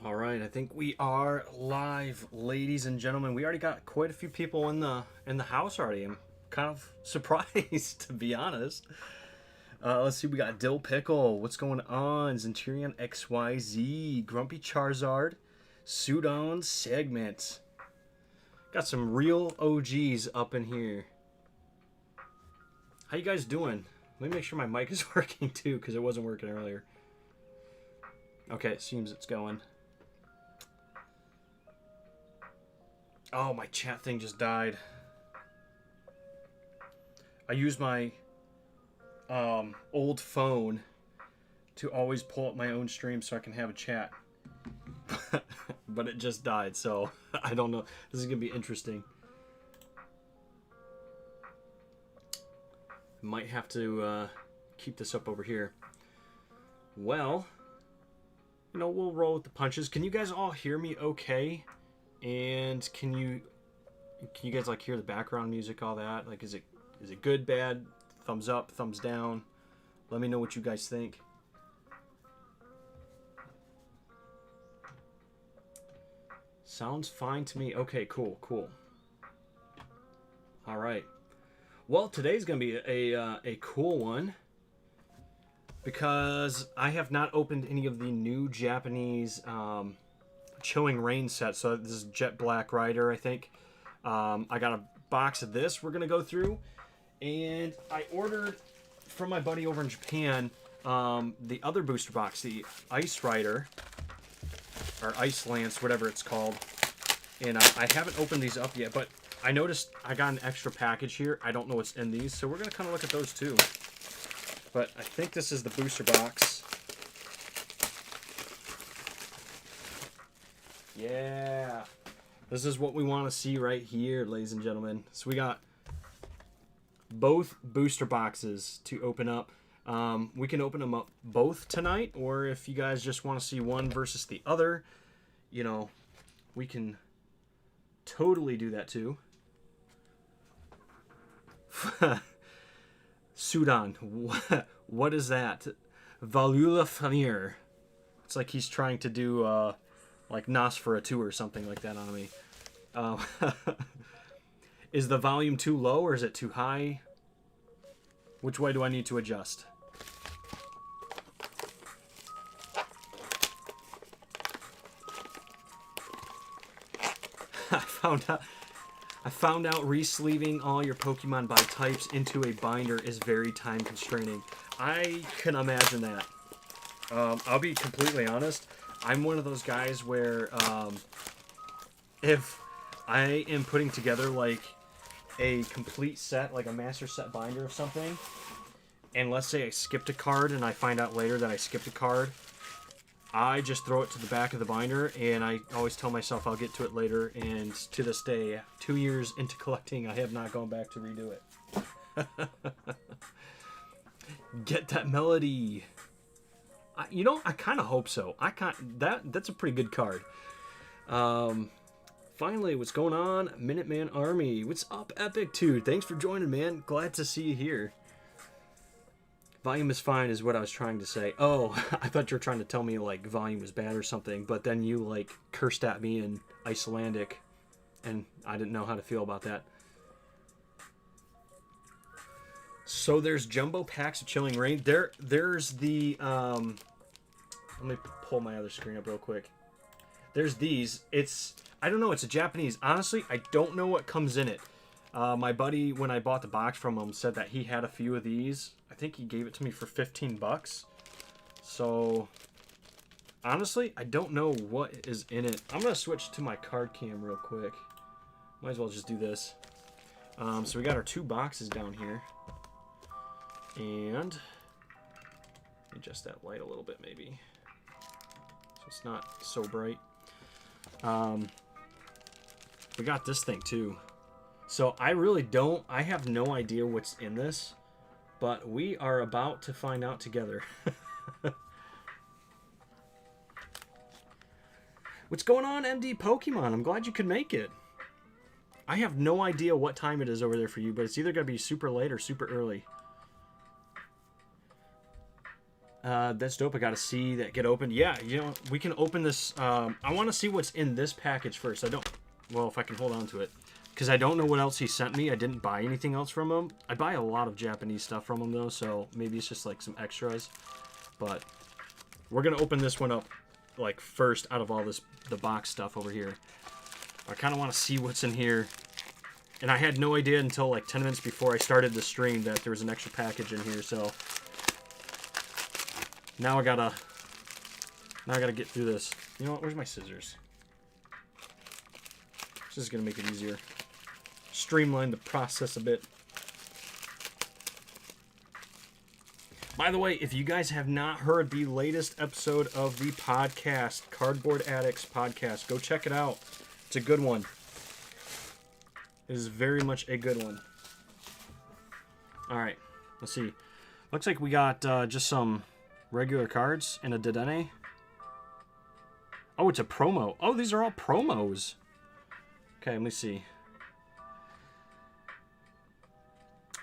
All right, I think we are live, ladies and gentlemen. We already got quite a few people in the house already. I'm kind of surprised, to be honest. Let's see, we got Dill Pickle. What's going on? Centurion XYZ, Grumpy Charizard, Sudon Segment. Got some real OGs up in here. How you guys doing? Let me make sure my mic is working too, because it wasn't working earlier. Okay, it seems it's going. Oh, my chat thing just died. I use my old phone to always pull up my own stream so I can have a chat. But it just died, so I don't know. This is going to be interesting. Might have to keep this up over here. Well, you know, we'll roll with the punches. Can you guys all hear me okay? And can you guys like hear the background music, all that? Like, is it good, bad, thumbs up, thumbs down? Let me know what you guys think. Sounds fine to me. Okay, cool. All right. Well, today's gonna be a cool one because I have not opened any of the new Japanese Chilling Rain set. So this is Jet Black Rider, I think. I got a box of this we're gonna go through, and I ordered from my buddy over in Japan the other booster box, the Ice Rider or Ice Lance, whatever it's called. And I haven't opened these up yet, but I noticed I got an extra package here. I don't know what's in these, so we're gonna kind of look at those too. But I think this is the booster box. Yeah, this is what we want to see right here, ladies and gentlemen. So we got both booster boxes to open up. We can open them up both tonight, or if you guys just want to see one versus the other, you know, we can totally do that too. Sudon, what is that? Valula Famir. It's like he's trying to do like Nosferatu or something like that on me. Is the volume too low or is it too high? Which way do I need to adjust? I found out re-sleeving all your Pokemon by types into a binder is very time constraining. I can imagine that. I'll be completely honest. I'm one of those guys where if I am putting together like a complete set, like a master set binder of something, and let's say I skipped a card and I find out later that I skipped a card, I just throw it to the back of the binder, and I always tell myself I'll get to it later, and to this day, 2 years into collecting, I have not gone back to redo it. Get that melody. You know, I kind of hope so. That's a pretty good card. Finally, what's going on? Minuteman Army. What's up, Epic Dude? Thanks for joining, man. Glad to see you here. Volume is fine is what I was trying to say. Oh, I thought you were trying to tell me, like, volume was bad or something, but then you, like, cursed at me in Icelandic, and I didn't know how to feel about that. So there's jumbo packs of Chilling Rain. There's the, let me pull my other screen up real quick. There's these. I don't know, it's a Japanese. Honestly, I don't know what comes in it. My buddy, when I bought the box from him, said that he had a few of these. I think he gave it to me for 15 bucks. So, honestly, I don't know what is in it. I'm going to switch to my card cam real quick. Might as well just do this. So we got our 2 boxes down here. And adjust that light a little bit maybe, so it's not so bright. We got this thing too. So I have no idea what's in this, but we are about to find out together. What's going on, MD Pokemon? I'm glad you could make it. I have no idea what time it is over there for you, but it's either going to be super late or super early. That's dope. I got to see that get opened. Yeah, you know, we can open this. I want to see what's in this package first. I don't... Well, if I can hold on to it. Because I don't know what else he sent me. I didn't buy anything else from him. I buy a lot of Japanese stuff from him, though, so maybe it's just, like, some extras. But we're going to open this one up, like, first out of all this, the box stuff over here. I kind of want to see what's in here. And I had no idea until, like, 10 minutes before I started the stream that there was an extra package in here, so... Now I gotta get through this. You know what? Where's my scissors? This is gonna make it easier. Streamline the process a bit. By the way, if you guys have not heard the latest episode of the podcast, Cardboard Addicts Podcast, go check it out. It's a good one. It is very much a good one. Alright, let's see. Looks like we got just some regular cards and a Dedenne. Oh, it's a promo. Oh, these are all promos. Okay, let me see.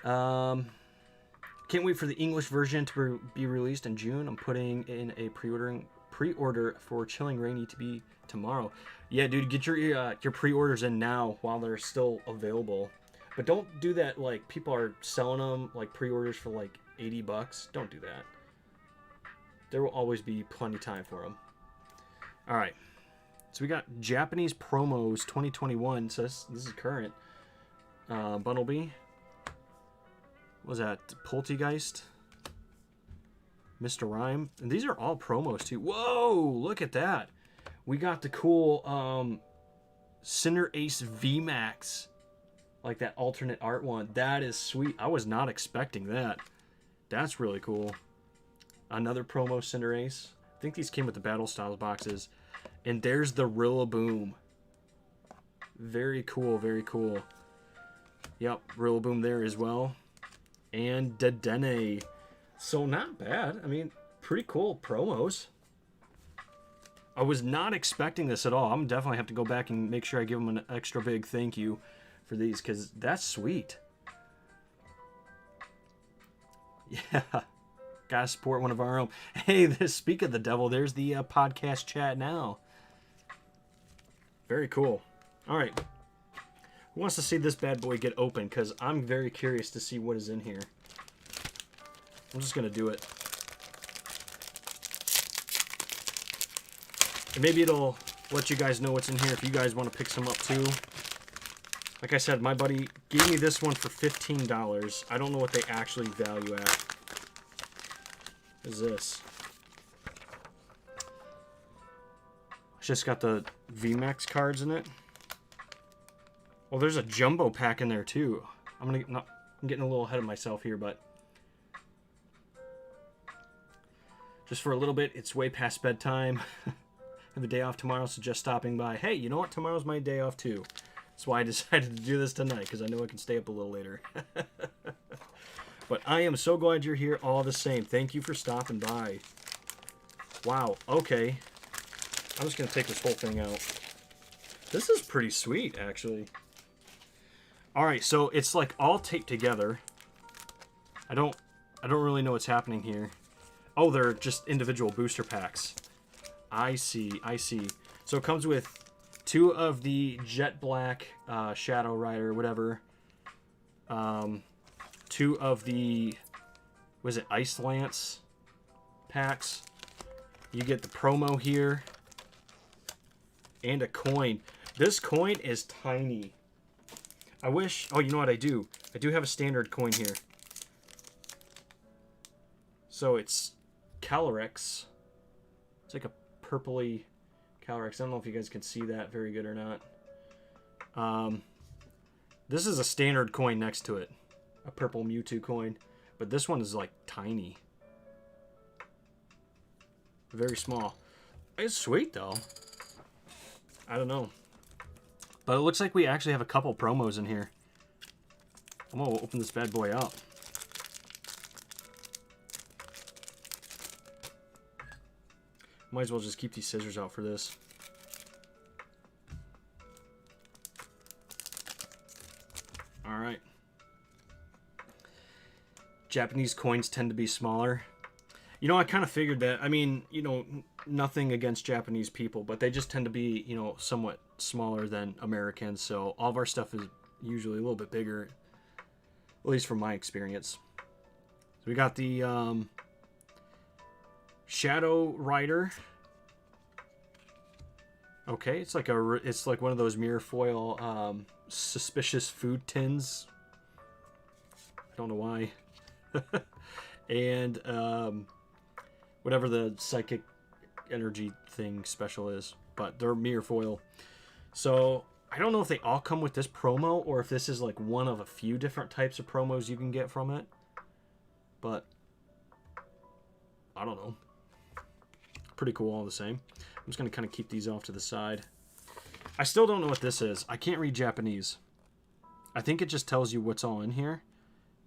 Can't wait for the English version to be released in June. I'm putting in a pre-order for Chilling Rainy to be tomorrow. Yeah, dude, get your pre-orders in now while they're still available. But don't do that like people are selling them like pre-orders for like $80. Don't do that. There will always be plenty of time for them. All right. So we got Japanese promos 2021. So this is current. Bundlebee. What was that? Poltergeist. Mr. Rhyme. And these are all promos too. Whoa! Look at that. We got the cool Cinder Ace VMAX. Like that alternate art one. That is sweet. I was not expecting that. That's really cool. Another promo Cinder Ace. I think these came with the Battle Styles boxes. And there's the Rillaboom. Very cool, very cool. Yep, Rillaboom there as well. And Dedenne. So not bad. I mean, pretty cool promos. I was not expecting this at all. I'm definitely have to go back and make sure I give them an extra big thank you for these, because that's sweet. Yeah. Gotta support one of our own. Hey, speak of the devil, there's the podcast chat now. Very cool. All right. Who wants to see this bad boy get open? Because I'm very curious to see what is in here. I'm just going to do it. And maybe it'll let you guys know what's in here if you guys want to pick some up too. Like I said, my buddy gave me this one for $15. I don't know what they actually value at. What is this? It's just got the VMAX cards in it. Oh, there's a jumbo pack in there too. I'm getting a little ahead of myself here, but just for a little bit, it's way past bedtime. I have a day off tomorrow, so just stopping by. Hey, you know what? Tomorrow's my day off too. That's why I decided to do this tonight, because I know I can stay up a little later. But I am so glad you're here all the same. Thank you for stopping by. Wow, okay. I'm just going to take this whole thing out. This is pretty sweet, actually. Alright, so it's like all taped together. I don't really know what's happening here. Oh, they're just individual booster packs. I see, I see. So it comes with 2 of the Jet Black Shadow Rider, whatever. 2 of the, was it Ice Lance packs. You get the promo here. And a coin. This coin is tiny. I wish, oh, you know what I do? I do have a standard coin here. So it's Calyrex. It's like a purpley Calyrex. I don't know if you guys can see that very good or not. This is a standard coin next to it. A purple Mewtwo coin. But this one is like tiny. Very small. It's sweet though. I don't know. But it looks like we actually have a couple promos in here. I'm going to open this bad boy up. Might as well just keep these scissors out for this. Alright. Japanese coins tend to be smaller. You know, I kind of figured that. I mean, you know, nothing against Japanese people, but they just tend to be, you know, somewhat smaller than Americans. So all of our stuff is usually a little bit bigger, at least from my experience. So we got the Shadow Rider. Okay, it's like one of those mirror foil suspicious food tins. I don't know why. And whatever the psychic energy thing special is, but they're mirror foil. So I don't know if they all come with this promo or if this is like one of a few different types of promos you can get from it, but I don't know. Pretty cool all the same. I'm just going to kind of keep these off to the side. I still don't know what this is. I can't read Japanese. I think it just tells you what's all in here,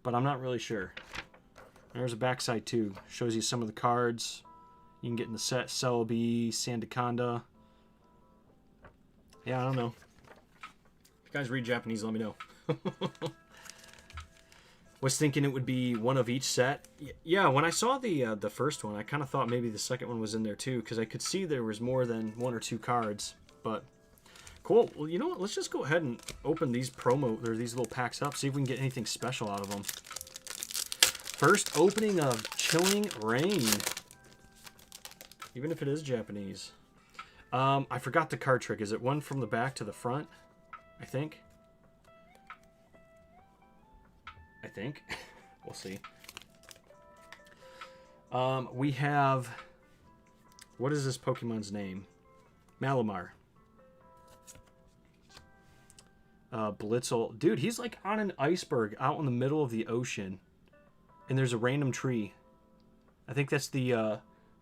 but I'm not really sure. There's a backside too. Shows you some of the cards you can get in the set. Celebi, Sandaconda. Yeah, I don't know. If you guys read Japanese, let me know. Was thinking it would be one of each set. Yeah, when I saw the first one, I kind of thought maybe the second one was in there too, because I could see there was more than one or two cards. But cool. Well, you know what? Let's just go ahead and open these these little packs up. See if we can get anything special out of them. First opening of Chilling Rain. Even if it is Japanese. I forgot the card trick. Is it one from the back to the front? I think. We'll see. We have... What is this Pokemon's name? Malamar. Blitzel. Dude, he's like on an iceberg out in the middle of the ocean. And there's a random tree. I think that's the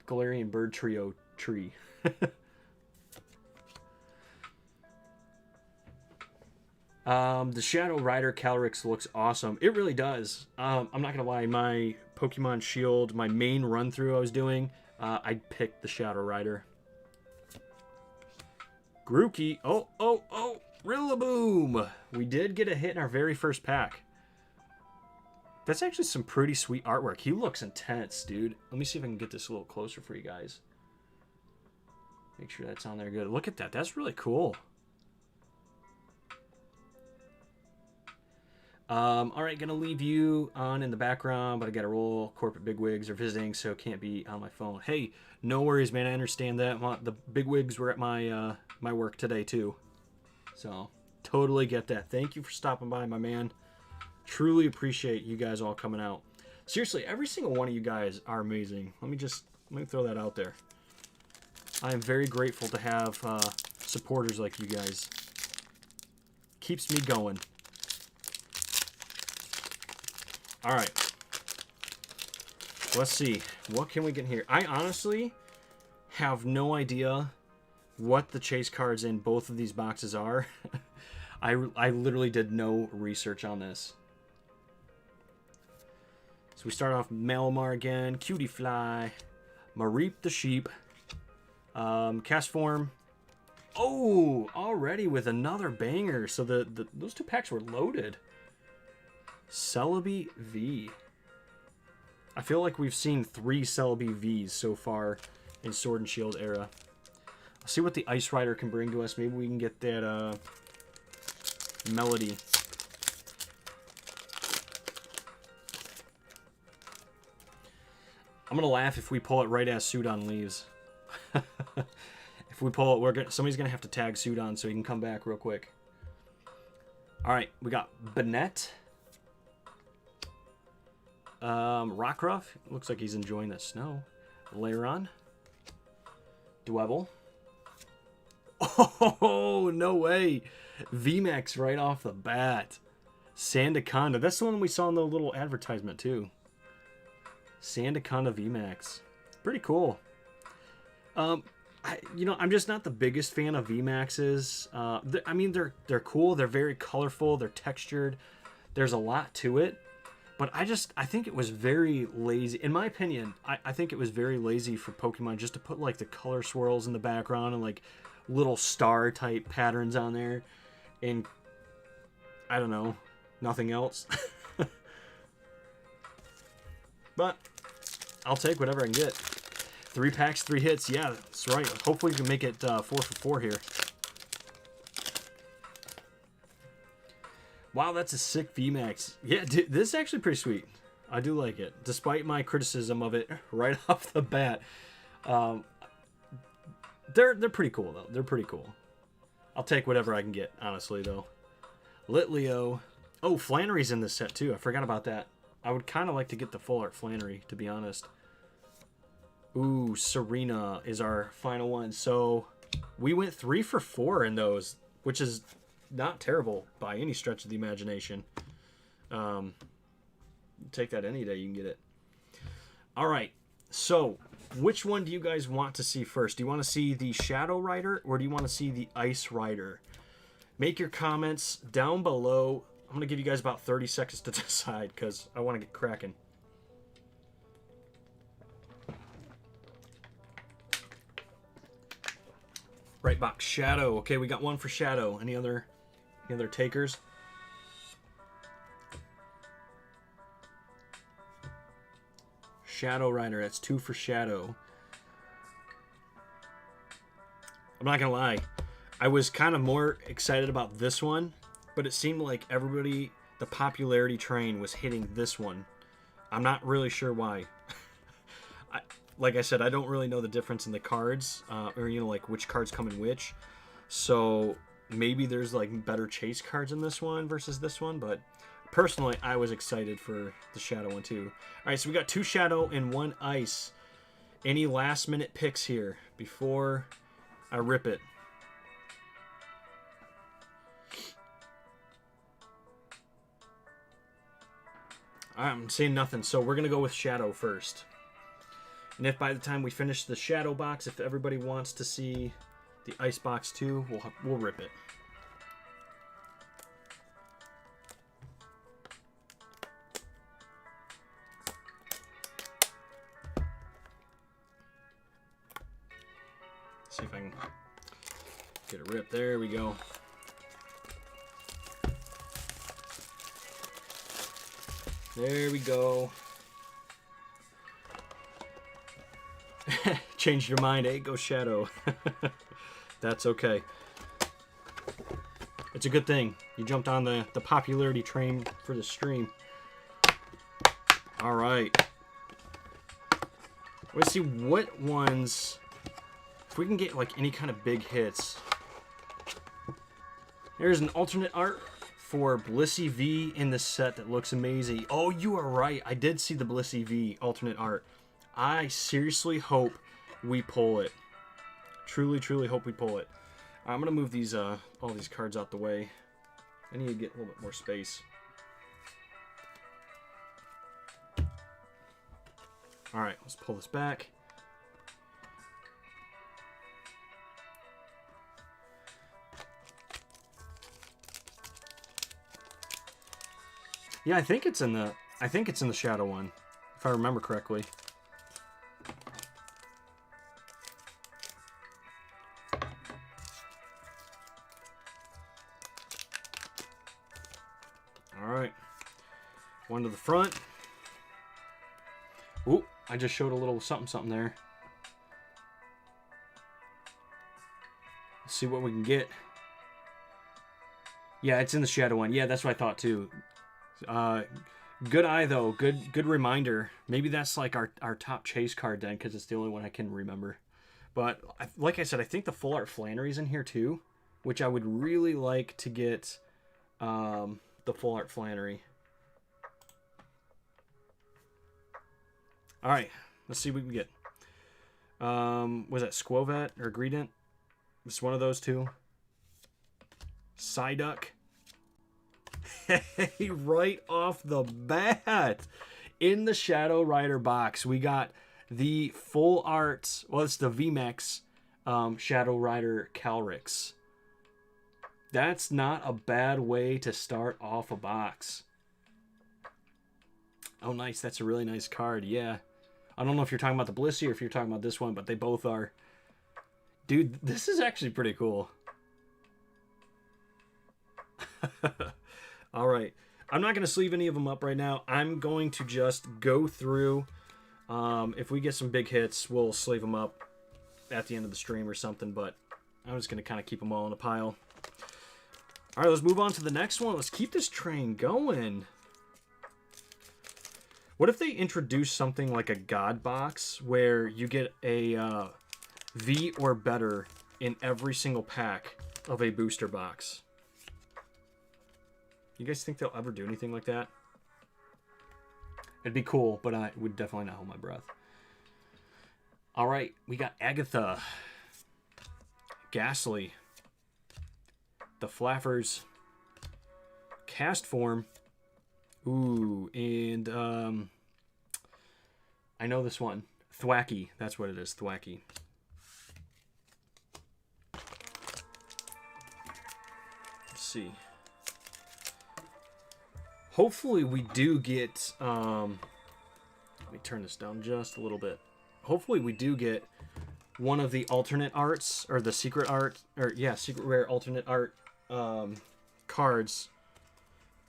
Galarian Bird Trio tree. The Shadow Rider Calyrex looks awesome. It really does. I'm not going to lie. My Pokemon Shield, my main run-through I was doing, I picked the Shadow Rider. Grookey. Oh. Rillaboom. We did get a hit in our very first pack. That's actually some pretty sweet artwork. He looks intense, dude. Let me see if I can get this a little closer for you guys. Make sure that's on there good. Look at that. That's really cool. All right, gonna leave you on in the background, but I gotta roll. Corporate bigwigs are visiting, so can't be on my phone. Hey, no worries, man. I understand that. The bigwigs were at my my work today too, so totally get that. Thank you for stopping by, my man. Truly appreciate you guys all coming out. Seriously, every single one of you guys are amazing. Let me throw that out there. I am very grateful to have supporters like you guys. Keeps me going. All right. Let's see. What can we get here? I honestly have no idea what the chase cards in both of these boxes are. I literally did no research on this. So we start off Malamar again, Cutie Fly, Mareep the Sheep, Cast Form. Oh, already with another banger. So those two packs were loaded. Celebi V. I feel like we've seen 3 Celebi Vs so far in Sword and Shield era. Let's see what the Ice Rider can bring to us. Maybe we can get that Melody. I'm gonna laugh if we pull it right as Sudon leaves. If we pull it, somebody's gonna have to tag Sudon so he can come back real quick. All right, we got Banette. Rockruff. Looks like he's enjoying the snow. Lairon. Dwebble. Oh, no way. VMAX right off the bat. Sandaconda. That's the one we saw in the little advertisement, too. Sandaconda VMAX. Pretty cool. I'm just not the biggest fan of VMAXs. I mean, they're cool. They're very colorful. They're textured. There's a lot to it. But I think it was very lazy. In my opinion, I think it was very lazy for Pokemon just to put, like, the color swirls in the background and, like, little star-type patterns on there. And, I don't know, nothing else. But I'll take whatever I can get. 3 packs, 3 hits. Yeah, that's right. Hopefully we can make it 4 for 4 here. Wow, that's a sick VMAX. Yeah, dude, this is actually pretty sweet. I do like it, despite my criticism of it right off the bat. They're pretty cool, though. They're pretty cool. I'll take whatever I can get, honestly, though. Litleo. Oh, Flannery's in this set, too. I forgot about that. I would kind of like to get the full art Flannery, to be honest. Ooh, Serena is our final one. So we went 3 for 4 in those, which is not terrible by any stretch of the imagination. Take that any day, you can get it. All right, so which one do you guys want to see first? Do you want to see the Shadow Rider or do you want to see the Ice Rider? Make your comments down below. I'm going to give you guys about 30 seconds to decide because I want to get cracking. Right box, Shadow. Okay, we got one for Shadow. Any other takers? Shadow Rider. That's 2 for Shadow. I'm not gonna lie. I was kind of more excited about this one, but it seemed like everybody, the popularity train was hitting this one. I'm not really sure why. Like I said, I don't really know the difference in the cards, or like which cards come in which. So maybe there's like better chase cards in this one versus this one, but personally, I was excited for the Shadow one too. All right, so we got 2 Shadow and 1 Ice. Any last minute picks here before I rip it? I'm seeing nothing, so we're gonna go with Shadow first. And if by the time we finish the Shadow box, if everybody wants to see the Ice box too, we'll rip it. See if I can get a rip. There we go. There we go. Changed your mind, eh? Go Shadow. That's okay. It's a good thing. You jumped on the popularity train for the stream. All right. Let's see what ones... If we can get like any kind of big hits. There's an alternate art for Blissey V in this set that looks amazing. Oh, you are right. I did see the Blissey V alternate art. I seriously hope we pull it. Truly, truly hope we pull it. I'm gonna move these all these cards out the way. I need to get a little bit more space. All right, let's pull this back. Yeah, I think it's in the Shadow one, if I remember correctly. All right, one to the front. Ooh, I just showed a little something there. Let's see what we can get. Yeah, it's in the Shadow one. Yeah, that's what I thought too. Good eye though. Good reminder. Maybe that's like our top chase card then, because it's the only one I can remember. But like I said, I think the full art Flannery's in here too, which I would really like to get. The full art Flannery. All right, let's see what we can get. Was that Squovat or Greedent? It's one of those two. Psyduck. Hey, right off the bat, in the Shadow Rider box, we got the full art. Well, it's the VMAX Shadow Rider Calrix. That's not a bad way to start off a box. Oh, nice. That's a really nice card. Yeah. I don't know if you're talking about the Blissey or if you're talking about this one, but they both are. Dude, this is actually pretty cool. All right. I'm not going to sleeve any of them up right now. I'm going to just go through If we get some big hits, we'll sleeve them up at the end of the stream or something, but I'm just going to kind of keep them all in a pile. All right, let's move on to the next one. Let's keep this train going. What if they introduce something like a God box where you get a V or better in every single pack of a booster box? You guys think they'll ever do anything like that? It'd be cool, but I would definitely not hold my breath. All right, we got Agatha, Ghastly, the Flaffers, Cast Form, ooh, and I know this one, Thwacky. That's what it is, Thwacky. Let's see. Hopefully we do get, let me turn this down just a little bit. Hopefully we do get one of the alternate arts, or the secret art, or yeah, secret rare alternate art cards.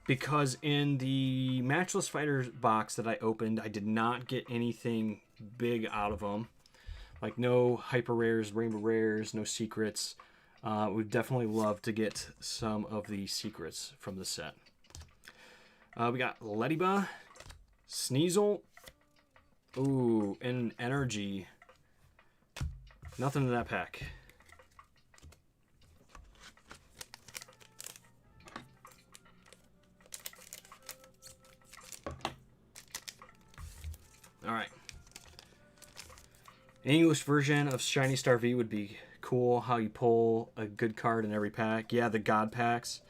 Because in the Matchless Fighters box that I opened, I did not get anything big out of them. Like no hyper rares, rainbow rares, no secrets. We'd definitely love to get some of the secrets from the set. We got Lediba, Sneasel, ooh, and Energy. Nothing in that pack. All right. An English version of Shiny Star V would be cool. How you pull a good card in every pack. Yeah, the God packs.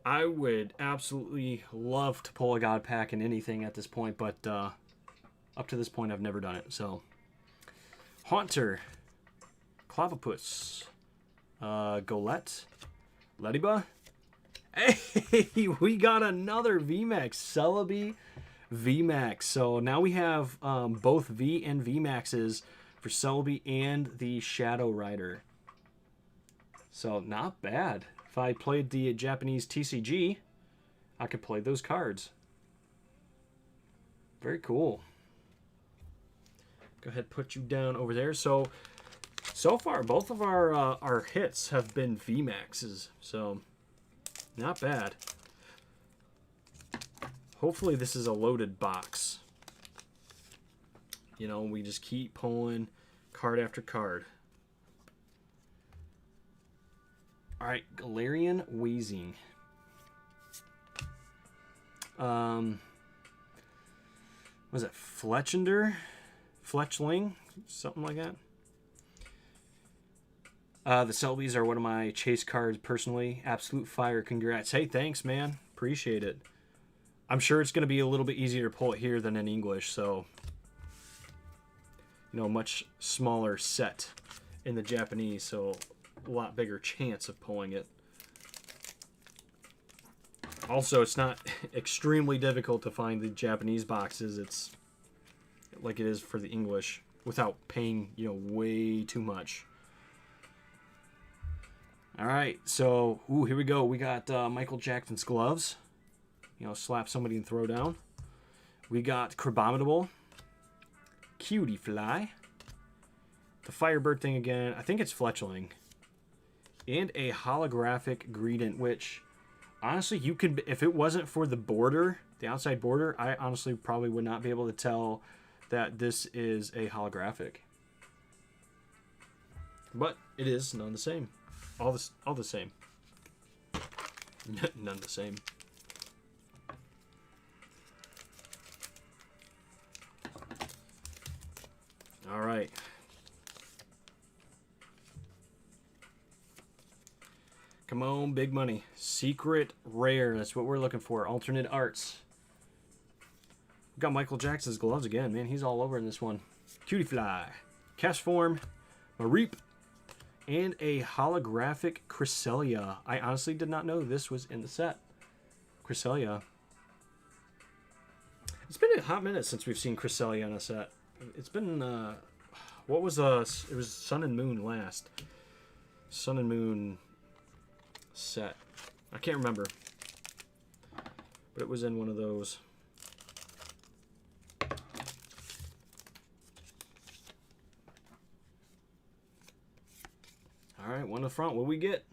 I would absolutely love to pull a God pack in anything at this point, but up to this point, I've never done it. So, Haunter, Clavipus, Golett, Lediba. Hey, we got another VMAX, Celebi VMAX. So now we have both V and VMAXs for Celebi and the Shadow Rider. So not bad. If I played the Japanese TCG, I could play those cards. Very cool. Go ahead, put you down over there. So far, both of our hits have been VMAXs. So not bad. Hopefully this is a loaded box. You know, we just keep pulling card after card. All right, Galarian Wheezing. Was it Fletchender? Fletchling? Something like that. The Selbies are one of my chase cards personally. Absolute fire. Congrats. Hey, thanks, man. Appreciate it. I'm sure it's going to be a little bit easier to pull it here than in English, so, you know, much smaller set in the Japanese, so a lot bigger chance of pulling it. Also, it's not extremely difficult to find the Japanese boxes. It's like it is for the English without paying, you know, way too much. All right, so, ooh, here we go. We got Michael Jackson's gloves. You know, slap somebody and throw down. We got Crabominable, Cutie Fly, the Firebird thing again. I think it's Fletchling, and a holographic Greedent, which honestly, you could, if it wasn't for the border, the outside border, I honestly probably would not be able to tell that this is a holographic. But it is none the same. All the same. None the same. All right. Come on, big money. Secret rare. That's what we're looking for. Alternate arts. We've got Michael Jackson's gloves again, man. He's all over in this one. Cutie Fly. Cast Form. Mareep. And a holographic Cresselia. I honestly did not know this was in the set. Cresselia. It's been a hot minute since we've seen Cresselia in a set. It's been, what was, it was Sun and Moon last. Sun and Moon set. I can't remember. But it was in one of those. All right, one in the front. What do we get?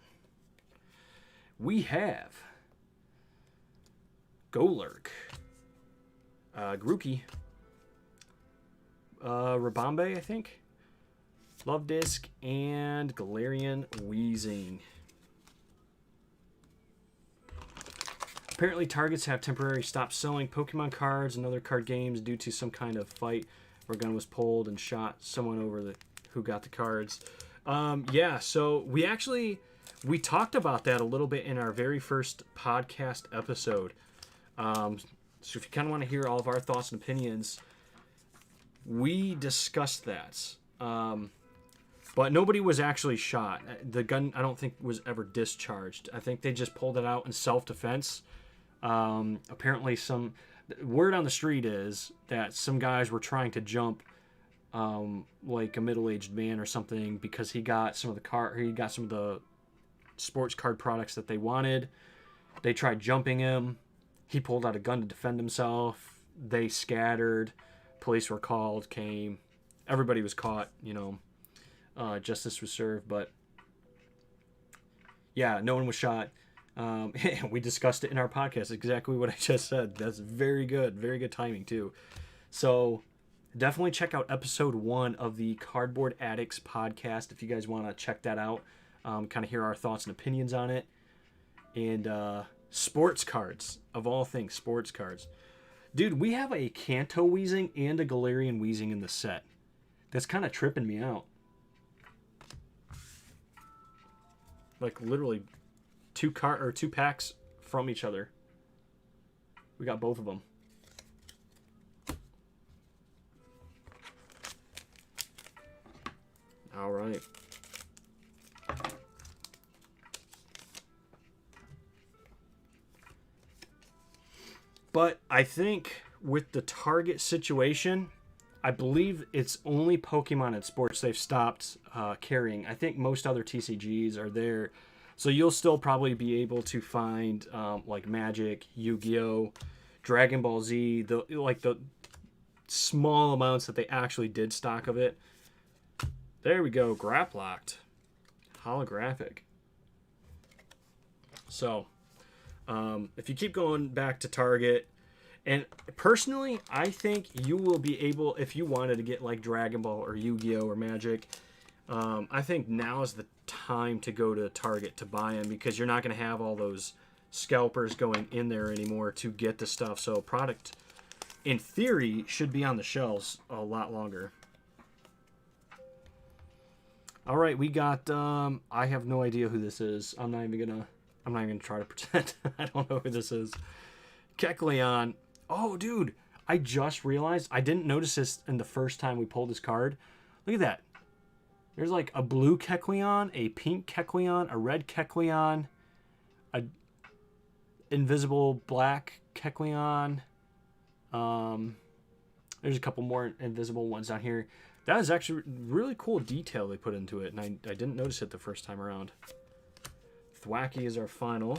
We have Golurk, Grookey, Rabambe, I think, Love Disc, and Galarian Weezing. Apparently, Targets have temporarily stopped selling Pokemon cards and other card games due to some kind of fight where a gun was pulled and shot someone over who got the cards. Yeah, so we talked about that a little bit in our very first podcast episode. So if you kind of want to hear all of our thoughts and opinions, we discussed that. But nobody was actually shot. The gun, I don't think, was ever discharged. I think they just pulled it out in self-defense. Apparently some word on the street is that some guys were trying to jump like a middle-aged man or something because he got some of the sports card products that they wanted. They tried jumping him. He pulled out a gun to defend himself. They scattered. Police were called, came. Everybody was caught, justice was served, but yeah, no one was shot. We discussed it in our podcast, exactly what I just said. That's very good timing too. So definitely check out episode 1 of the Cardboard Addicts podcast if you guys want to check that out, kind of hear our thoughts and opinions on it. And sports cards, of all things, sports cards. Dude, we have a Kanto Weezing and a Galarian Weezing in the set. That's kind of tripping me out. Like literally two packs from each other. We got both of them. All right. But I think with the Target situation, I believe it's only Pokemon and Sports they've stopped carrying. I think most other TCGs are there. So you'll still probably be able to find like Magic, Yu-Gi-Oh!, Dragon Ball Z, the small amounts that they actually did stock of it. There we go, Graplocked. Holographic. So, if you keep going back to Target, and personally, I think you will be able, if you wanted to get like Dragon Ball or Yu-Gi-Oh! Or Magic, I think now is the time to go to Target to buy them because you're not going to have all those scalpers going in there anymore to get the stuff. So product, in theory, should be on the shelves a lot longer. All right, we got, I have no idea who this is. I'm not even gonna try to pretend. I don't know who this is. Kecleon. Oh, dude, I just realized I didn't notice this in the first time we pulled this card. Look at that. There's like a blue Kecleon, a pink Kecleon, a red Kecleon, a invisible black Kecleon. There's a couple more invisible ones down here. That is actually really cool detail they put into it, and I didn't notice it the first time around. Thwackey is our final.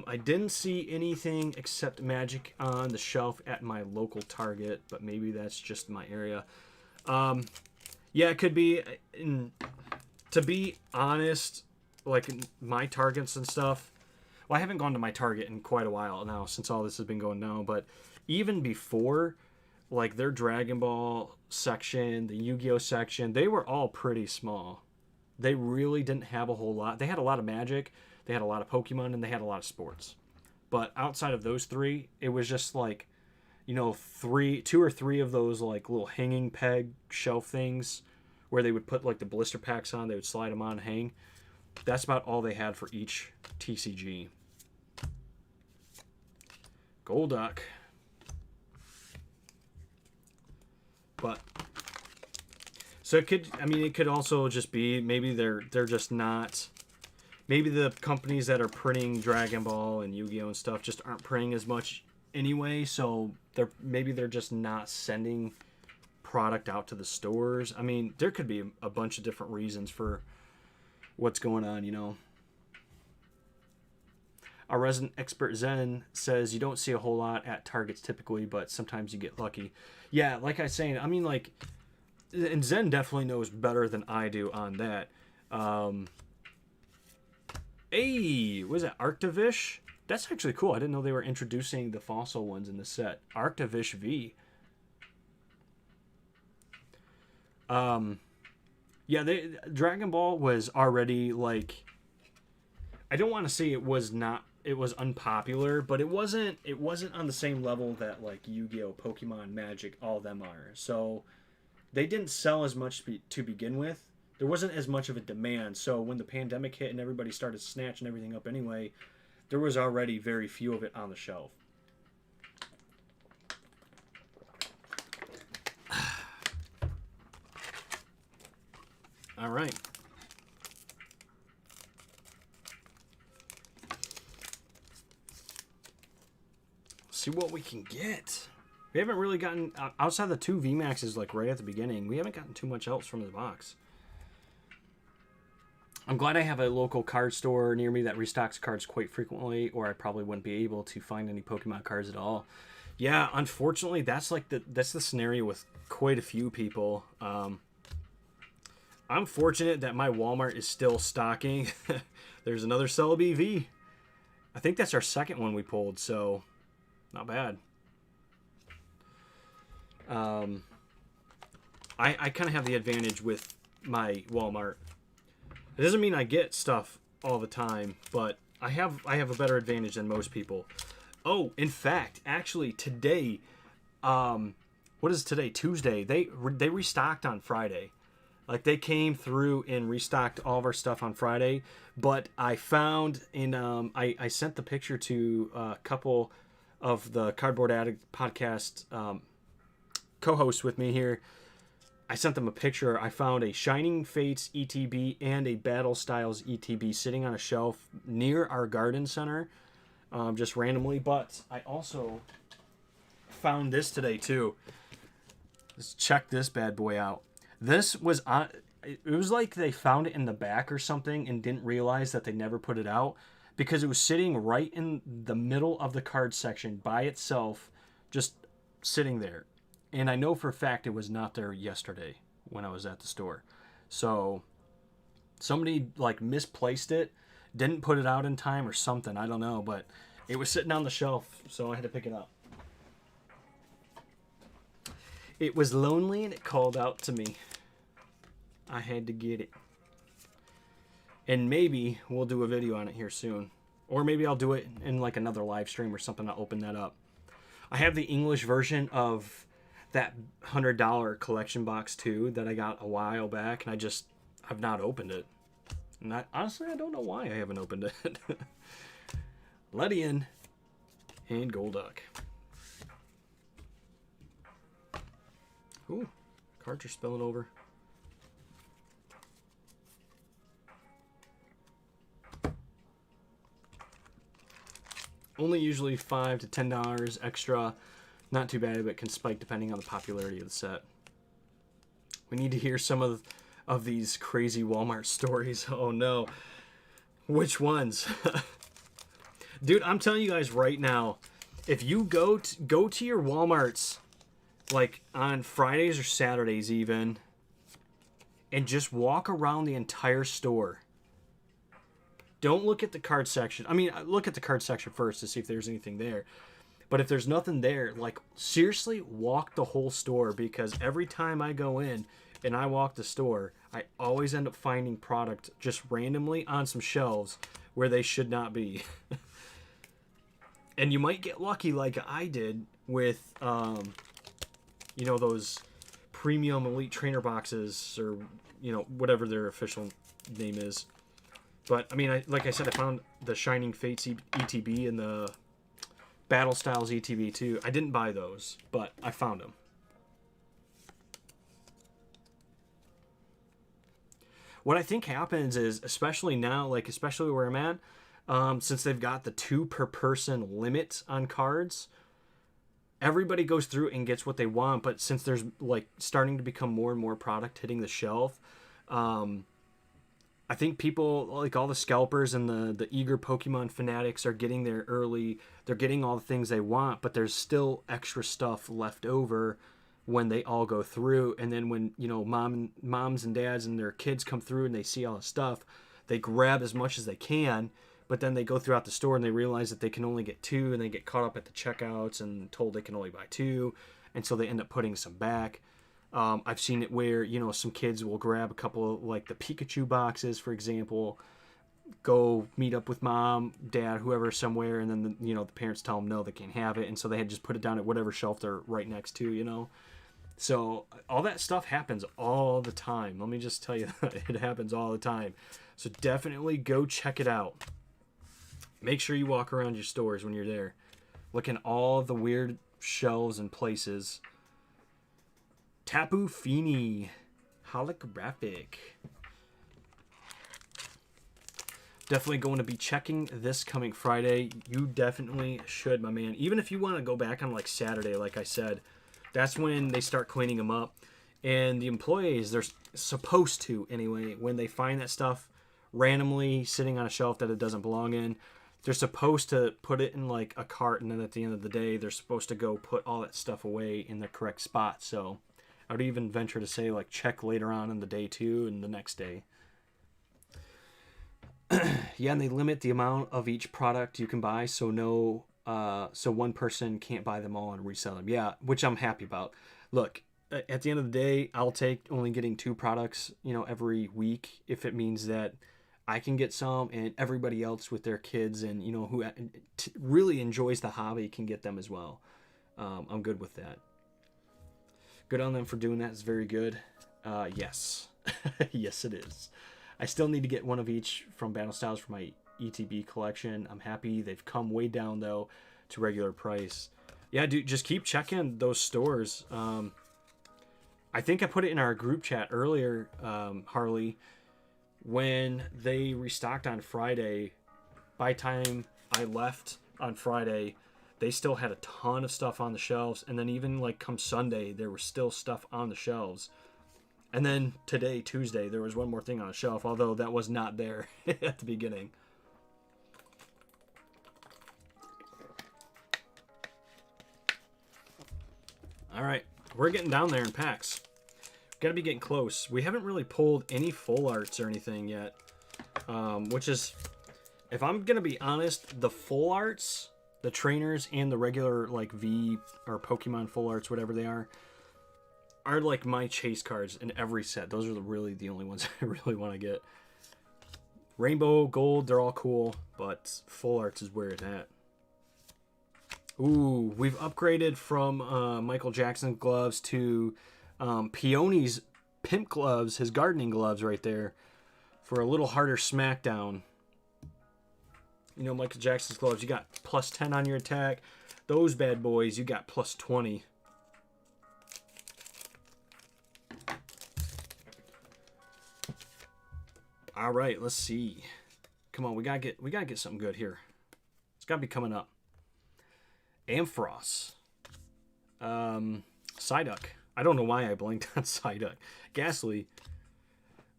I didn't see anything except Magic on the shelf at my local Target, but maybe that's just my area. Yeah, it could be. To be honest, like my Targets and stuff, well, I haven't gone to my Target in quite a while now since all this has been going down, but even before, like their Dragon Ball section, the Yu-Gi-Oh! Section, they were all pretty small. They really didn't have a whole lot. They had a lot of Magic, they had a lot of Pokemon, and they had a lot of sports. But outside of those three, it was just like, two or three of those like little hanging peg shelf things where they would put like the blister packs on, they would slide them on and hang. That's about all they had for each TCG. Golduck. But so it could also just be maybe they're just not, maybe the companies that are printing Dragon Ball and Yu-Gi-Oh! And stuff just aren't printing as much anyway, so they're just not sending product out to the stores. I mean, there could be a bunch of different reasons for what's going on, Our resident expert Zen says you don't see a whole lot at Targets typically, but sometimes you get lucky. Yeah, like I was saying, I mean, like, and Zen definitely knows better than I do on that. Hey, was it Arctivish? That's actually cool. I didn't know they were introducing the fossil ones in the set. Arctivish V. Yeah, Dragon Ball was already like, I don't want to say it was unpopular, but it wasn't on the same level that like Yu-Gi-Oh, Pokemon, Magic, all of them are. So they didn't sell as much to begin with. There wasn't as much of a demand. So when the pandemic hit and everybody started snatching everything up anyway, there was already very few of it on the shelf. All right. See what we can get. We haven't really gotten, outside the 2 VMAXs like right at the beginning, we haven't gotten too much else from the box. I'm glad I have a local card store near me that restocks cards quite frequently, or I probably wouldn't be able to find any Pokemon cards at all. Yeah, unfortunately, that's the scenario with quite a few people. I'm fortunate that my Walmart is still stocking. There's another Celebi V. I think that's our second one we pulled, so not bad. I kind of have the advantage with my Walmart. It doesn't mean I get stuff all the time, but I have a better advantage than most people. Oh, in fact, actually today, what is today? Tuesday. They restocked on Friday. Like they came through and restocked all of our stuff on Friday, but I found I sent the picture to a couple of the Cardboard Addict podcast co-hosts with me here. I sent them a picture. I found a Shining Fates ETB and a Battle Styles ETB sitting on a shelf near our garden center, just randomly. But I also found this today too. Let's check this bad boy out. This was on. It was like they found it in the back or something and didn't realize that they never put it out, because it was sitting right in the middle of the card section by itself, just sitting there. And I know for a fact it was not there yesterday when I was at the store. So somebody like misplaced it, didn't put it out in time or something. I don't know, but it was sitting on the shelf, so I had to pick it up. It was lonely and it called out to me. I had to get it. And maybe we'll do a video on it here soon. Or maybe I'll do it in like another live stream or something. I'll open that up. I have the English version of that $100 collection box too that I got a while back, and I've not opened it. And honestly, I don't know why I haven't opened it. Ledian and Golduck. Ooh, cards are spilling over. Only usually $5 to $10 extra. Not too bad, but can spike depending on the popularity of the set. We need to hear some of these crazy Walmart stories. Oh no. Which ones? Dude, I'm telling you guys right now, if you go to your Walmarts like on Fridays or Saturdays even, and just walk around the entire store. Don't look at the card section. I mean, look at the card section first to see if there's anything there. But if there's nothing there, like seriously walk the whole store, because every time I go in and I walk the store, I always end up finding product just randomly on some shelves where they should not be. And you might get lucky like I did with, you know, those premium elite trainer boxes, or, you know, whatever their official name is. But, I mean, like I said, I found the Shining Fates ETB and the Battle Styles ETB too. I didn't buy those, but I found them. What I think happens is, especially now, like especially where I'm at, since they've got the 2 per person limit on cards, everybody goes through and gets what they want. But since there's like starting to become more and more product hitting the shelf, I think people, like all the scalpers and the eager Pokemon fanatics, are getting there early. They're getting all the things they want, but there's still extra stuff left over when they all go through. And then when, you know, moms and dads and their kids come through and they see all the stuff, they grab as much as they can, but then they go throughout the store and they realize that they can only get two, and they get caught up at the checkouts and told they can only buy two, and so they end up putting some back. I've seen it where, you know, some kids will grab a couple of, like, the Pikachu boxes, for example, go meet up with mom, dad, whoever somewhere, and then, you know, the parents tell them no, they can't have it, and so they had just put it down at whatever shelf they're right next to, you know. So all that stuff happens all the time. Let me just tell you that. It happens all the time. So definitely go check it out. Make sure you walk around your stores when you're there. Look in all the weird shelves and places. Tapu Fini holographic. Definitely going to be checking this coming Friday. You definitely should, my man. Even if you want to go back on like Saturday, like I said, that's when they start cleaning them up. And the employees, they're supposed to anyway, when they find that stuff randomly sitting on a shelf that it doesn't belong in, they're supposed to put it in like a cart, and then at the end of the day, they're supposed to go put all that stuff away in the correct spot. So I would even venture to say, like, check later on in the day too, and the next day. Yeah, and they limit the amount of each product you can buy, so so one person can't buy them all and resell them. Yeah, which I'm happy about. Look, at the end of the day, I'll take only getting 2 products, you know, every week, if it means that I can get some and everybody else with their kids and, you know, who really enjoys the hobby can get them as well. I'm good with that. Good on them for doing that. It's very good. Yes. Yes, it is. I still need to get one of each from Battle Styles for my ETB collection. I'm happy they've come way down, though, to regular price. Yeah, dude, just keep checking those stores. I think I put it in our group chat earlier, Harley, when they restocked on Friday. By time I left on Friday, they still had a ton of stuff on the shelves, and then even like come Sunday, there was still stuff on the shelves. And then today, Tuesday, there was one more thing on the shelf, although that was not there at the beginning. All right, we're getting down there in packs. Got to be getting close. We haven't really pulled any full arts or anything yet, which is, if I'm going to be honest, the full arts, the trainers, and the regular like V or Pokemon full arts, whatever they are like my chase cards in every set. Those are really the only ones I really want to get. Rainbow, gold, they're all cool, but full arts is where it's at. Ooh, we've upgraded from Michael Jackson gloves to Peony's pimp gloves, his gardening gloves right there, for a little harder smackdown. You know, Michael Jackson's gloves, you got plus 10 on your attack. Those bad boys, you got plus 20. All right, let's see. Come on, we gotta get something good here. It's gotta be coming up. Ampharos. Psyduck. I don't know why I blinked on Psyduck. Ghastly.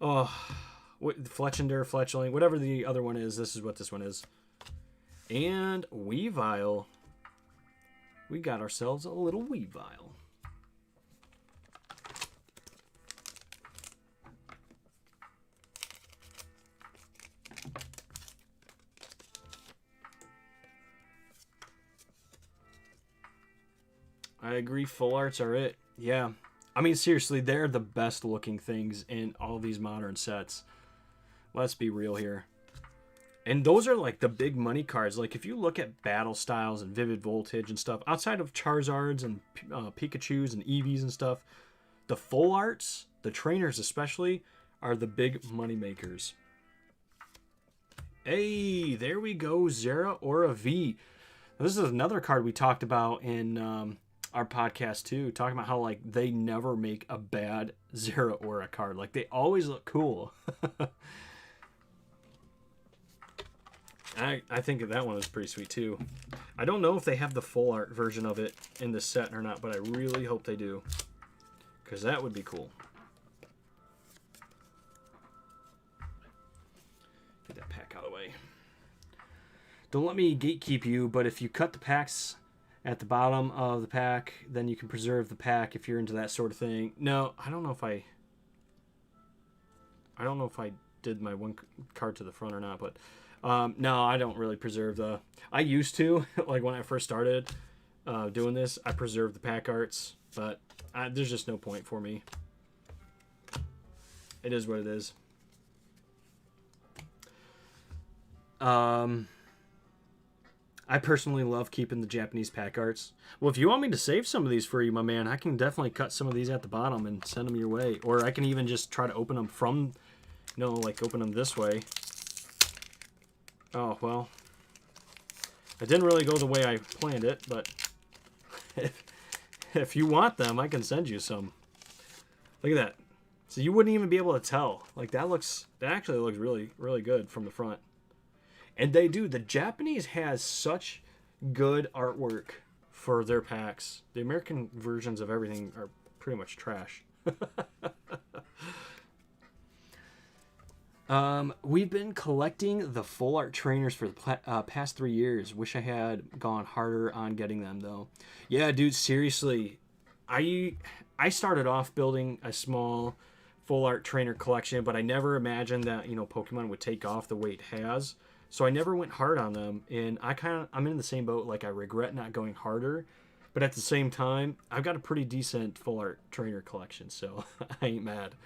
Oh, Fletchinder, Fletchling, whatever the other one is, this is what this one is. And Weavile. We got ourselves a little Weavile. I agree, full arts are it. Yeah. I mean, seriously, they're the best looking things in all these modern sets. Let's be real here. And those are like the big money cards. Like if you look at Battle Styles and Vivid Voltage and stuff, outside of Charizards and Pikachus and Eevees and stuff, the full arts, the trainers especially, are the big money makers. Hey, there we go. Zera Aura V. This is another card we talked about in our podcast too, talking about how like they never make a bad Zera Aura card. Like they always look cool. I think that one is pretty sweet too. I don't know if they have the full art version of it in the set or not, but I really hope they do, because that would be cool. Don't let me gatekeep you, but if you cut the packs at the bottom of the pack, then you can preserve the pack if you're into that sort of thing. No, I don't know if I did my one card to the front or not, but no, I don't really preserve the... I used to, like when I first started doing this, I preserved the pack arts, but there's just no point for me. It is what it is. I personally love keeping the Japanese pack arts. Well, if you want me to save some of these for you, my man, I can definitely cut some of these at the bottom and send them your way. Or I can even just try to open them from, you know, like open them this way. Oh, well. I didn't really go the way I planned it, but if you want them, I can send you some. Look at that. So you wouldn't even be able to tell. Like that actually looks really, really good from the front. And they do. The Japanese has such good artwork for their packs. The American versions of everything are pretty much trash. We've been collecting the full art trainers for the past 3 years. Wish I had gone harder on getting them, though. Yeah, dude, seriously. I started off building a small full art trainer collection, but I never imagined that, you know, Pokemon would take off the way it has. So I never went hard on them, and I'm in the same boat. Like, I regret not going harder, but at the same time, I've got a pretty decent full art trainer collection, so I ain't mad.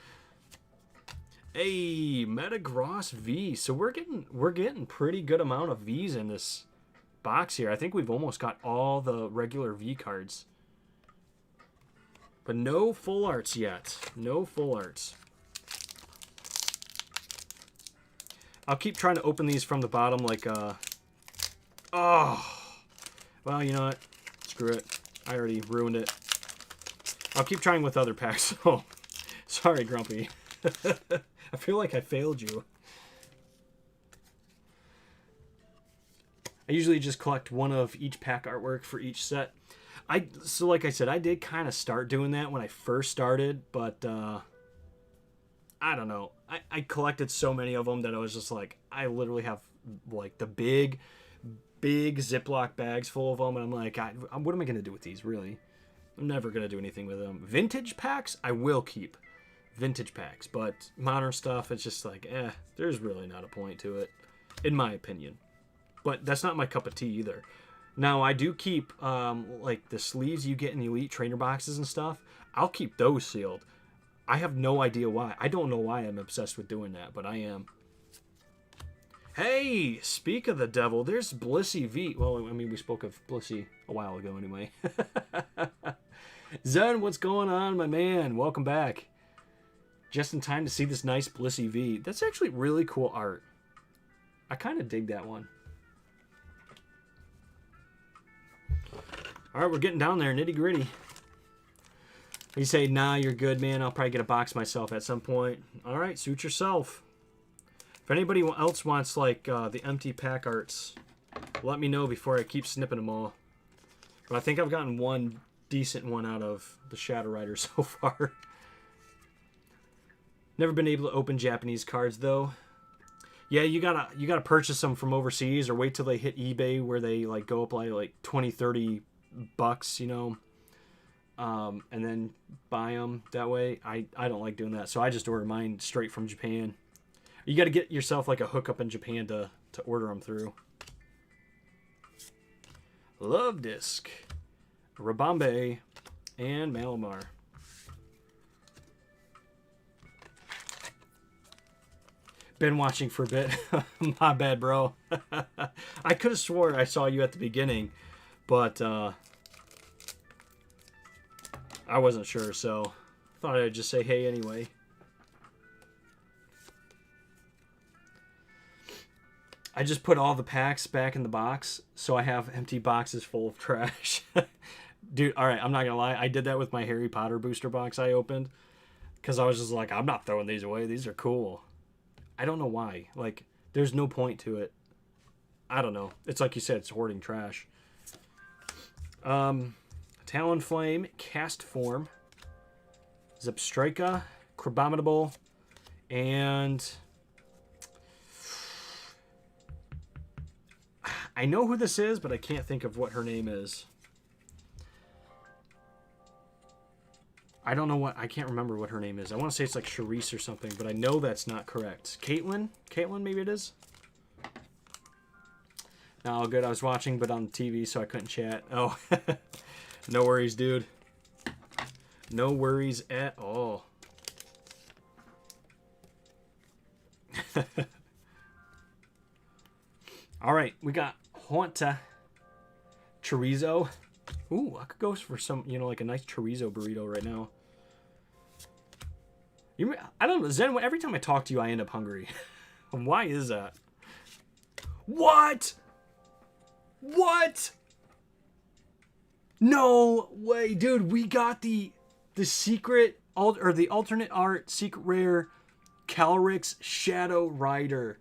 Hey, Metagross V. So we're getting pretty good amount of V's in this box here. I think we've almost got all the regular V cards, but no full arts yet. No full arts. I'll keep trying to open these from the bottom like, oh. Well, you know what? Screw it. I already ruined it. I'll keep trying with other packs. Oh, sorry, Grumpy. I feel like I failed you. I usually just collect one of each pack artwork for each set. So like I said, I did kind of start doing that when I first started, but I don't know. I collected so many of them that I was just like, I literally have like the big Ziploc bags full of them. And I'm like, what am I going to do with these, really? I'm never going to do anything with them. Vintage packs, I will keep. Vintage packs. But modern stuff, it's just like, there's really not a point to it, in my opinion. But that's not my cup of tea either. Now, I do keep, like, the sleeves you get in the Elite Trainer boxes and stuff. I'll keep those sealed. I have no idea why. I don't know why I'm obsessed with doing that, but I am. Hey, speak of the devil, there's Blissey V. Well, I mean, we spoke of Blissey a while ago anyway. Zen, what's going on, my man? Welcome back. Just in time to see this nice Blissey V. That's actually really cool art. I kind of dig that one. All right, we're getting down there, nitty gritty. You say, nah, you're good, man. I'll probably get a box myself at some point. All right, suit yourself. If anybody else wants, like, the empty pack arts, let me know before I keep snipping them all. But I think I've gotten one decent one out of the Shadow Rider so far. Never been able to open Japanese cards, though. Yeah, you gotta purchase them from overseas or wait till they hit eBay where they, like, go up like 20, 30 bucks, you know. And then buy them that way. I don't like doing that, so I just order mine straight from Japan. You got to get yourself like a hookup in Japan to order them through. Love Disc, Rabambe, and Malamar. Been watching for a bit. My bad, bro. I could have swore I saw you at the beginning, but I wasn't sure, so thought I'd just say hey anyway. I just put all the packs back in the box, so I have empty boxes full of trash. Dude, alright, I'm not gonna lie. I did that with my Harry Potter booster box I opened, because I was just like, I'm not throwing these away. These are cool. I don't know why. Like, there's no point to it. I don't know. It's like you said, it's hoarding trash. Talonflame, Cast Form, Zepstrika, Crabominable, and I know who this is, but I can't think of what her name is. I don't know what... I can't remember what her name is. I want to say it's like Charisse or something, but I know that's not correct. Caitlin? Caitlin, maybe it is? No, good. I was watching, but on TV, so I couldn't chat. Oh, no worries, dude. No worries at all. All right, we got Haunta chorizo. Ooh, I could go for some, you know, like a nice chorizo burrito right now. I don't know, Zen, every time I talk to you, I end up hungry. Why is that? What? What? No way, dude. We got the secret, or the alternate art secret rare Calyrex Shadow Rider.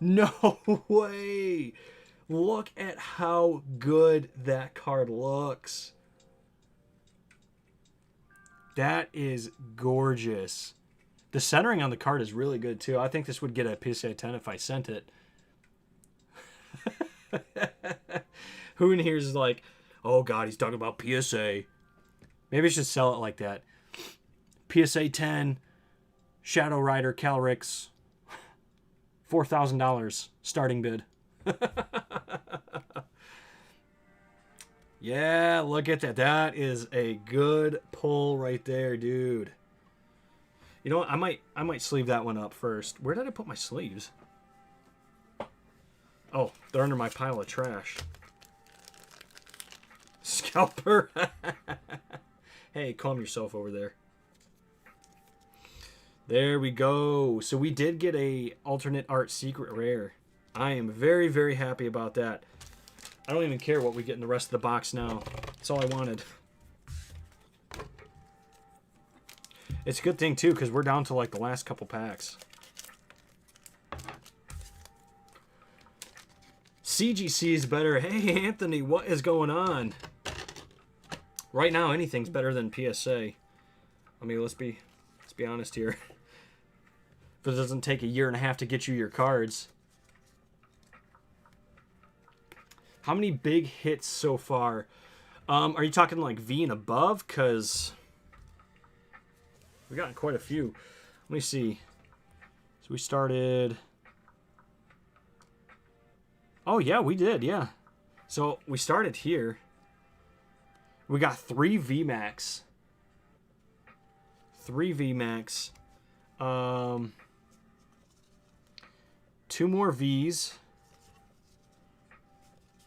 No way. Look at how good that card looks. That is gorgeous. The centering on the card is really good, too. I think this would get a PSA 10 if I sent it. Who in here is like, oh, God, he's talking about PSA. Maybe I should sell it like that. PSA 10, Shadow Rider, Calyrex, $4,000 starting bid. Yeah, look at that. That is a good pull right there, dude. You know what? I might sleeve that one up first. Where did I put my sleeves? Oh, they're under my pile of trash. Scalper. Hey, calm yourself over there. There we go. So we did get a alternate art secret rare. I am very, very happy about that. I don't even care what we get in the rest of the box now. That's all I wanted. It's a good thing, too, because we're down to, like, the last couple packs. CGC is better. Hey, Anthony, what is going on? Right now, anything's better than PSA. I mean, let's be honest here. If it doesn't take a year and a half to get you your cards. How many big hits so far? Are you talking like V and above? Because we got quite a few. Let me see. So we started... Oh, yeah, we did, yeah. So we started here. We got 3 VMAX. 3 VMAX. 2 more Vs.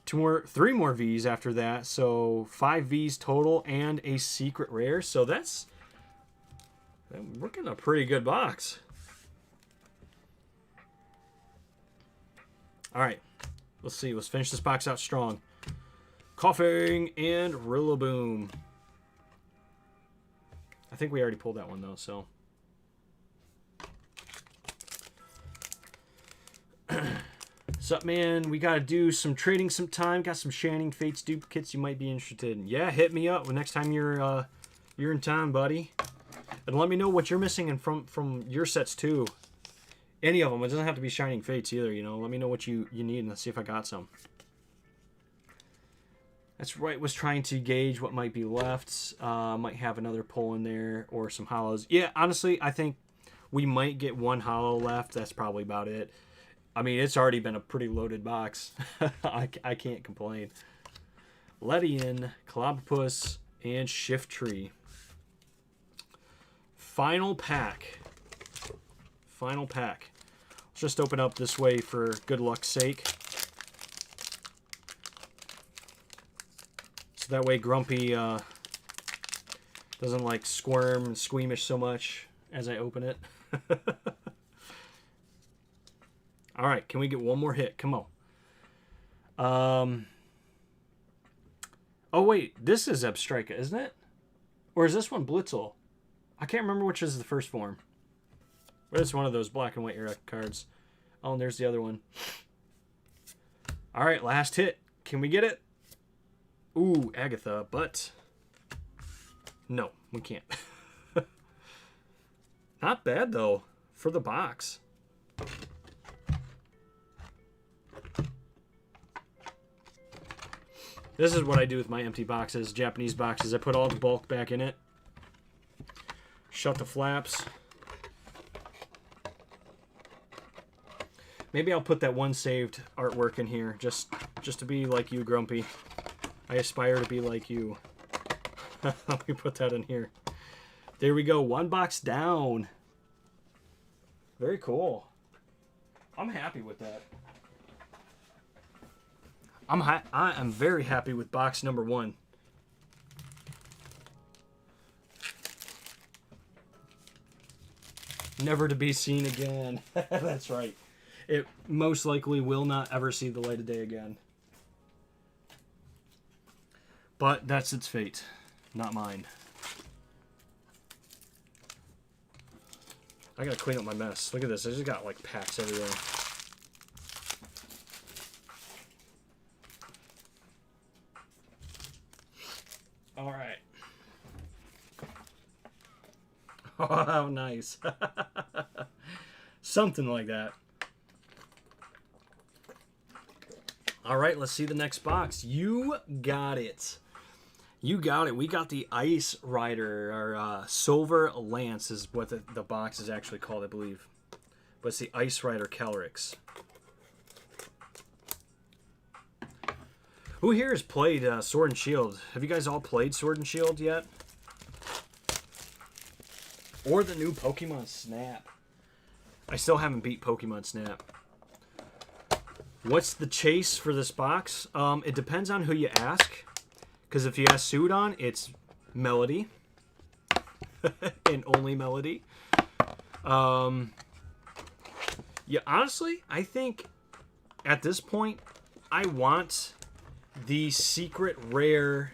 3 more Vs after that. So 5 Vs total and a secret rare. So we're getting a pretty good box. All right. Let's see. Let's finish this box out strong. Coughing and Rillaboom. I think we already pulled that one, though, so. Sup, man? We got to do some trading sometime. Got some Shining Fates duplicates you might be interested in. Yeah, hit me up next time you're in town, buddy. And let me know what you're missing and from your sets, too. Any of them. It doesn't have to be Shining Fates either, you know. Let me know what you need and let's see if I got some. That's right, was trying to gauge what might be left. Might have another pull in there or some hollows. Yeah, honestly, I think we might get 1 hollow left. That's probably about it. I mean, it's already been a pretty loaded box. I can't complain. Ledian, Clobbopus, and Shiftry. Final pack. Final pack. Let's just open up this way for good luck's sake. So that way Grumpy doesn't like squirm and squeamish so much as I open it. All right, can we get one more hit? Come on. Oh, wait. This is Abstrika, isn't it? Or is this one Blitzel? I can't remember which is the first form. But it's one of those black and white era cards. Oh, and there's the other one. All right, last hit. Can we get it? Ooh, Agatha, but... No, we can't. Not bad, though, for the box. This is what I do with my empty boxes, Japanese boxes. I put all the bulk back in it. Shut the flaps. Maybe I'll put that one saved artwork in here, just to be like you, Grumpy. I aspire to be like you. Let me put that in here. There we go. One box down. Very cool. I'm happy with that. I am very happy with box number 1. Never to be seen again. That's right. It most likely will not ever see the light of day again. But that's its fate, not mine. I gotta clean up my mess. Look at this. I just got like packs everywhere. All right. Oh, how nice. Something like that. All right, let's see the next box. You got it. You got it. We got the Ice Rider, or Silver Lance is what the box is actually called, I believe. But it's the Ice Rider Calyrex. Who here has played Sword and Shield? Have you guys all played Sword and Shield yet? Or the new Pokemon Snap? I still haven't beat Pokemon Snap. What's the chase for this box? It depends on who you ask. Because if you ask Sudon, it's Melody. And only Melody. Yeah, honestly, I think at this point, I want the secret rare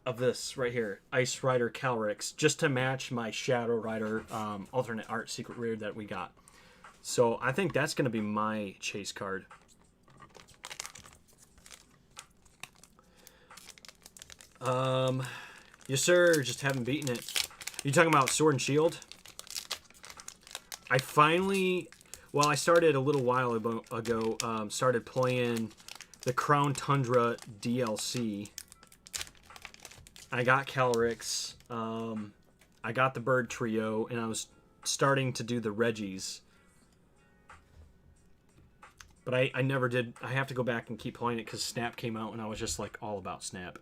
of this right here, Ice Rider Calyrex, just to match my Shadow Rider alternate art secret rare that we got. So I think that's going to be my chase card. Yes, sir. Just haven't beaten it. You talking about Sword and Shield? I finally, well, I started a little while ago. Started playing the Crown Tundra DLC. I got Calyrex. I got the Bird Trio, and I was starting to do the Reggies. But I never did. I have to go back and keep playing it because Snap came out, and I was just like all about Snap.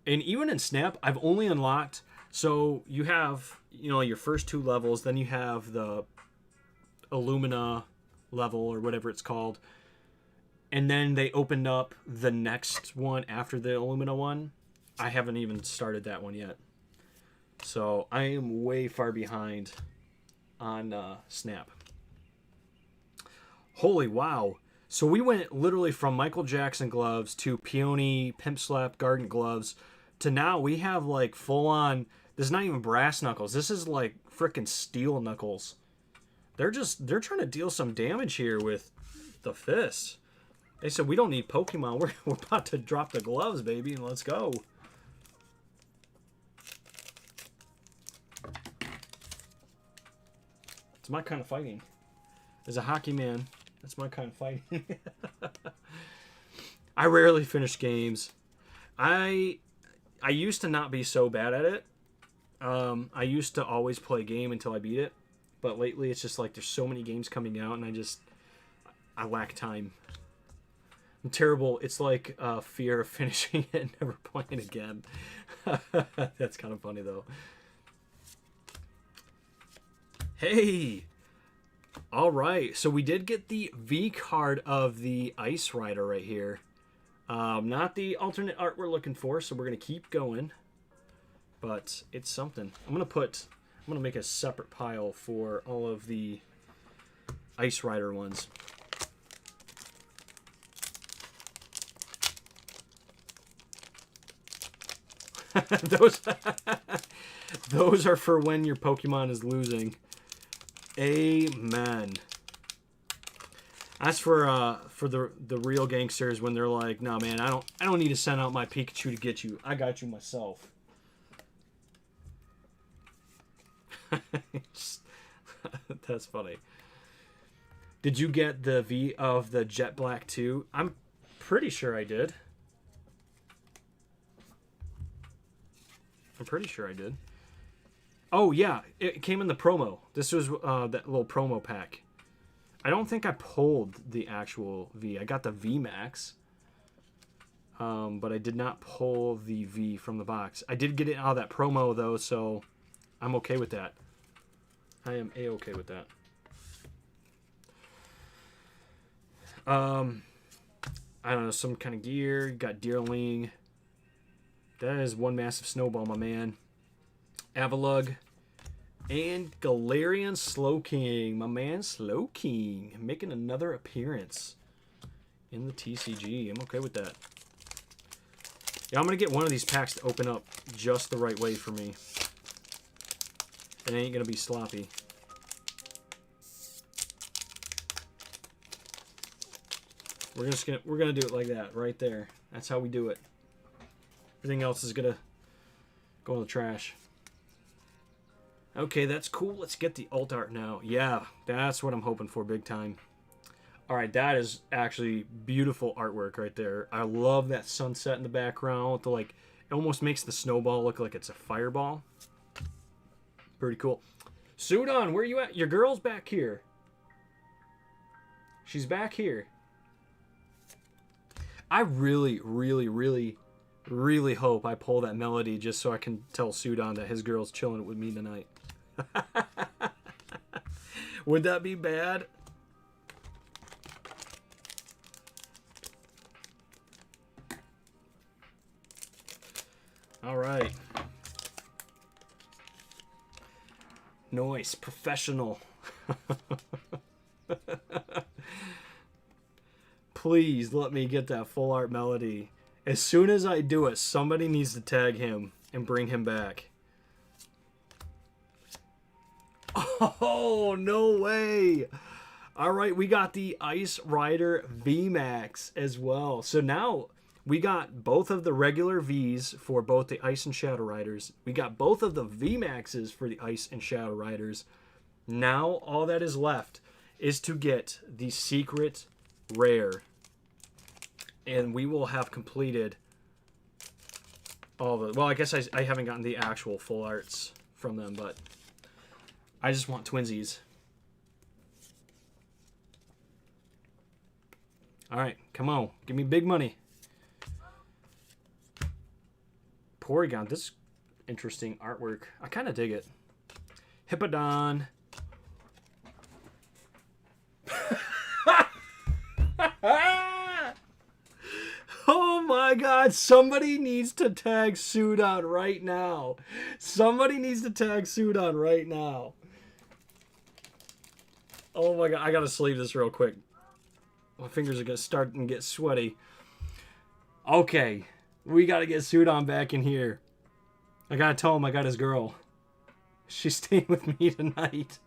And even in Snap, I've only unlocked, so you have, you know, your first 2 levels, then you have the Illumina level or whatever it's called. And then they opened up the next one after the Illumina one. I haven't even started that one yet. So I am way far behind on Snap. Holy wow. So we went literally from Michael Jackson gloves to Peony, Pimp Slap, Garden gloves to now we have like full on, this is not even brass knuckles. This is like freaking steel knuckles. They're trying to deal some damage here with the fists. They said, we don't need Pokemon. We're about to drop the gloves, baby, and let's go. It's my kind of fighting. As a hockey man, that's my kind of fighting. I rarely finish games. I used to not be so bad at it. I used to always play a game until I beat it. But lately, it's just like there's so many games coming out, and I lack time. I'm terrible. It's like fear of finishing it and never playing again. That's kind of funny, though. Hey! All right. So we did get the V card of the Ice Rider right here. Not the alternate art we're looking for, so we're going to keep going. But it's something. I'm going to make a separate pile for all of the Ice Rider ones. Those are for when your Pokemon is losing. Amen. That's for the real gangsters when they're like, "No, man, I don't need to send out my Pikachu to get you. I got you myself." That's funny. Did you get the V of the Jet Black too? I'm pretty sure I did. I'm pretty sure I did. Oh, yeah. It came in the promo. This was that little promo pack. I don't think I pulled the actual V. I got the V Max. But I did not pull the V from the box. I did get it out of that promo, though, so I'm okay with that. I am A-okay with that. I don't know, some kind of gear. You got Deerling. That is one massive snowball, my man. Avalug. And Galarian Slowking. My man Slowking. Making another appearance in the TCG. I'm okay with that. Yeah, I'm going to get one of these packs to open up just the right way for me. It ain't going to be sloppy. We're gonna do it like that, right there. That's how we do it. Everything else is gonna go in the trash. Okay, that's cool. Let's get the alt art now. Yeah, that's what I'm hoping for big time. All right, that is actually beautiful artwork right there. I love that sunset in the background with the, like, it almost makes the snowball look like it's a fireball. Pretty cool. Sudon, where you at? Your girl's back here. She's back here. I really, really, really, really hope I pull that melody just so I can tell Sudon that his girl's chilling with me tonight. Would that be bad? All right. Nice. Professional. Please let me get that full art melody. As soon as I do it, somebody needs to tag him and bring him back. Oh, no way. All right, we got the Ice Rider VMAX as well. So now we got both of the regular Vs for both the Ice and Shadow Riders. We got both of the VMAXs for the Ice and Shadow Riders. Now all that is left is to get the secret rare. And we will have completed all the... Well, I guess I haven't gotten the actual full arts from them, but I just want twinsies. All right, come on. Give me big money. Porygon. This is interesting artwork. I kind of dig it. Hippodon. Oh my god, somebody needs to tag Sudon right now. Somebody needs to tag Sudon right now. Oh my god, I gotta sleeve this real quick. My fingers are gonna start and get sweaty. Okay, we gotta get Sudon back in here. I gotta tell him I got his girl. She's staying with me tonight.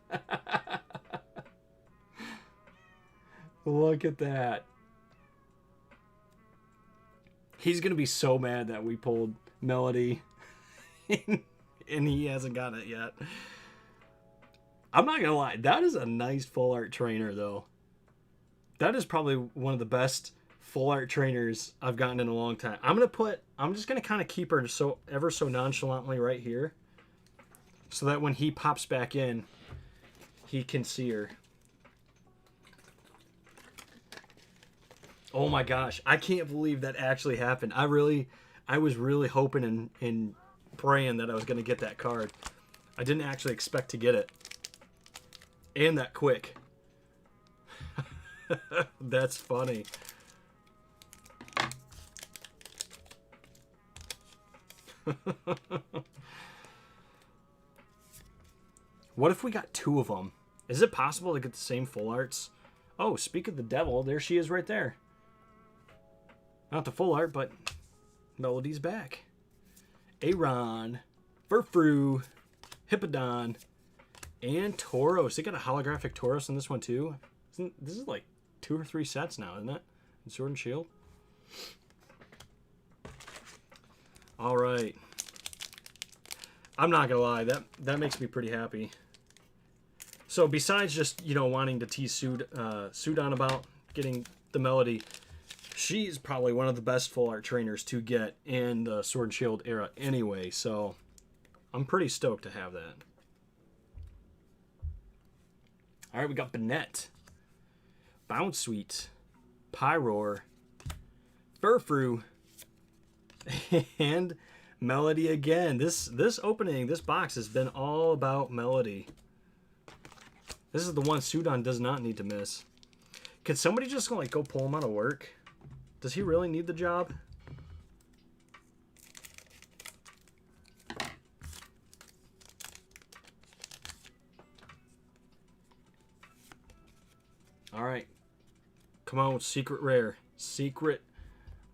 Look at that. He's going to be so mad that we pulled Melody and he hasn't got it yet. I'm not going to lie. That is a nice full art trainer, though. That is probably one of the best full art trainers I've gotten in a long time. I'm just going to kind of keep her so ever so nonchalantly right here so that when he pops back in, he can see her. Oh my gosh, I can't believe that actually happened. I was really hoping and praying that I was going to get that card. I didn't actually expect to get it. And that quick. That's funny. What if we got two of them? Is it possible to get the same full arts? Oh, speak of the devil, there she is right there. Not the full art, but Melody's back. Aron, Furfrou, Hippodon, and Tauros. They got a holographic Tauros in this one too. This is like 2 or 3 sets now, isn't it? In Sword and Shield. All right. I'm not gonna lie, that makes me pretty happy. So besides just, you know, wanting to tease Sudon about getting the Melody, she's probably one of the best full art trainers to get in the Sword and Shield era anyway, so I'm pretty stoked to have that. Alright, we got Banette, Bounce Sweet, Pyroar, Furfrou, and Melody again. This opening, this box has been all about Melody. This is the one Sudon does not need to miss. Could somebody just like go pull him out of work? Does he really need the job? All right. Come on, secret rare. Secret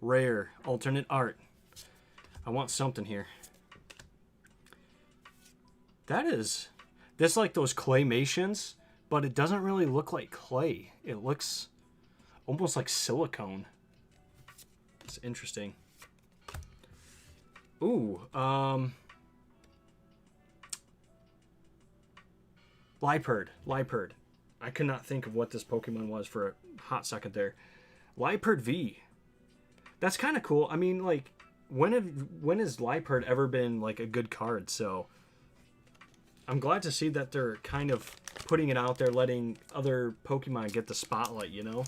rare. Alternate art. I want something here. That's like those claymations, but it doesn't really look like clay. It looks almost like silicone. It's interesting. Ooh, Liepard. I could not think of what this Pokemon was for a hot second there. Liepard V. That's kind of cool. I mean, like, when has Liepard ever been like a good card? So I'm glad to see that they're kind of putting it out there, letting other Pokemon get the spotlight, you know?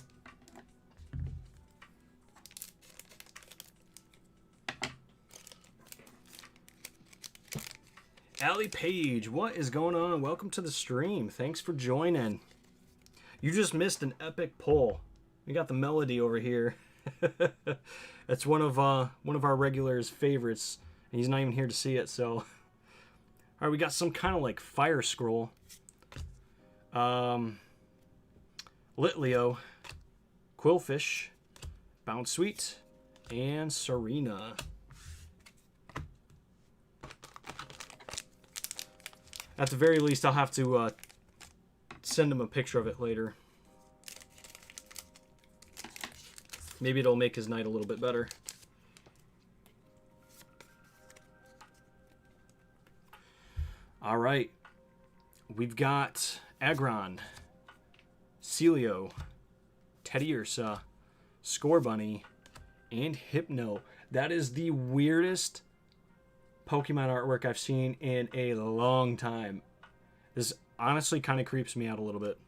Allie Page, what is going on? Welcome to the stream. Thanks for joining. You just missed an epic pull. We got the Melody over here. That's one of our regulars' favorites, and he's not even here to see it. So, all right, we got some kind of like fire scroll. Litleo, Quillfish, Bounce Sweet, and Serena. At the very least, I'll have to send him a picture of it later. Maybe it'll make his night a little bit better. All right. We've got Aggron, Celio, Teddiursa, Scorbunny, and Hypno. That is the weirdest Pokemon artwork I've seen in a long time. This honestly kind of creeps me out a little bit.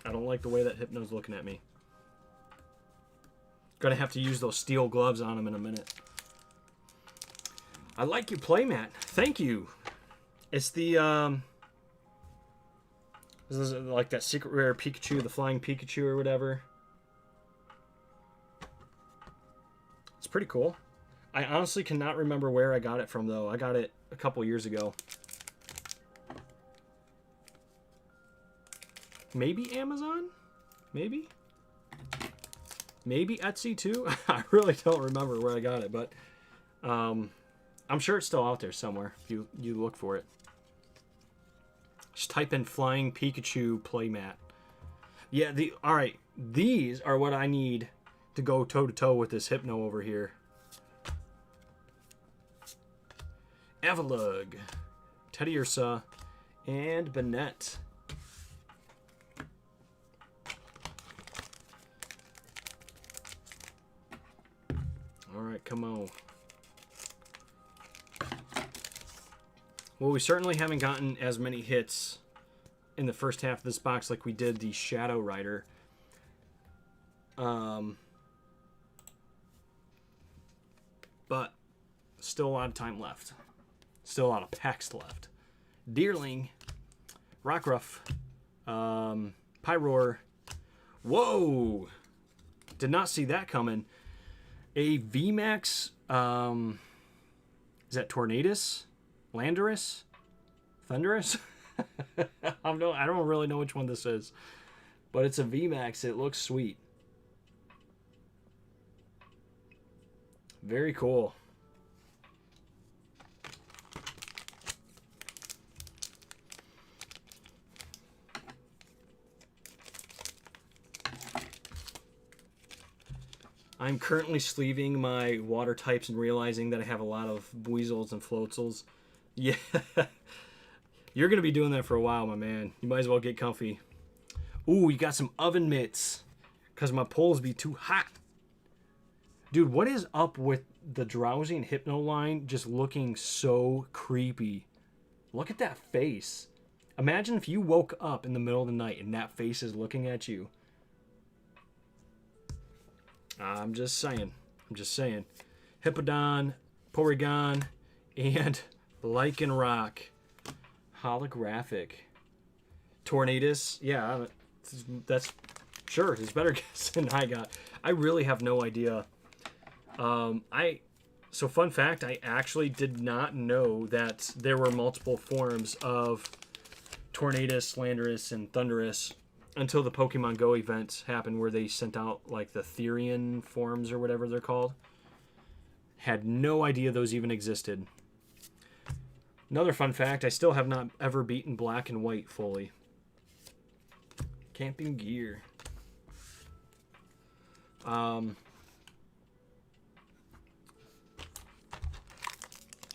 I don't like the way that Hypno's looking at me. Gonna have to use those steel gloves on him in a minute. I like your playmat. Thank you. It's the this is like that secret rare Pikachu, the flying Pikachu or whatever. It's pretty cool. I honestly cannot remember where I got it from though. I got it a couple years ago. Maybe Amazon? Maybe? Maybe Etsy too? I really don't remember where I got it, but I'm sure it's still out there somewhere if you look for it. Just type in Flying Pikachu playmat. Yeah, alright. These are what I need to go toe-to-toe with this Hypno over here. Avalugg, Teddiursa, and Banette. Alright, come on. Well, we certainly haven't gotten as many hits in the first half of this box like we did the Shadow Rider. But still a lot of time left. Still a lot of packs left. Deerling, Rockruff, Pyroar. Whoa! Did not see that coming. A VMAX, is that Tornadus? Landorus? Thunderous? I don't really know which one this is. But it's a VMAX. It looks sweet. Very cool. I'm currently sleeving my water types and realizing that I have a lot of Weasels and Floatzels. Yeah. You're going to be doing that for a while, my man. You might as well get comfy. Ooh, you got some oven mitts. Because my poles be too hot. Dude, what is up with the Drowsy and Hypno line just looking so creepy? Look at that face. Imagine if you woke up in the middle of the night and that face is looking at you. I'm just saying. Hippodon, Porygon, and Lycanroc. Holographic. Tornadus. Yeah, that's sure. It's better guess than I got. I really have no idea. So fun fact, I actually did not know that there were multiple forms of Tornadus, Landorus, and Thundurus until the Pokemon Go event happened where they sent out like the Therian forms or whatever they're called. Had no idea those even existed. Another fun fact, I still have not ever beaten Black and White fully. Camping gear. I'm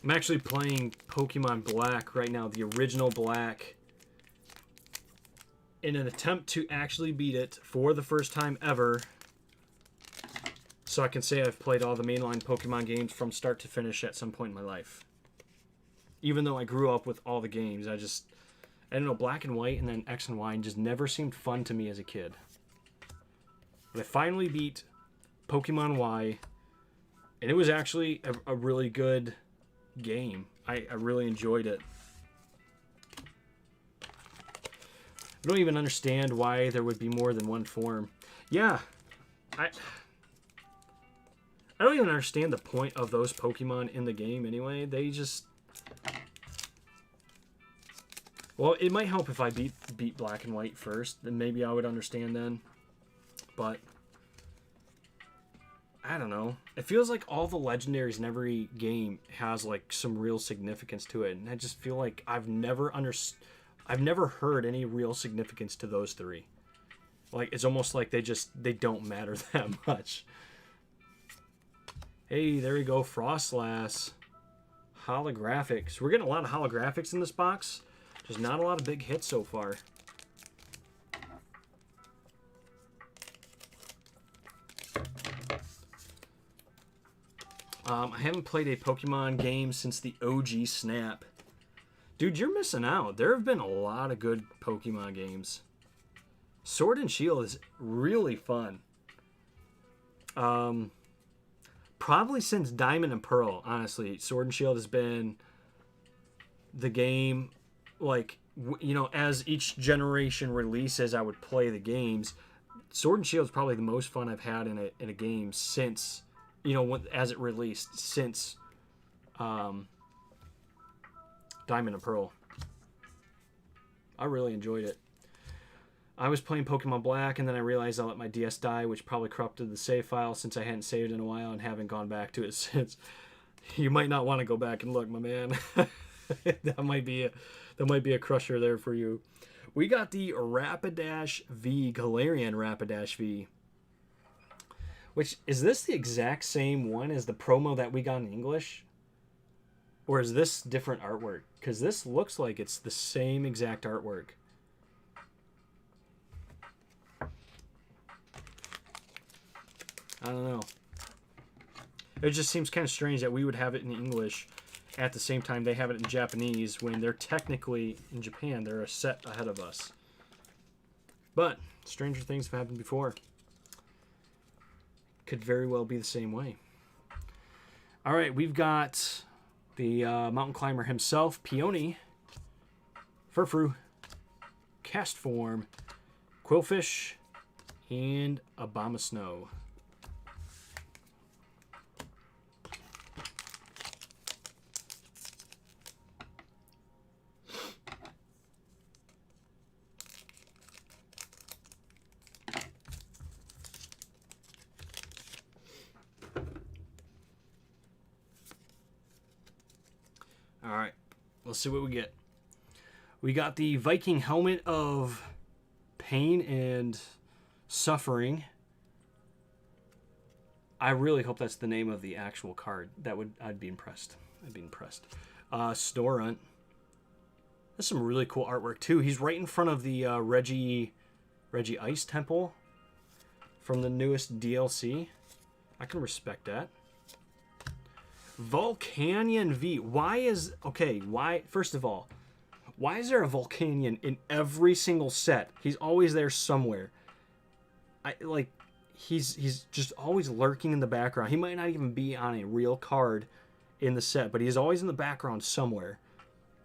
actually playing Pokemon Black right now, the original Black, in an attempt to actually beat it for the first time ever, so I can say I've played all the mainline Pokemon games from start to finish at some point in my life. Even though I grew up with all the games, I don't know, Black and White and then X and Y just never seemed fun to me as a kid. But I finally beat Pokemon Y, and it was actually a really good game. I really enjoyed it. I don't even understand why there would be more than one form. Yeah, I don't even understand the point of those Pokemon in the game anyway. They just... Well, it might help if I beat Black and White first. Then maybe I would understand then. But I don't know. It feels like all the legendaries in every game has like some real significance to it. And I just feel like I've never heard any real significance to those three. Like, it's almost like they don't matter that much. Hey, there we go, Frostlass. Holographics. We're getting a lot of holographics in this box. Just not a lot of big hits so far. I haven't played a Pokemon game since the OG Snap. Dude, you're missing out. There have been a lot of good Pokemon games. Sword and Shield is really fun. Probably since Diamond and Pearl, honestly. Sword and Shield has been the game, like, you know, as each generation releases, I would play the games. Sword and Shield is probably the most fun I've had in a game since, you know, as it released, since Diamond and Pearl. I really enjoyed it. I was playing Pokemon Black, and then I realized I let my DS die, which probably corrupted the save file since I hadn't saved in a while and haven't gone back to it since. You might not want to go back and look, my man. that might be a crusher there for you. We got the Rapidash V, Galarian Rapidash V. Which, is this the exact same one as the promo that we got in English? Or is this different artwork? Because this looks like it's the same exact artwork. I don't know. It just seems kind of strange that we would have it in English at the same time they have it in Japanese when they're technically in Japan. They're a set ahead of us. But stranger things have happened before. Could very well be the same way. All right, we've got the mountain climber himself, Peony, Furfrou, Castform, Quillfish, and Abomasnow. All right, let's see what we get. We got the Viking Helmet of Pain and Suffering. I really hope that's the name of the actual card. I'd be impressed. I'd be impressed. Snorunt. That's some really cool artwork too. He's right in front of the Reggie Ice Temple from the newest DLC. I can respect that. Volcanion V. Why, first of all, why is there a Volcanion in every single set? He's always there somewhere. He's just always lurking in the background. He might not even be on a real card in the set, but he's always in the background somewhere.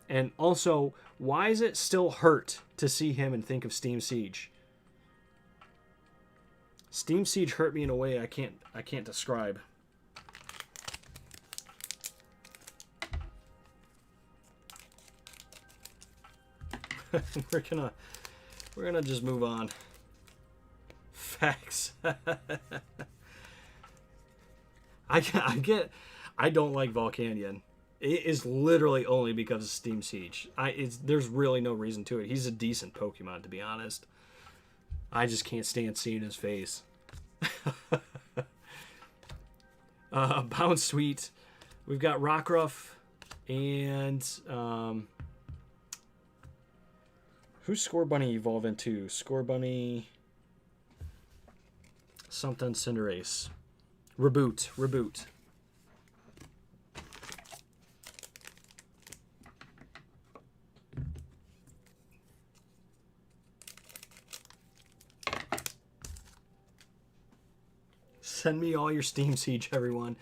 And also, why does it still hurt to see him and think of Steam Siege? Steam Siege hurt me in a way I can't describe. we're gonna just move on. Facts. I don't like Volcanion. It is literally only because of Steam Siege. There's really no reason to it. He's a decent Pokemon, to be honest. I just can't stand seeing his face. Bound Sweet. We've got Rockruff and who's Scorbunny evolve into? Scorbunny something Cinderace. Reboot. Send me all your Steam Siege, everyone.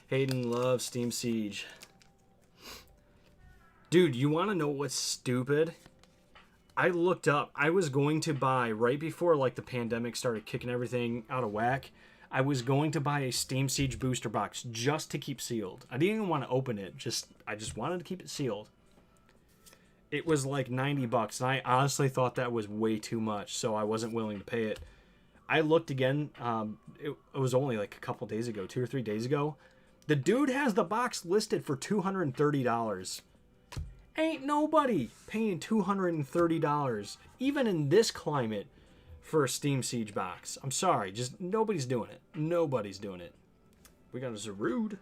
Hayden loves Steam Siege. Dude, you want to know what's stupid? I looked up. I was going to buy, right before like the pandemic started kicking everything out of whack, I was going to buy a Steam Siege booster box just to keep sealed. I didn't even want to open it. I just wanted to keep it sealed. It was like $90, and I honestly thought that was way too much, so I wasn't willing to pay it. I looked again. It was only like a couple days ago, 2 or 3 days ago. The dude has the box listed for $230. Ain't nobody paying $230, even in this climate, for a Steam Siege box. I'm sorry, just nobody's doing it. Nobody's doing it. We got a Zarude.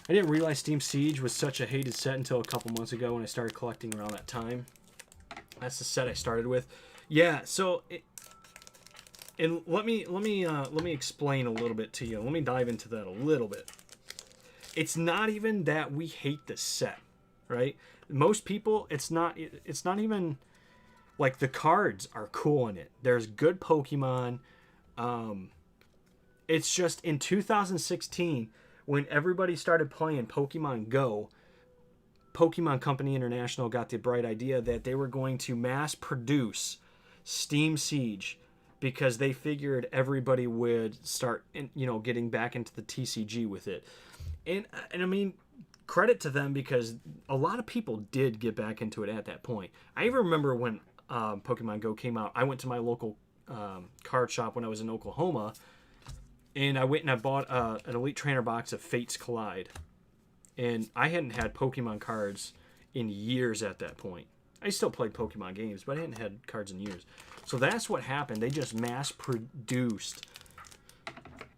I didn't realize Steam Siege was such a hated set until a couple months ago when I started collecting around that time. That's the set I started with. Yeah, so and let me explain a little bit to you. Let me dive into that a little bit. It's not even that we hate the set, right? Most people, it's not even like the cards are cool in it. There's good Pokemon. It's just in 2016 when everybody started playing Pokemon Go, Pokemon Company International got the bright idea that they were going to mass produce Steam Siege because they figured everybody would start, getting back into the TCG with it. And I mean, credit to them because a lot of people did get back into it at that point. I even remember when Pokemon Go came out, I went to my local card shop when I was in Oklahoma, and I went and I bought an Elite Trainer box of Fates Collide. And I hadn't had Pokemon cards in years at that point. I still played Pokemon games, but I hadn't had cards in years. So that's what happened. They just mass-produced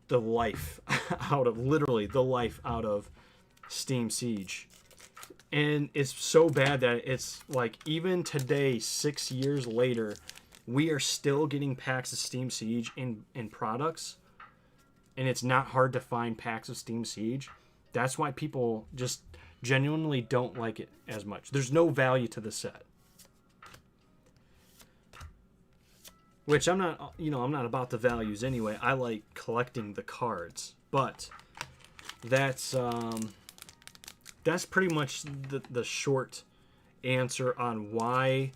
the life out of Steam Siege. And it's so bad that it's like even today, 6 years later, we are still getting packs of Steam Siege in products. And it's not hard to find packs of Steam Siege. That's why people just genuinely don't like it as much. There's no value to the set. Which I'm not about the values anyway. I like collecting the cards. But that's pretty much the short answer on why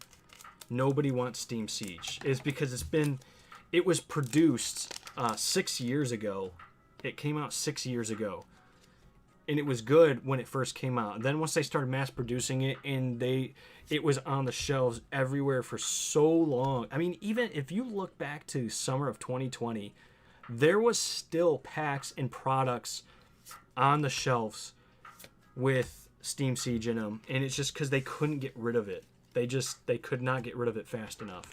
nobody wants Steam Siege. Is because it was produced 6 years ago. It came out 6 years ago. And it was good when it first came out. And then once they started mass producing it, and it was on the shelves everywhere for so long. I mean, even if you look back to summer of 2020, there was still packs and products on the shelves with Steam Siege in them. And it's just because they couldn't get rid of it. They could not get rid of it fast enough.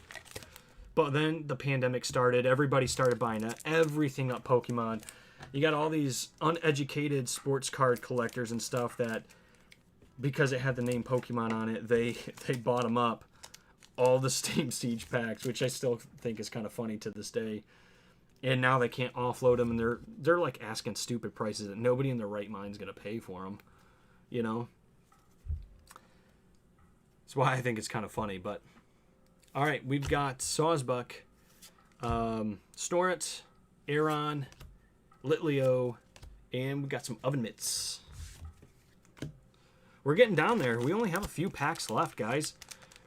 But then the pandemic started. Everybody started buying everything up Pokemon. You got all these uneducated sports card collectors and stuff that because it had the name Pokemon on it, they bought them up, all the Steam Siege packs, which I still think is kind of funny to this day. And now they can't offload them, and they're like asking stupid prices that nobody in their right mind is going to pay for them. You know? That's why I think it's kind of funny. But all right, we've got Sawsbuck, Snorunt, Aeron, Litleo, and we got some Oven Mitts. We're getting down there. We only have a few packs left, guys.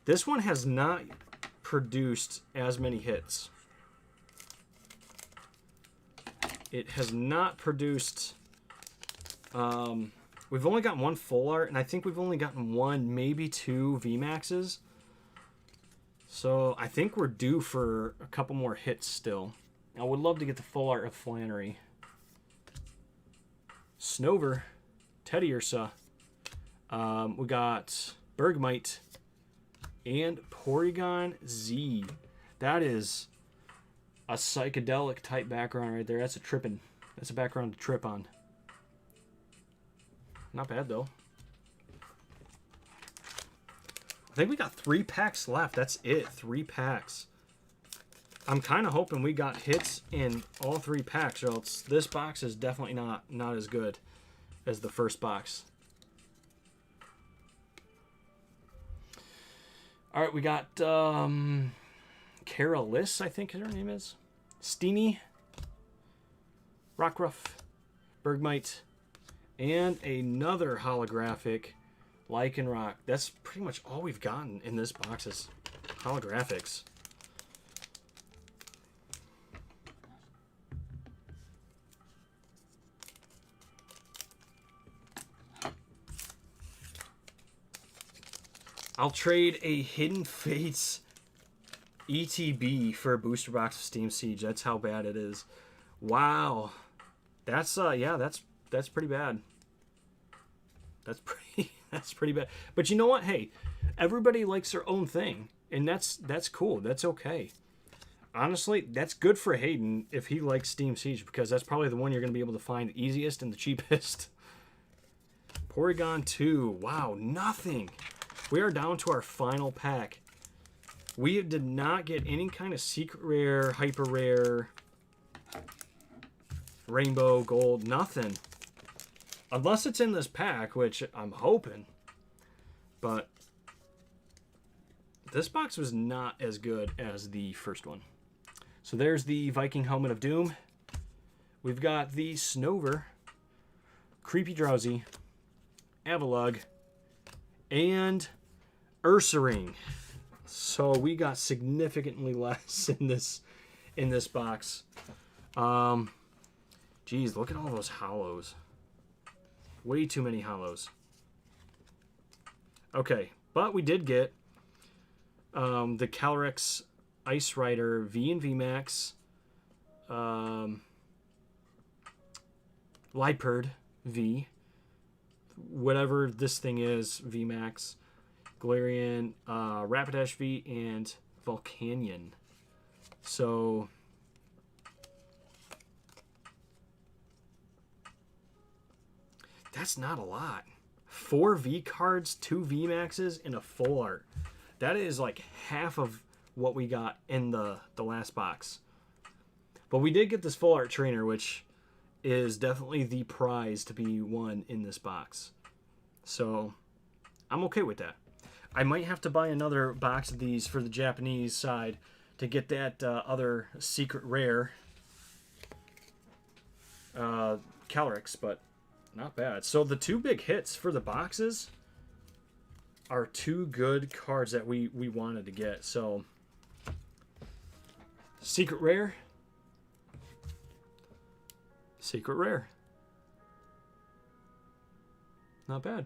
This one has not produced as many hits. It has not produced... we've only got one full art, and I think we've only gotten one, maybe two VMAXs. So I think we're due for a couple more hits still. I would love to get the full art of Flannery. Snover, Teddiursa. We got Bergmite and Porygon Z. That is a psychedelic type background right there. That's a background to trip on. Not bad though. I think we got 3 packs left. That's it. 3 packs. I'm kind of hoping we got hits in all 3 packs, or else this box is definitely not as good as the first box. All right, we got Carolis, I think her name is. Steenie, Rockruff, Bergmite, and another holographic Lycanroc. That's pretty much all we've gotten in this box is holographics. I'll trade a Hidden Fates ETB for a booster box of Steam Siege. That's how bad it is. Wow. That's yeah, that's pretty bad. That's pretty bad. But you know what? Hey, everybody likes their own thing, and that's cool. That's okay. Honestly, that's good for Hayden if he likes Steam Siege, because that's probably the one you're going to be able to find the easiest and the cheapest. Porygon 2. Wow, nothing. We are down to our final pack. We did not get any kind of secret rare, hyper rare, rainbow, gold, nothing. Unless it's in this pack, which I'm hoping. But this box was not as good as the first one. So there's the Viking Helmet of Doom. We've got the Snover, Creepy Drowsy, Avalugg, and Ursaring. So we got significantly less in this box. Geez, look at all those hollows. Way too many hollows. Okay, but we did get the Calyrex Ice Rider V and VMAX, Liepard V, whatever this thing is, VMAX, Galarian, Rapidash V, and Volcanion. So that's not a lot. 4 V cards, 2 VMAXs, and a full art. That is like half of what we got in the last box. But we did get this full art trainer, which is definitely the prize to be won in this box. So I'm okay with that. I might have to buy another box of these for the Japanese side to get that other secret rare Calyrex, but not bad. So the 2 big hits for the boxes are 2 good cards that we wanted to get. So secret rare, secret rare. Not bad.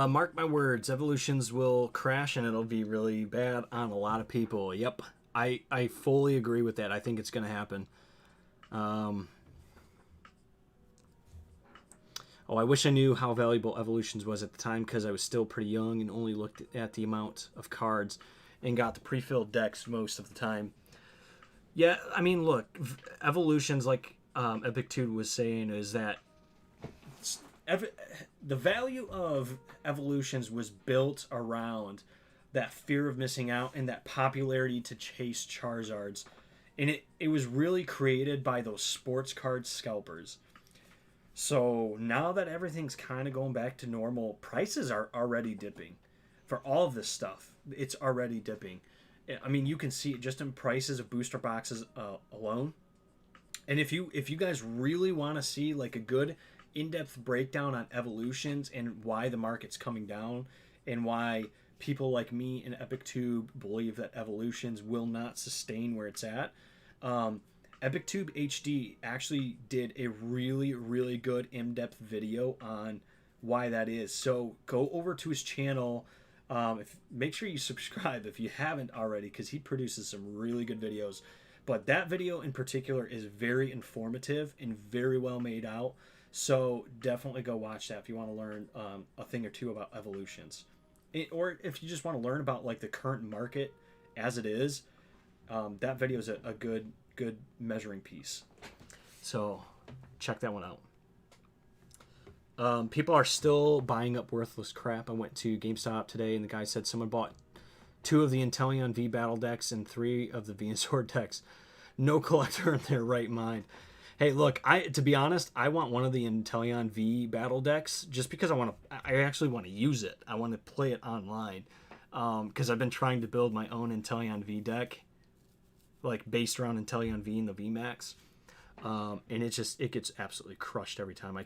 Mark my words, evolutions will crash and it'll be really bad on a lot of people. Yep, I fully agree with that. I think it's going to happen. Oh, I wish I knew how valuable Evolutions was at the time because I was still pretty young and only looked at the amount of cards and got the pre-filled decks most of the time. Yeah, I mean, look, Evolutions, like Epictude was saying, is that the value of Evolutions was built around that fear of missing out and that popularity to chase Charizards. And it was really created by those sports card scalpers. So now that everything's kind of going back to normal, prices are already dipping for all of this stuff. It's already dipping. I mean, you can see it just in prices of booster boxes alone. And if you guys really want to see like a good in-depth breakdown on Evolutions and why the market's coming down and why people like me and EpicTube believe that Evolutions will not sustain where it's at, EpicTube HD actually did a really, really good in-depth video on why that is. So go over to his channel. Make sure you subscribe if you haven't already, because he produces some really good videos. But that video in particular is very informative and very well made out. So definitely go watch that if you want to learn a thing or two about Evolutions. Or if you just want to learn about like the current market as it is, that video is a good measuring piece. So check that one out. People are still buying up worthless crap. I went to GameStop today and the guy said someone bought 2 of the Inteleon V battle decks and 3 of the Venusaur decks. No collector in their right mind. Hey, look, to be honest, I want one of the Inteleon V battle decks just because I actually want to use it. I want to play it online because I've been trying to build my own Inteleon V deck, like based around Inteleon V and the VMAX, and it gets absolutely crushed every time.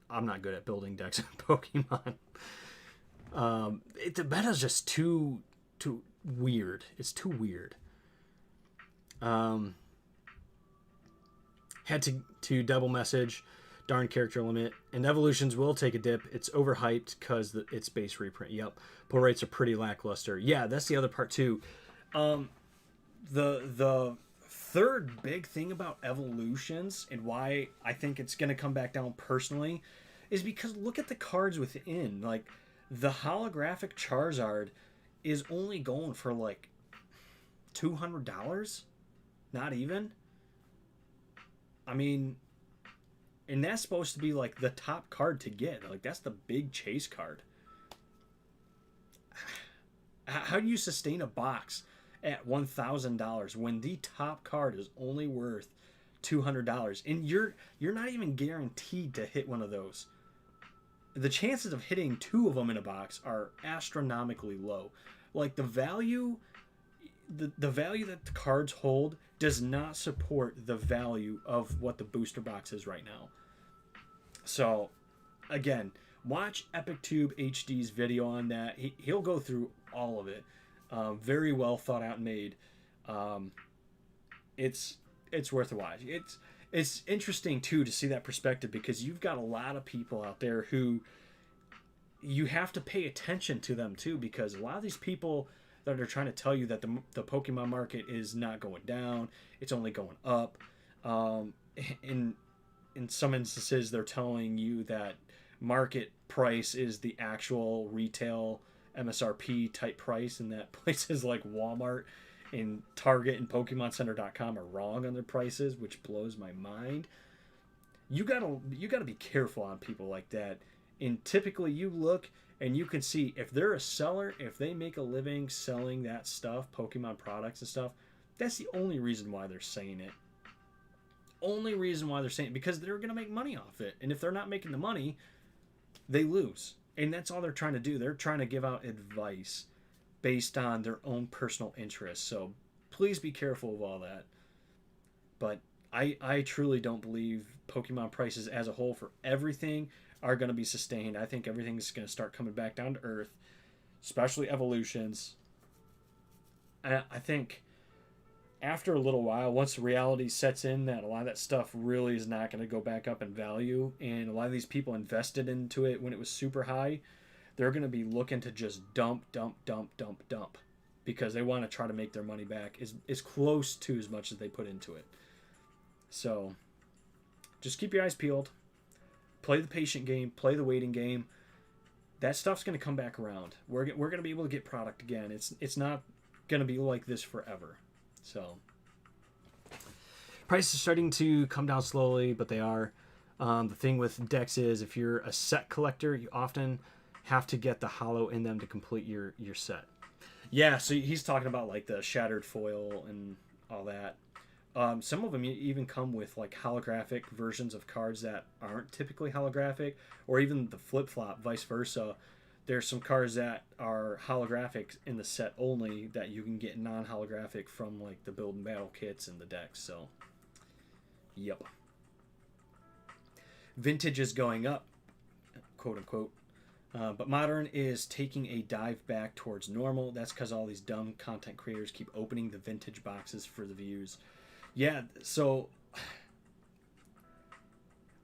I'm not good at building decks in Pokemon. The meta's just too weird. It's too weird. Had to double message, darn character limit, and Evolutions will take a dip. It's overhyped because it's base reprint. Yep, pull rates are pretty lackluster. Yeah, that's the other part too. The third big thing about Evolutions and why I think it's gonna come back down personally is because look at the cards within. Like the holographic Charizard is only going for like $200, not even. I mean, and that's supposed to be like the top card to get. Like that's the big chase card. How do you sustain a box at $1,000 when the top card is only worth $200 and you're not even guaranteed to hit one of those? The chances of hitting 2 of them in a box are astronomically low. Like the value that the cards hold does not support the value of what the booster box is right now. So again, watch EpicTube HD's video on that. He'll go through all of it. Very well thought out and made. It's worth a watch. It's interesting too to see that perspective because you've got a lot of people out there who you have to pay attention to them too, because a lot of these people that are trying to tell you that the Pokemon market is not going down, it's only going up. In some instances, they're telling you that market price is the actual retail MSRP type price, and that places like Walmart and Target and PokemonCenter.com are wrong on their prices, which blows my mind. You gotta be careful on people like that. And typically, you look and you can see if they're a seller, if they make a living selling that stuff, Pokemon products and stuff. That's the only reason why they're saying it. Only reason why they're saying it, because they're gonna make money off it. And if they're not making the money, they lose. And that's all they're trying to do. They're trying to give out advice based on their own personal interests. So please be careful of all that. But I truly don't believe Pokemon prices as a whole for everything are going to be sustained. I think everything's going to start coming back down to earth, especially Evolutions. I think after a little while, once reality sets in that a lot of that stuff really is not going to go back up in value, and a lot of these people invested into it when it was super high, they're going to be looking to just dump, because they want to try to make their money back as close to as much as they put into it. So just keep your eyes peeled. play the patient game, play the waiting game. That stuff's going to come back around. We're going to be able to get product again. It's not going to be like this forever. So prices are starting to come down slowly, but they are. The thing with decks is if you're a set collector, you often have to get the hollow in them to complete your set. Yeah, so he's talking about like the shattered foil and all that. Some of them even come with like holographic versions of cards that aren't typically holographic, or even the flip-flop, vice versa. There's some cards that are holographic in the set only that you can get non-holographic from like the build and battle kits and the decks. So, yep. Vintage is going up, quote unquote. But modern is taking a dive back towards normal. That's because all these dumb content creators keep opening the vintage boxes for the views. Yeah, so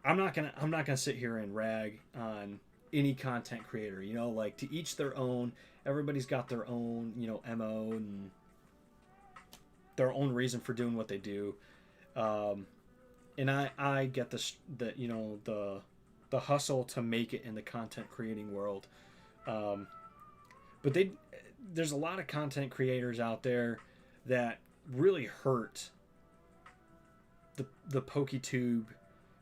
I'm not gonna sit here and rag on any content creator. You know, like to each their own. Everybody's got their own, you know, MO and their own reason for doing what they do. And I get the you know the hustle to make it in the content creating world. But there's a lot of content creators out there that really hurt the PokeTube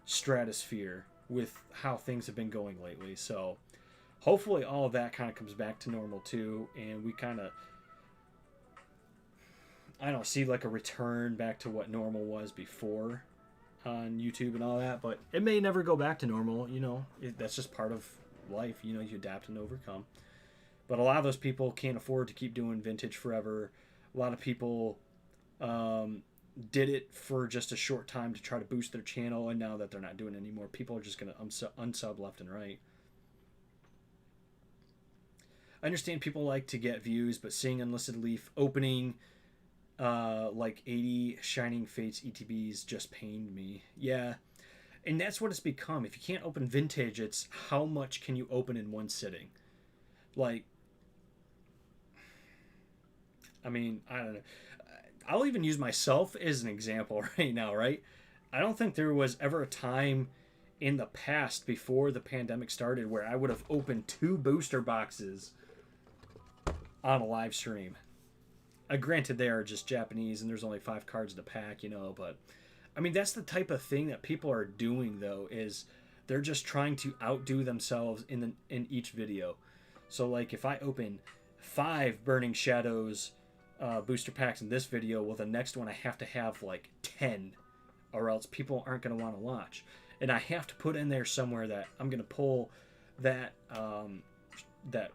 stratosphere with how things have been going lately. So hopefully all of that kind of comes back to normal too, and we kind of, I don't see like a return back to what normal was before on YouTube and all that, but it may never go back to normal. You know, that's just part of life. You know, you adapt and overcome. But a lot of those people can't afford to keep doing vintage forever. A lot of people did it for just a short time to try to boost their channel, and now that they're not doing it anymore, people are just going to unsub left and right. I understand people like to get views, but seeing Unlisted Leaf opening like 80 Shining Fates ETBs just pained me. Yeah, and that's what it's become. If you can't open vintage, it's how much can you open in one sitting? Like, I mean, I don't know. I'll even use myself as an example right now, right? I don't think there was ever a time in the past before the pandemic started where I would have opened 2 booster boxes on a live stream. Granted, they are just Japanese and there's only 5 cards in a pack, you know, but I mean, that's the type of thing that people are doing, though, is they're just trying to outdo themselves in each video. So, like, if I open 5 Burning Shadows booster packs in this video, well, the next one I have to have like 10, or else people aren't going to want to watch. And I have to put in there somewhere that I'm going to pull that that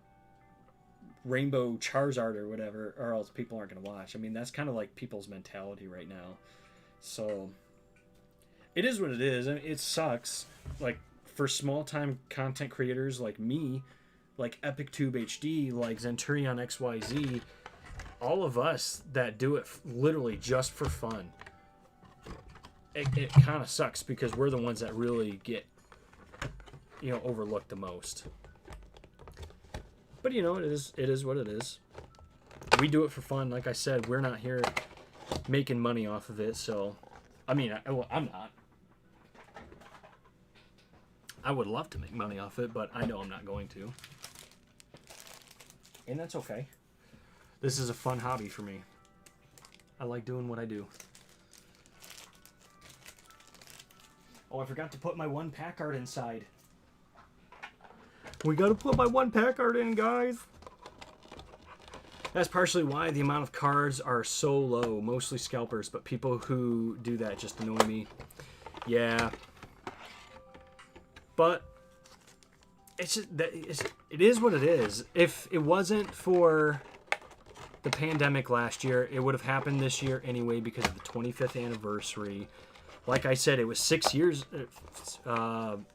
Rainbow Charizard or whatever, or else people aren't going to watch. I mean, that's kind of like people's mentality right now. So it is what it is. I mean, it sucks. Like, for small time content creators like me, like EpicTube HD, like Zenturion XYZ, all of us that do it literally just for fun, it kind of sucks because we're the ones that really get, you know, overlooked the most. But, you know, it is what it is. We do it for fun. Like I said, we're not here making money off of it. So, I mean, I'm not. I would love to make money off it, but I know I'm not going to. And that's okay. This is a fun hobby for me. I like doing what I do. Oh, I forgot to put my 1 pack art inside. We gotta put my 1 pack art in, guys. That's partially why the amount of cards are so low. Mostly scalpers, but people who do that just annoy me. Yeah. But it's just that it is what it is. If it wasn't for the pandemic last year, it would have happened this year anyway because of the 25th anniversary. Like I said, it was 6 years, 5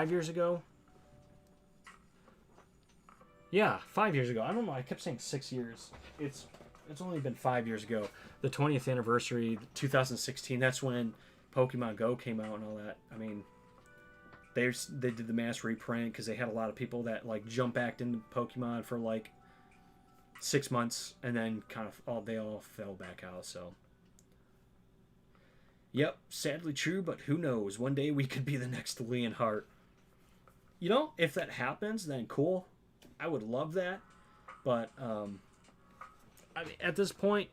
years ago. Yeah, 5 years ago. I don't know. I kept saying 6 years. It's only been 5 years ago. The 20th anniversary, 2016. That's when Pokemon Go came out and all that. I mean, they did the mass reprint because they had a lot of people that like jump back into Pokemon for like 6 months and then kind of they all fell back out. So Yep, sadly true, but who knows? One day we could be the next Leonhardt. You know, if that happens, then cool. I would love that. But I mean, at this point,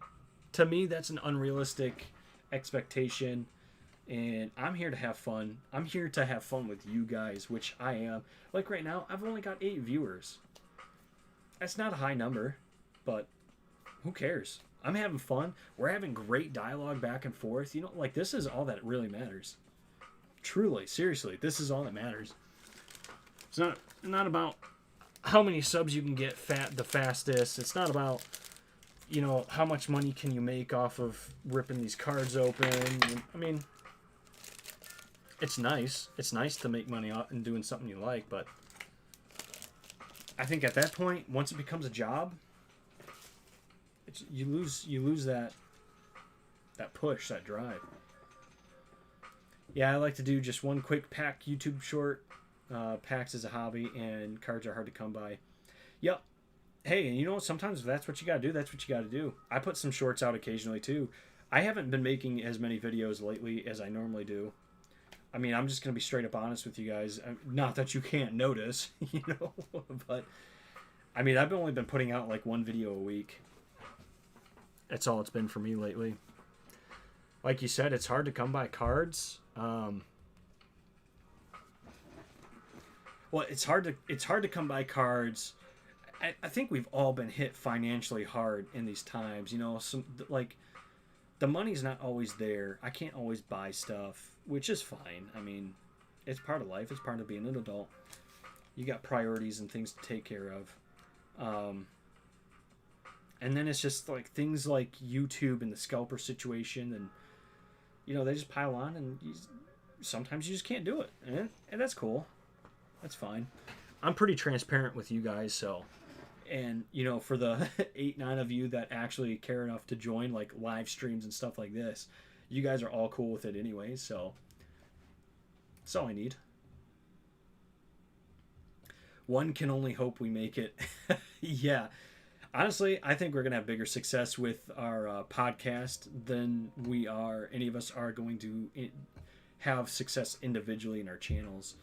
to me, that's an unrealistic expectation. And I'm here to have fun. I'm here to have fun with you guys, which I am. Like right now, I've only got 8 viewers. That's not a high number, but who cares? I'm having fun. We're having great dialogue back and forth. You know, like this is all that really matters. Truly, seriously, this is all that matters. It's not about how many subs you can get the fastest. It's not about, you know, how much money can you make off of ripping these cards open. I mean, it's nice. It's nice to make money off and doing something you like, but I think at that point, once it becomes a job, you lose that push, that drive. Yeah, I like to do just one quick pack YouTube short. Packs is a hobby, and cards are hard to come by. Yep. Hey, and you know what? Sometimes if that's what you gotta do, that's what you gotta do. I put some shorts out occasionally too. I haven't been making as many videos lately as I normally do. I mean, I'm just gonna be straight up honest with you guys. Not that you can't notice, you know, but I mean, I've only been putting out like one video a week. That's all it's been for me lately. Like you said, it's hard to come by cards. Well, it's hard to come by cards. I think we've all been hit financially hard in these times. You know, like the money's not always there. I can't always buy stuff, which is fine. I mean, it's part of life. It's part of being an adult. You got priorities and things to take care of. And then it's just like things like YouTube and the scalper situation, and you know, they just pile on, and sometimes you just can't do it, and that's cool. That's fine. I'm pretty transparent with you guys, so. And, you know, for the 8-9 of you that actually care enough to join, like, live streams and stuff like this, you guys are all cool with it anyway, so. That's all I need. One can only hope we make it. Yeah. Honestly, I think we're going to have bigger success with our podcast than any of us are going to have success individually in our channels.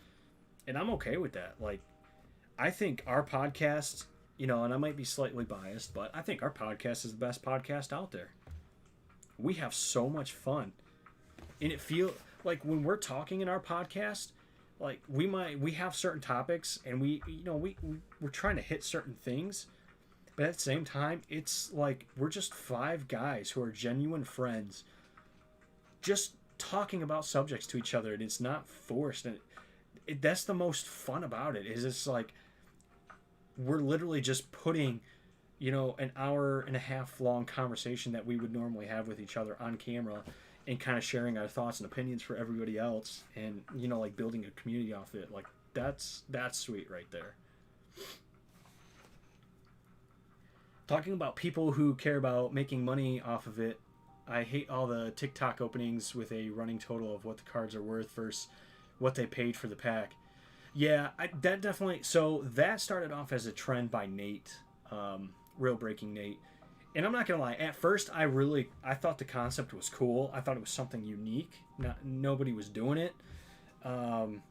And I'm okay with that. Like, I think our podcast, you know, and I might be slightly biased, but I think our podcast is the best podcast out there. We have so much fun. And it feels like when we're talking in our podcast, like we have certain topics, and we're trying to hit certain things. But at the same time, it's like we're just 5 guys who are genuine friends just talking about subjects to each other, and it's not forced. And that's the most fun about it, is it's like we're literally just putting, you know, an hour and a half long conversation that we would normally have with each other on camera, and kind of sharing our thoughts and opinions for everybody else, and, you know, like building a community off it. Like that's sweet right there. Talking about people who care about making money off of it, I hate all the TikTok openings with a running total of what the cards are worth versus what they paid for the pack. Yeah, that definitely. So that started off as a trend by Nate, Real Breaking Nate. And I'm not gonna lie. At first, I thought the concept was cool. I thought it was something unique. Nobody was doing it. You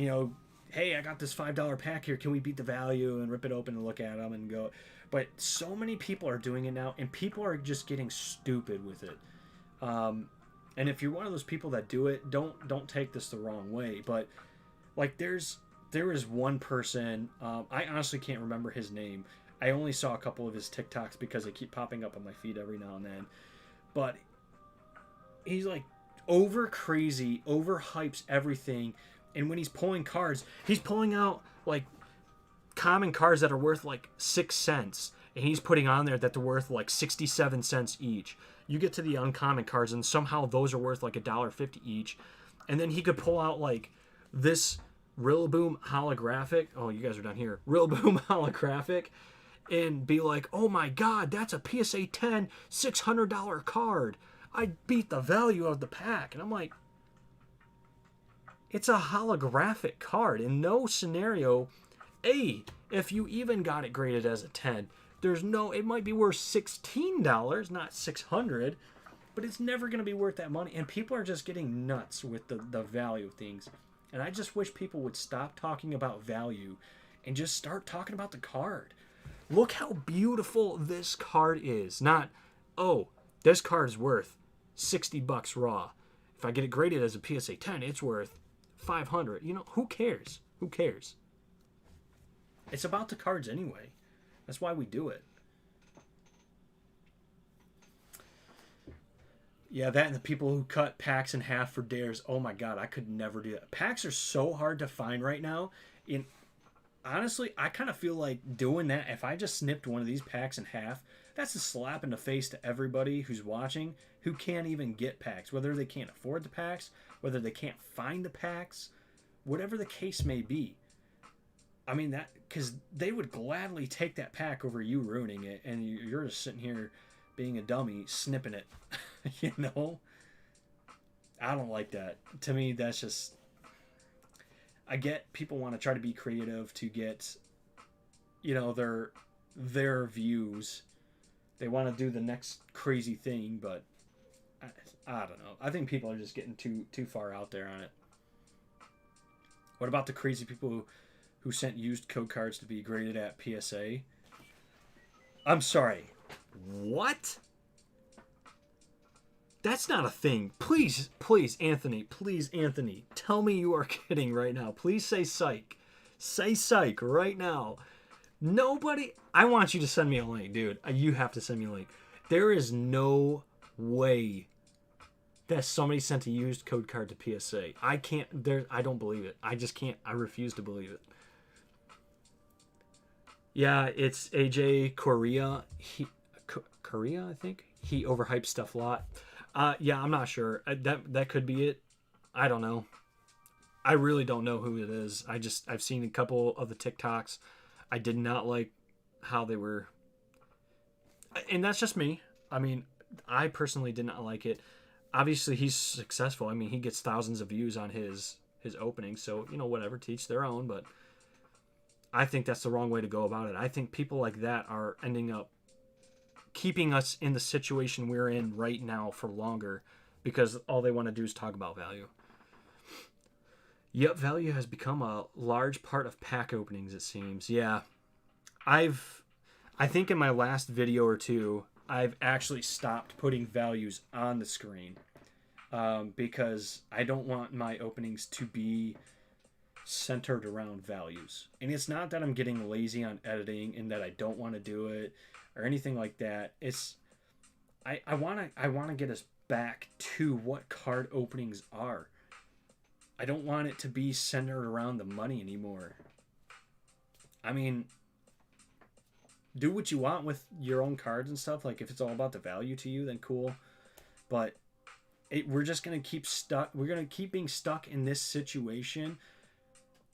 know, hey, I got this $5 pack here. Can we beat the value and rip it open and look at them and go? But so many people are doing it now, and people are just getting stupid with it. And if you're one of those people that do it, don't take this the wrong way. But like, there is one person. I honestly can't remember his name. I only saw a couple of his TikToks because they keep popping up on my feed every now and then. But he's like over crazy, overhypes everything. And when he's pulling cards, he's pulling out like common cards that are worth like 6 cents, and he's putting on there that they're worth like 67 cents each. You get to the uncommon cards, and somehow those are worth like $1.50 each. And then he could pull out like this Rillaboom holographic. Oh, you guys are down here. Rillaboom holographic, and be like, oh my god, that's a PSA 10 $600 card. I beat the value of the pack. And I'm like, it's a holographic card. In no scenario, if you even got it graded as a 10, it might be worth $16, not $600. but it's never going to be worth that money. And people are just getting nuts with the value of things. And I just wish people would stop talking about value and just start talking about the card. Look how beautiful this card is. Not, oh, this card is worth $60 raw. If I get it graded as a PSA 10, it's worth 500. You know, who cares? Who cares? It's about the cards anyway. That's why we do it. Yeah, that and the people who cut packs in half for dares. Oh my god, I could never do that. Packs are so hard to find right now. Honestly, I kind of feel like doing that. If I just snipped one of these packs in half, that's a slap in the face to everybody who's watching who can't even get packs. Whether they can't afford the packs, whether they can't find the packs, whatever the case may be. I mean, that because they would gladly take that pack over you ruining it, and you're just sitting here being a dummy, snipping it. You know? I don't like that. To me, that's just... I get people want to try to be creative to get, you know, their views. They want to do the next crazy thing, but I don't know. I think people are just getting too far out there on it. What about the crazy people who sent used code cards to be graded at PSA? I'm sorry. What? That's not a thing. Please, Anthony, tell me you are kidding right now. Please say psych. Say psych right now. Nobody... I want you to send me a link, dude. You have to send me a link. There is no way that somebody sent a used code card to PSA. I can't... I don't believe it. I just can't. I refuse to believe it. Yeah, it's AJ Correa. Korea, I think. He overhyped stuff a lot. Yeah, I'm not sure. That could be it. I don't know. I really don't know who it is. I've seen a couple of the TikToks. I did not like how they were. And that's just me. I mean, I personally did not like it. Obviously, he's successful. I mean, he gets thousands of views on his opening. So, you know, whatever, to each their own. But I think that's the wrong way to go about it. I think people like that are ending up keeping us in the situation we're in right now for longer because all they want to do is talk about value. Yep, value has become a large part of pack openings, it seems. Yeah. I think in my last video or two, I've actually stopped putting values on the screen because I don't want my openings to be centered around values. And it's not that I'm getting lazy on editing and that I don't want to do it or anything like that. It's I want to get us back to what card openings are. I don't want it to be centered around the money anymore. I mean, do what you want with your own cards and stuff. Like, if it's all about the value to you, then cool. But we're just going to keep stuck. We're going to keep being stuck in this situation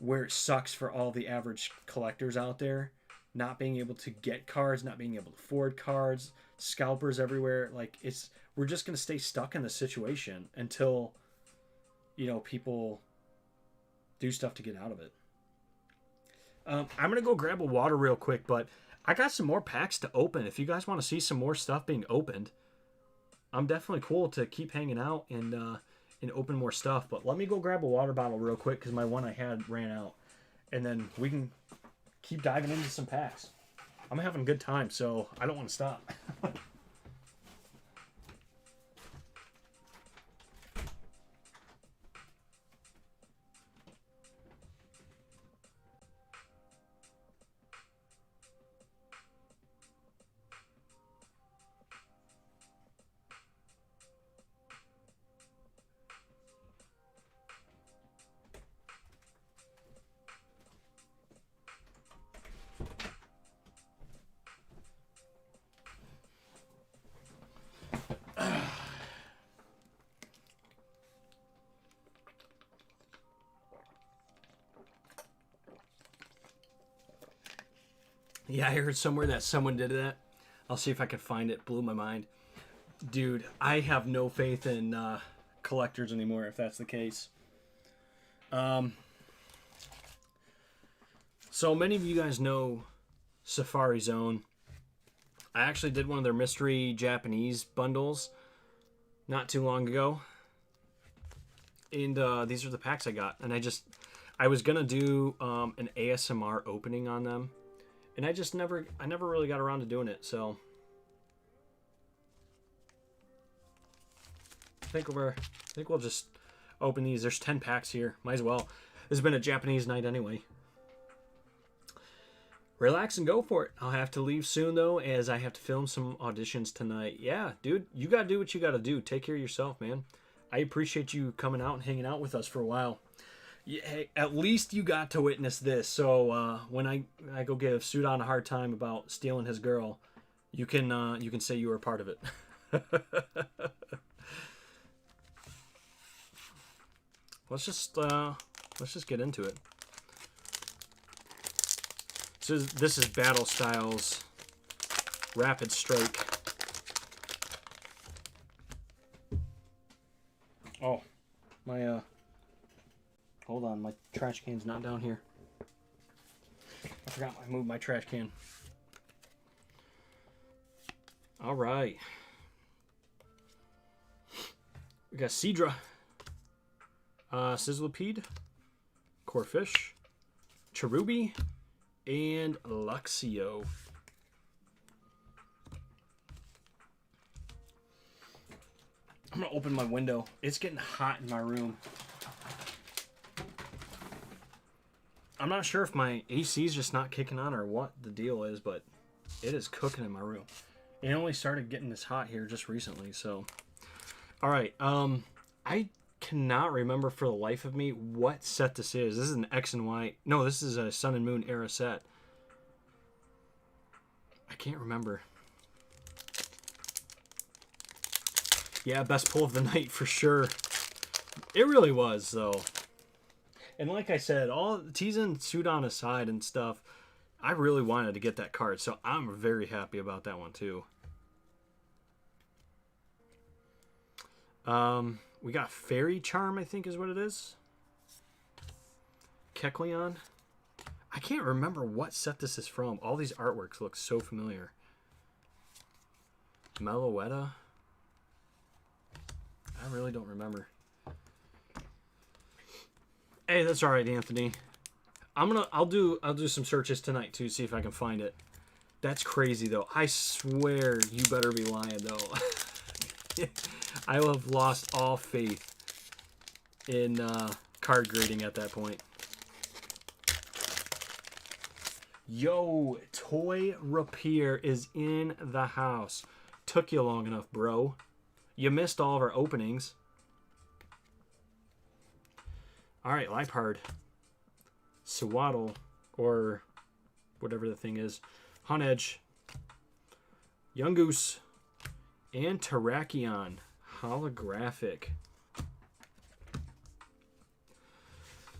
where it sucks for all the average collectors out there. Not being able to get cards, not being able to afford cards, scalpers everywhere. Like, we're just going to stay stuck in the situation until, you know, people do stuff to get out of it. I'm going to go grab a water real quick, but I got some more packs to open. If you guys want to see some more stuff being opened, I'm definitely cool to keep hanging out and open more stuff. But let me go grab a water bottle real quick because my one I had ran out. And then we can keep diving into some packs. I'm having a good time, so I don't want to stop. Yeah, I heard somewhere that someone did that. I'll see if I can find it. Blew my mind. Dude, I have no faith in collectors anymore, if that's the case. So many of you guys know Safari Zone. I actually did one of their mystery Japanese bundles. not too long ago. And these are the packs I got. And I was going to do an ASMR opening on them. And I never really got around to doing it. So I think we'll just open these. There's 10 packs here. Might as well. This has been a Japanese night anyway. Relax and go for it. I'll have to leave soon, though, as I have to film some auditions tonight. Yeah, dude, you got to do what you got to do. Take care of yourself, man. I appreciate you coming out and hanging out with us for a while. Yeah, hey, at least you got to witness this. So when I go give Sudon a hard time about stealing his girl, you can say you were a part of it. Let's just get into it. So this is Battle Styles Rapid Strike. Oh, my hold on, my trash can's not down here. I forgot I moved my trash can. All right. We got Seadra, Sizzlipede, Corphish, Cherubi, and Luxio. I'm gonna open my window. It's getting hot in my room. I'm not sure if my AC is just not kicking on or what the deal is, but it is cooking in my room. It only started getting this hot here just recently, so. All right, I cannot remember for the life of me what set this is. This is an X and Y. No, this is a Sun and Moon era set. I can't remember. Yeah, best pull of the night for sure. It really was, though. And like I said, all teasing Sudon aside and stuff, I really wanted to get that card, so I'm very happy about that one too. We got Fairy Charm, I think is what it is. Kecleon. I can't remember what set this is from. All these artworks look so familiar. Meloetta. I really don't remember. Hey, that's all right, Anthony. I'll do some searches tonight too, see if I can find it. That's crazy though. I swear you better be lying though. I have lost all faith in card grading at that point. Yo, Toy Repair is in the house. Took you long enough, bro. You missed all of our openings. All right, Liepard, Sewaddle, or whatever the thing is, Honedge, Yungoos, and Terrakion holographic.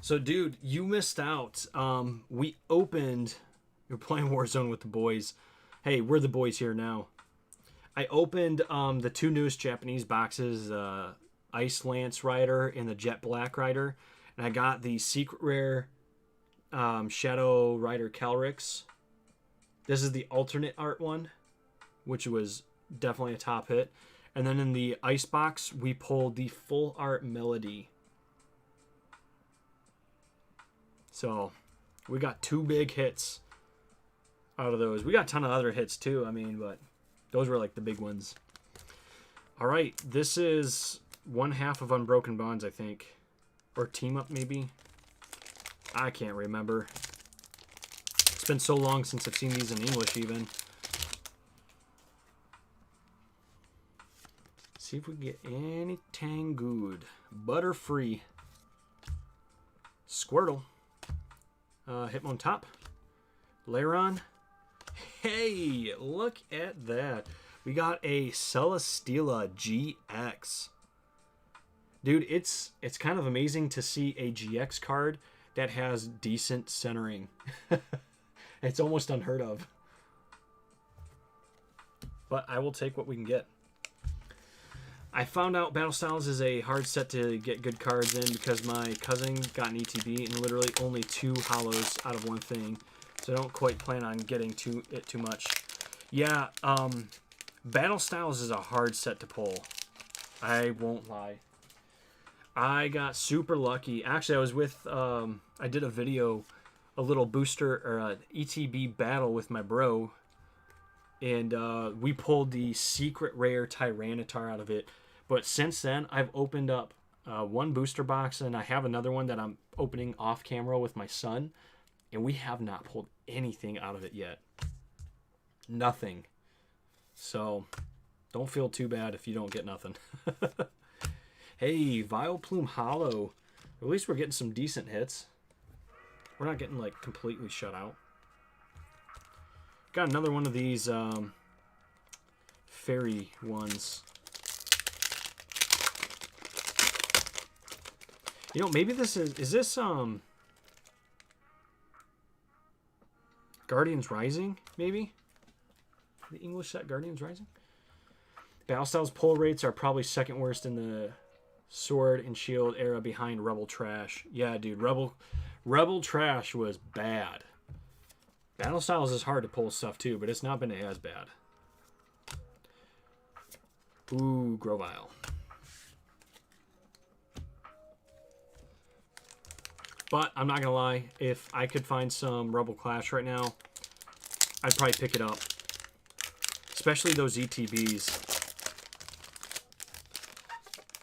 So, dude, you missed out. We opened. You're playing Warzone with the boys. Hey, we're the boys here now. I opened the two newest Japanese boxes, Ice Lance Rider and the Jet Black Rider. And I got the secret rare Shadow Rider Calrix. This is the alternate art one, which was definitely a top hit. And then in the ice box, we pulled the full art Melody. So we got two big hits out of those. We got a ton of other hits too, I mean, but those were like the big ones. All right, this is one half of Unbroken Bonds, I think. Or Team Up, maybe? I can't remember. It's been so long since I've seen these in English, even. See if we can get anything good. Butterfree. Squirtle. Hitmontop. Lairon. Hey, look at that. We got a Celesteela GX. Dude, it's kind of amazing to see a GX card that has decent centering. It's almost unheard of. But I will take what we can get. I found out Battle Styles is a hard set to get good cards in because my cousin got an ETB and literally only 2 hollows out of one thing. So I don't quite plan on getting too much. Yeah, Battle Styles is a hard set to pull. I won't lie. I got super lucky. Actually, I was with, I did a video, a little booster, or an ETB battle with my bro. And we pulled the secret rare Tyranitar out of it. But since then, I've opened up one booster box, and I have another one that I'm opening off camera with my son. And we have not pulled anything out of it yet. Nothing. So, don't feel too bad if you don't get nothing. Hey, Vileplume Hollow. At least we're getting some decent hits. We're not getting, like, completely shut out. Got another one of these fairy ones. You know, maybe this is this Guardians Rising, maybe? The English set Guardians Rising? Battle Styles pull rates are probably second worst in the Sword and Shield era behind Rebel Trash. Yeah, dude, Rebel Trash was bad. Battle Styles is hard to pull stuff too, but it's not been as bad. Ooh, Grovyle. But I'm not gonna lie, if I could find some Rebel Clash right now, I'd probably pick it up. Especially those ETBs.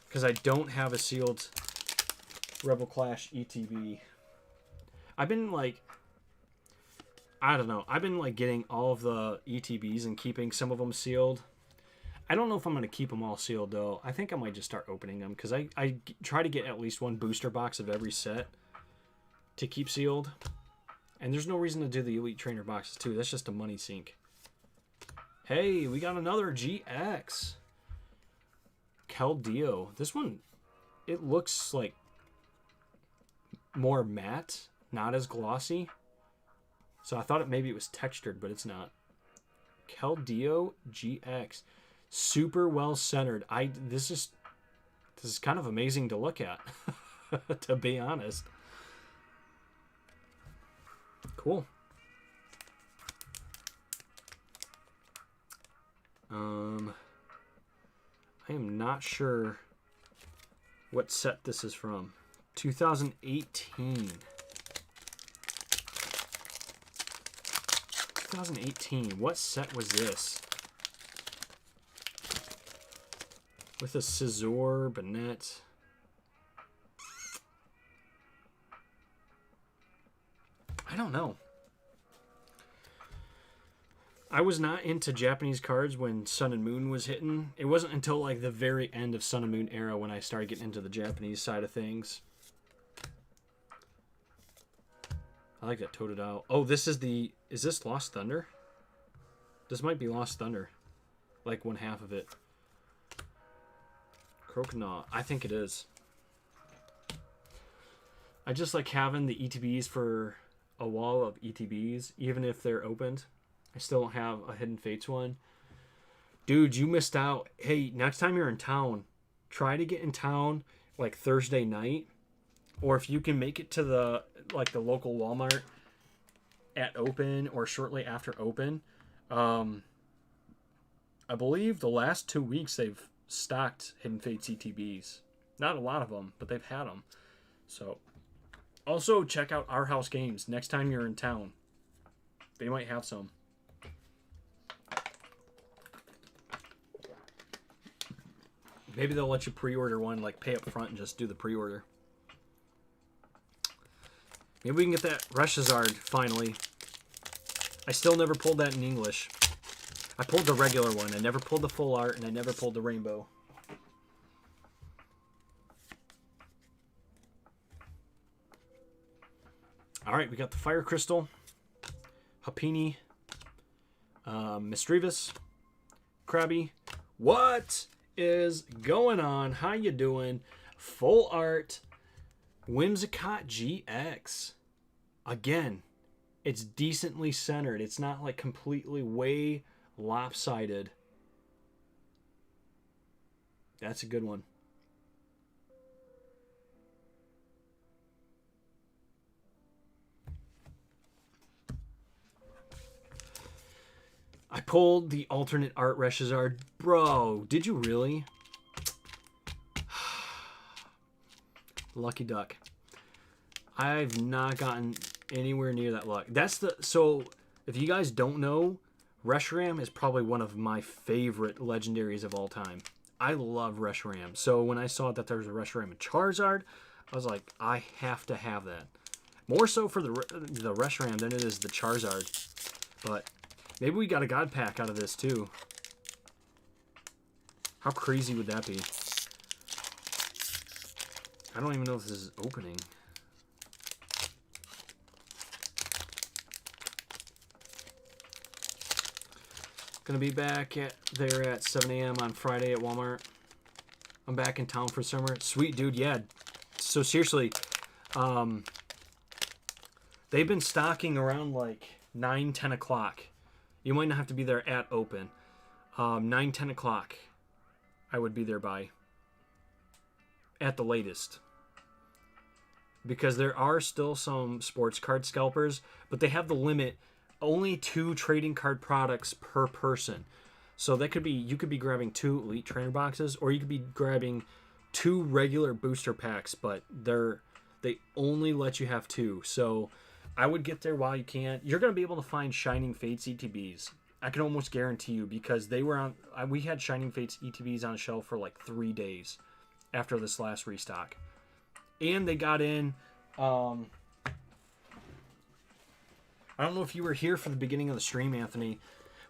Because I don't have a sealed Rebel Clash ETB. I've been like, I don't know. I've been like getting all of the ETBs and keeping some of them sealed. I don't know if I'm going to keep them all sealed though. I think I might just start opening them because I try to get at least one booster box of every set to keep sealed. And there's no reason to do the Elite Trainer boxes too. That's just a money sink. Hey, we got another GX. Keldeo. This one, it looks like more matte, not as glossy. So I thought maybe it was textured, but it's not. Keldeo GX. Super well centered. This is kind of amazing to look at, to be honest. Cool. I am not sure what set this is from. 2018. 2018. What set was this? With a Scizor, Banette. I don't know. I was not into Japanese cards when Sun and Moon was hitting. It wasn't until like the very end of Sun and Moon era when I started getting into the Japanese side of things. I like that Totodile. Oh, this is the... Is this Lost Thunder? This might be Lost Thunder. Like one half of it. Croconaw. I think it is. I just like having the ETBs for a wall of ETBs, even if they're opened. I still don't have a Hidden Fates one. Dude, you missed out. Hey, next time you're in town, try to get in town like Thursday night. Or if you can make it to the local Walmart at open or shortly after open. I believe the last 2 weeks they've stocked Hidden Fates ETBs. Not a lot of them, but they've had them. So, also check out Our House Games next time you're in town. They might have some. Maybe they'll let you pre-order one, like pay up front and just do the pre-order. Maybe we can get that Reshizard finally. I still never pulled that in English. I pulled the regular one. I never pulled the full art, and I never pulled the rainbow. Alright, we got the Fire Crystal, Happiny, Misdreavus, Krabby. What is going on? How you doing? Full art, Whimsicott GX. Again, it's decently centered. It's not like completely way lopsided. That's a good one. I pulled the alternate art Reshizard. Bro, did you really? Lucky duck. I've not gotten anywhere near that luck. So if you guys don't know, Reshiram is probably one of my favorite legendaries of all time. I love Reshiram. So when I saw that there was a Reshiram and Charizard, I was like, I have to have that. More so for the Reshiram than it is the Charizard. But maybe we got a God Pack out of this too. How crazy would that be? I don't even know if this is opening. Gonna be back there at 7 a.m. on Friday at Walmart. I'm back in town for summer. Sweet, dude. Yeah. So seriously, they've been stocking around like 9, 10 o'clock. You might not have to be there at open. 9, 10 o'clock, I would be there by. At the latest. Because there are still some sports card scalpers, but they have the limit. Only 2 trading card products per person. So that could be, you could be grabbing 2 Elite Trainer boxes, or you could be grabbing 2 regular booster packs, but they only let you have 2. So I would get there while you can. You're going to be able to find Shining Fates ETBs. I can almost guarantee you, because they were on, we had Shining Fates ETBs on a shelf for like 3 days after this last restock. And they got in, I don't know if you were here for the beginning of the stream, Anthony,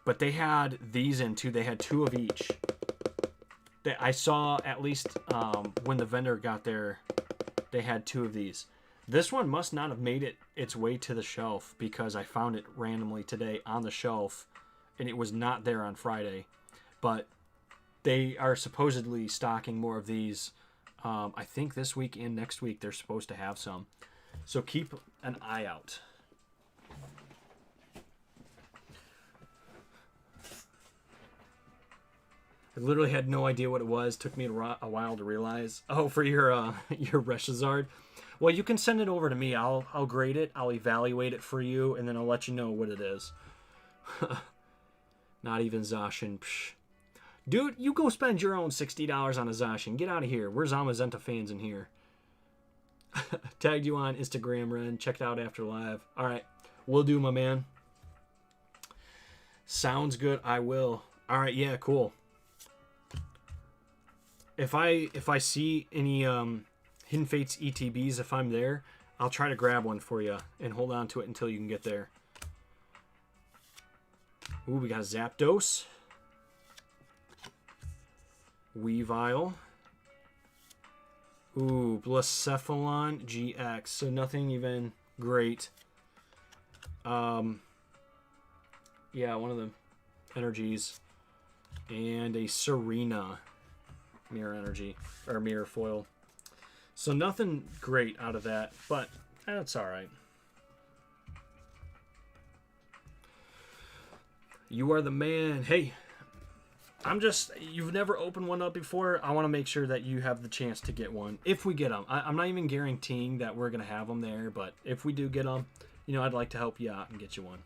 but they had these in too. They had 2 of each. I saw at least when the vendor got there, they had 2 of these. This one must not have made its way to the shelf, because I found it randomly today on the shelf, and it was not there on Friday. But they are supposedly stocking more of these. I think this week and next week they're supposed to have some. So keep an eye out. I literally had no idea what it was. Took me a while to realize. Oh, for your Reshazard. Well, you can send it over to me. I'll grade it. I'll evaluate it for you, and then I'll let you know what it is. Not even Zacian. Psh. Dude, you go spend your own $60 on a Zacian. Get out of here. We're Zamazenta fans in here. Tagged you on Instagram, Ren. Check it out after live. All right. Will do, my man. Sounds good. I will. All right. Yeah, cool. If I see any Hidden Fates ETBs, if I'm there, I'll try to grab one for you and hold on to it until you can get there. Ooh, we got Zapdos, Weavile, ooh, Blacephalon GX. So nothing even great. Yeah, one of the energies, and a Serena. Mirror energy, or mirror foil. So nothing great out of that, but that's alright. You are the man. Hey, you've never opened one up before. I want to make sure that you have the chance to get one. If we get them. I'm not even guaranteeing that we're going to have them there, but if we do get them, I'd like to help you out and get you one.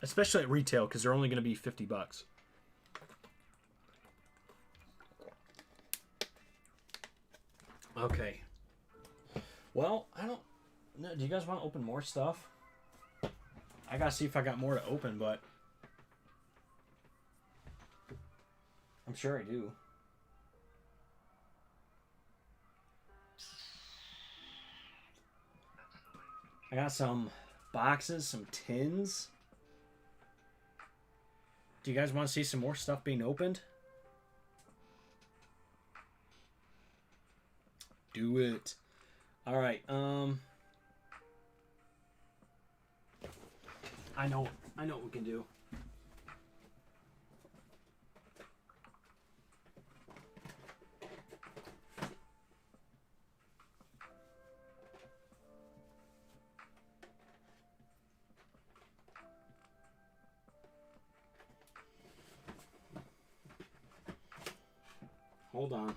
Especially at retail, because they're only going to be $50. Okay. Well, I don't know. Do you guys want to open more stuff? I gotta see if I got more to open, but I'm sure I do. I got some boxes, some tins. Do you guys want to see some more stuff being opened? Do it. All right. I know what we can do. Hold on.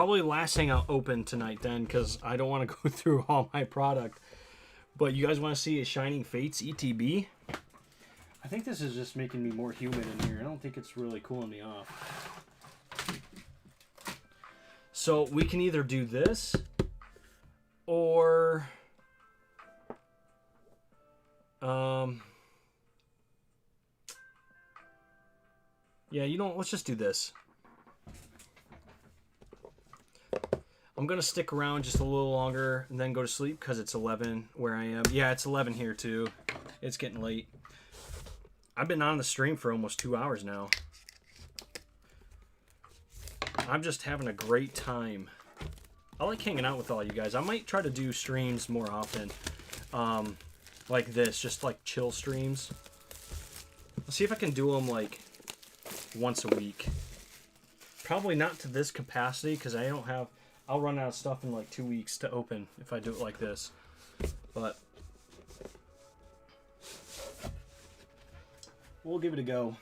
Probably last thing I'll open tonight then, because I don't want to go through all my product. But you guys want to see a Shining Fates ETB? I think this is just making me more humid in here. I don't think it's really cooling me off. So we can either do this or yeah, you know what? Let's just do this. I'm going to stick around just a little longer and then go to sleep because it's 11 where I am. Yeah, it's 11 here too. It's getting late. I've been on the stream for almost 2 hours now. I'm just having a great time. I like hanging out with all you guys. I might try to do streams more often. Like this, just like chill streams. Let's see if I can do them like once a week. Probably not to this capacity because I don't have... I'll run out of stuff in like 2 weeks to open if I do it like this. But we'll give it a go.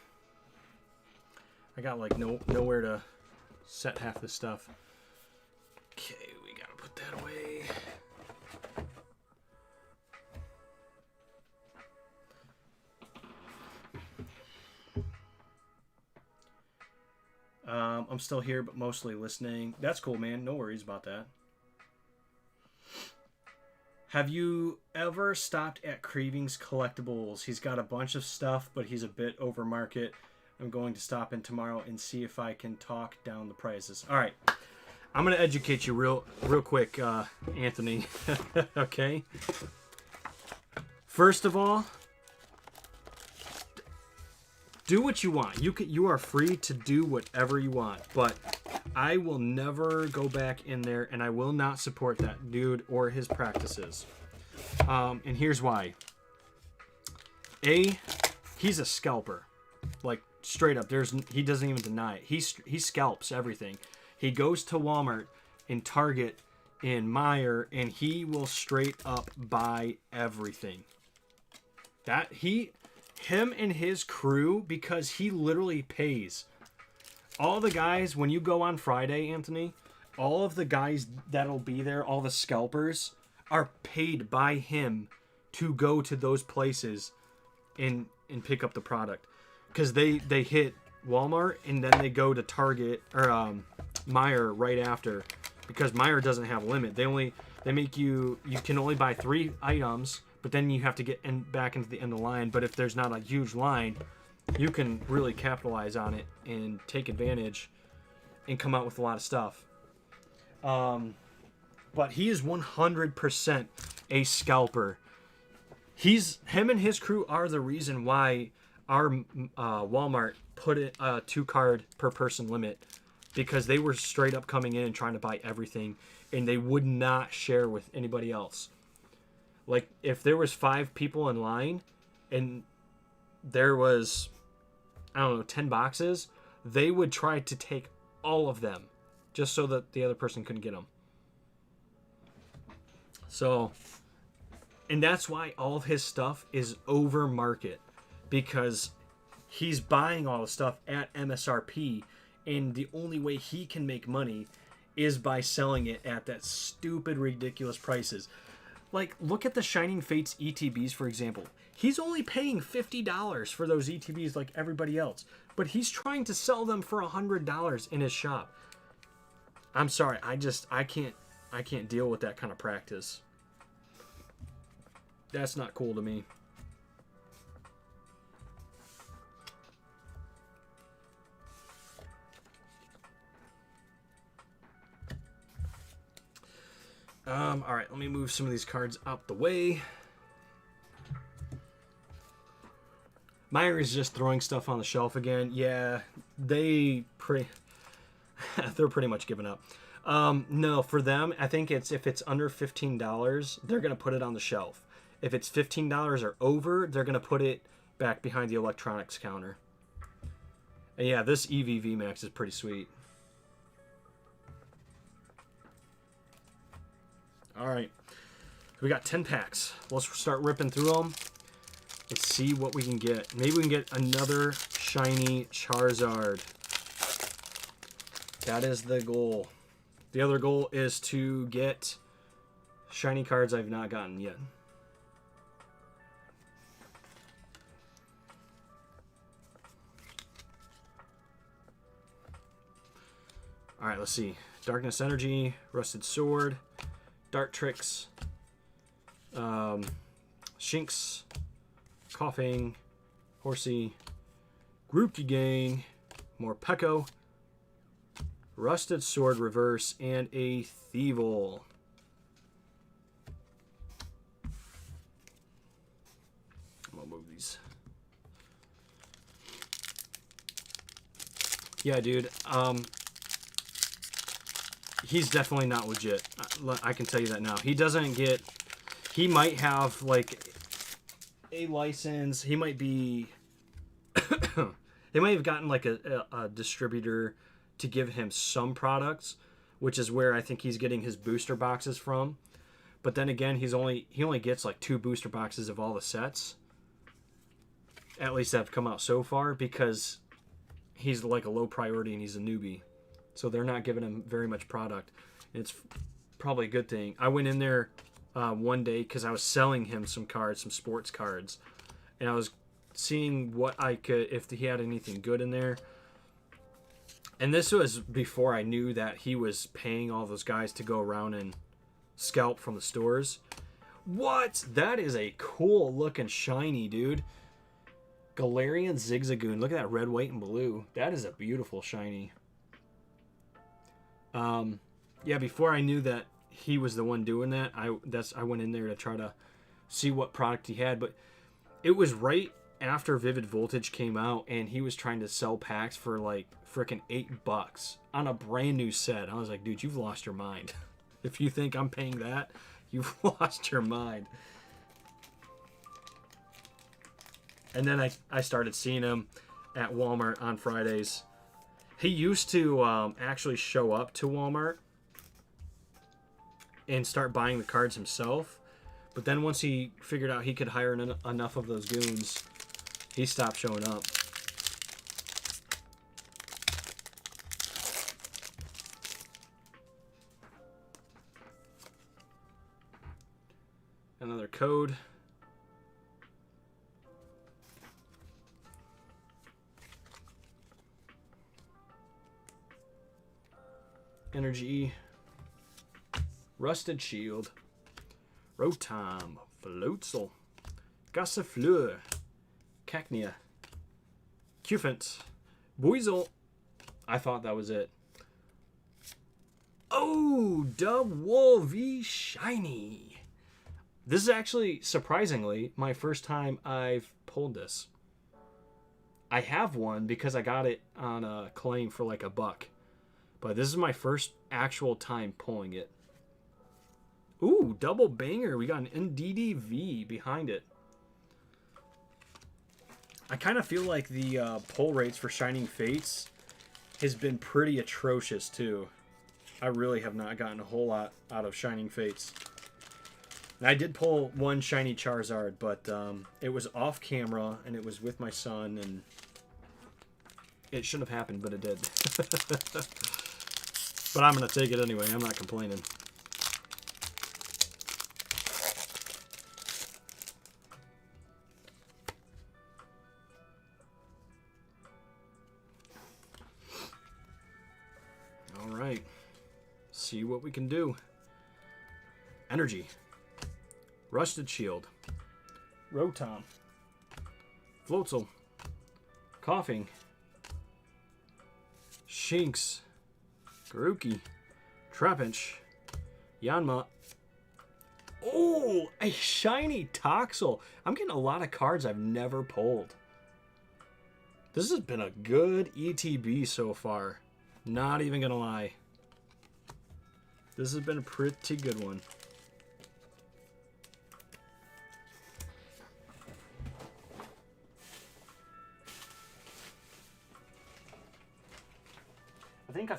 I got like nowhere to set half the stuff. Okay, we gotta put that away. I'm still here, but mostly listening. That's cool, man. No worries about that. Have you ever stopped at Cravings Collectibles? He's got a bunch of stuff, but he's a bit over market. I'm going to stop in tomorrow and see if I can talk down the prices. All right. I'm going to educate you real quick, Anthony. Okay? First of all, do what you want. You are free to do whatever you want, but I will never go back in there, and I will not support that dude or his practices. And here's why. He's a scalper, like straight up. He doesn't even deny it. He scalps everything. He goes to Walmart and Target and Meijer, and he will straight up buy everything. Him and his crew, because he literally pays. All the guys, when you go on Friday, Anthony, all of the guys that'll be there, all the scalpers, are paid by him to go to those places and pick up the product. Because they hit Walmart and then they go to Target or Meijer right after. Because Meijer doesn't have a limit. They make you can only buy 3 items, but then you have to get back into the end of the line. But if there's not a huge line, you can really capitalize on it and take advantage and come out with a lot of stuff. But he is 100% a scalper. Him and his crew are the reason why our Walmart put it a 2-card per person limit, because they were straight up coming in and trying to buy everything, and they would not share with anybody else. Like, if there was 5 people in line and there was, I don't know, 10 boxes, they would try to take all of them just so that the other person couldn't get them. So, and that's why all of his stuff is over market, because he's buying all the stuff at MSRP, and the only way he can make money is by selling it at that stupid, ridiculous prices. Like, look at the Shining Fates ETBs, for example. He's only paying $50 for those ETBs like everybody else, but he's trying to sell them for $100 in his shop. I'm sorry, I can't deal with that kind of practice. That's not cool to me. All right, let me move some of these cards out the way. Meijer is just throwing stuff on the shelf again. Yeah, they're pretty much giving up. No, for them, I think if it's under $15, they're going to put it on the shelf. If it's $15 or over, they're going to put it back behind the electronics counter. And yeah, this EVV Max is pretty sweet. All right, we got 10 packs. Let's start ripping through them. Let's see what we can get. Maybe we can get another shiny Charizard. That is the goal. The other goal is to get shiny cards I've not gotten yet. Alright, let's see. Darkness Energy, Rusted Sword, Dart Tricks, Shinx, Coughing, Horsey, Grookey Gang, more Pecco, Rusted Sword Reverse, and a Thievul. I'm gonna move these. Yeah, dude. He's definitely not legit. I can tell you that now. He doesn't get... He might have, like, a license. He might be... They might have gotten, like, a distributor to give him some products, which is where I think he's getting his booster boxes from. But then again, he only gets, like, 2 booster boxes of all the sets. At least that have come out so far, because he's, like, a low priority and he's a newbie. So they're not giving him very much product. It's probably a good thing. I went in there one day because I was selling him some cards, some sports cards. And I was seeing what I could, if he had anything good in there. And this was before I knew that he was paying all those guys to go around and scalp from the stores. What? That is a cool looking shiny, dude. Galarian Zigzagoon. Look at that red, white, and blue. That is a beautiful shiny. Yeah, before I knew that he was the one doing that, I went in there to try to see what product he had, but it was right after Vivid Voltage came out, and he was trying to sell packs for like freaking $8 on a brand new set. I was like, dude, you've lost your mind. If you think I'm paying that, you've lost your mind. And then I started seeing him at Walmart on Fridays. He used to actually show up to Walmart and start buying the cards himself. But then once he figured out he could hire enough of those goons, he stopped showing up. Another code. Energy, Rusted Shield, Rotom, Floatzel, Gossifleur, Cacnea, Cufant, Buizel. I thought that was it. Oh, Dub V Shiny. This is actually, surprisingly, my first time I've pulled this. I have one because I got it on a claim for like $1. But this is my first actual time pulling it. Ooh, double banger. We got an NDDV behind it. I kind of feel like the pull rates for Shining Fates has been pretty atrocious too. I really have not gotten a whole lot out of Shining Fates. And I did pull one shiny Charizard, but it was off camera and it was with my son, and it shouldn't have happened, but it did. But I'm going to take it anyway. I'm not complaining. All right. See what we can do. Energy. Rusted Shield. Rotom. Floatzel. Coughing. Shinx. Grookey, Trapinch, Yanma. Oh, a shiny Toxel. I'm getting a lot of cards I've never pulled. This has been a good ETB so far. Not even gonna lie. This has been a pretty good one. I think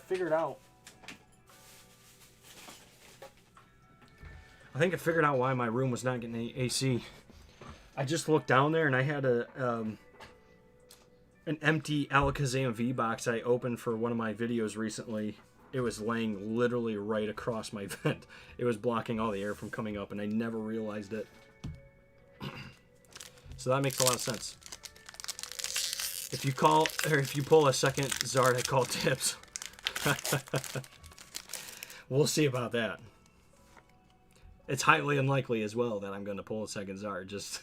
I figured out why my room was not getting AC. I just looked down there and I had an empty Alakazam V box I opened for one of my videos recently, it was laying literally right across my vent. It was blocking all the air from coming up, and I never realized it. So that makes a lot of sense. If you pull a second Zard, I call tips. We'll see about that. It's highly unlikely as well that I'm going to pull a second Zard. Just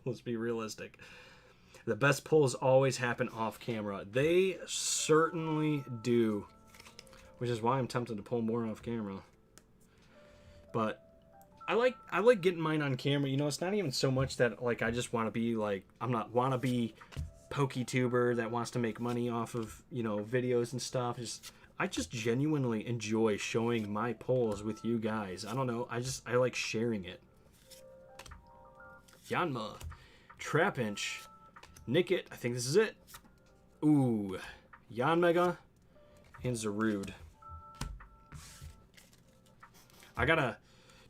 let's be realistic. The best pulls always happen off camera. They certainly do. Which is why I'm tempted to pull more off camera. But I like getting mine on camera. You know, it's not even so much that like I just want to be like, I'm not wannabe PokeTuber that wants to make money off of, you know, videos and stuff. I just genuinely enjoy showing my pulls with you guys. I don't know. I like sharing it. Yanma, Trapinch, Nickit. I think this is it. Ooh, Yanmega and Zarude. I gotta,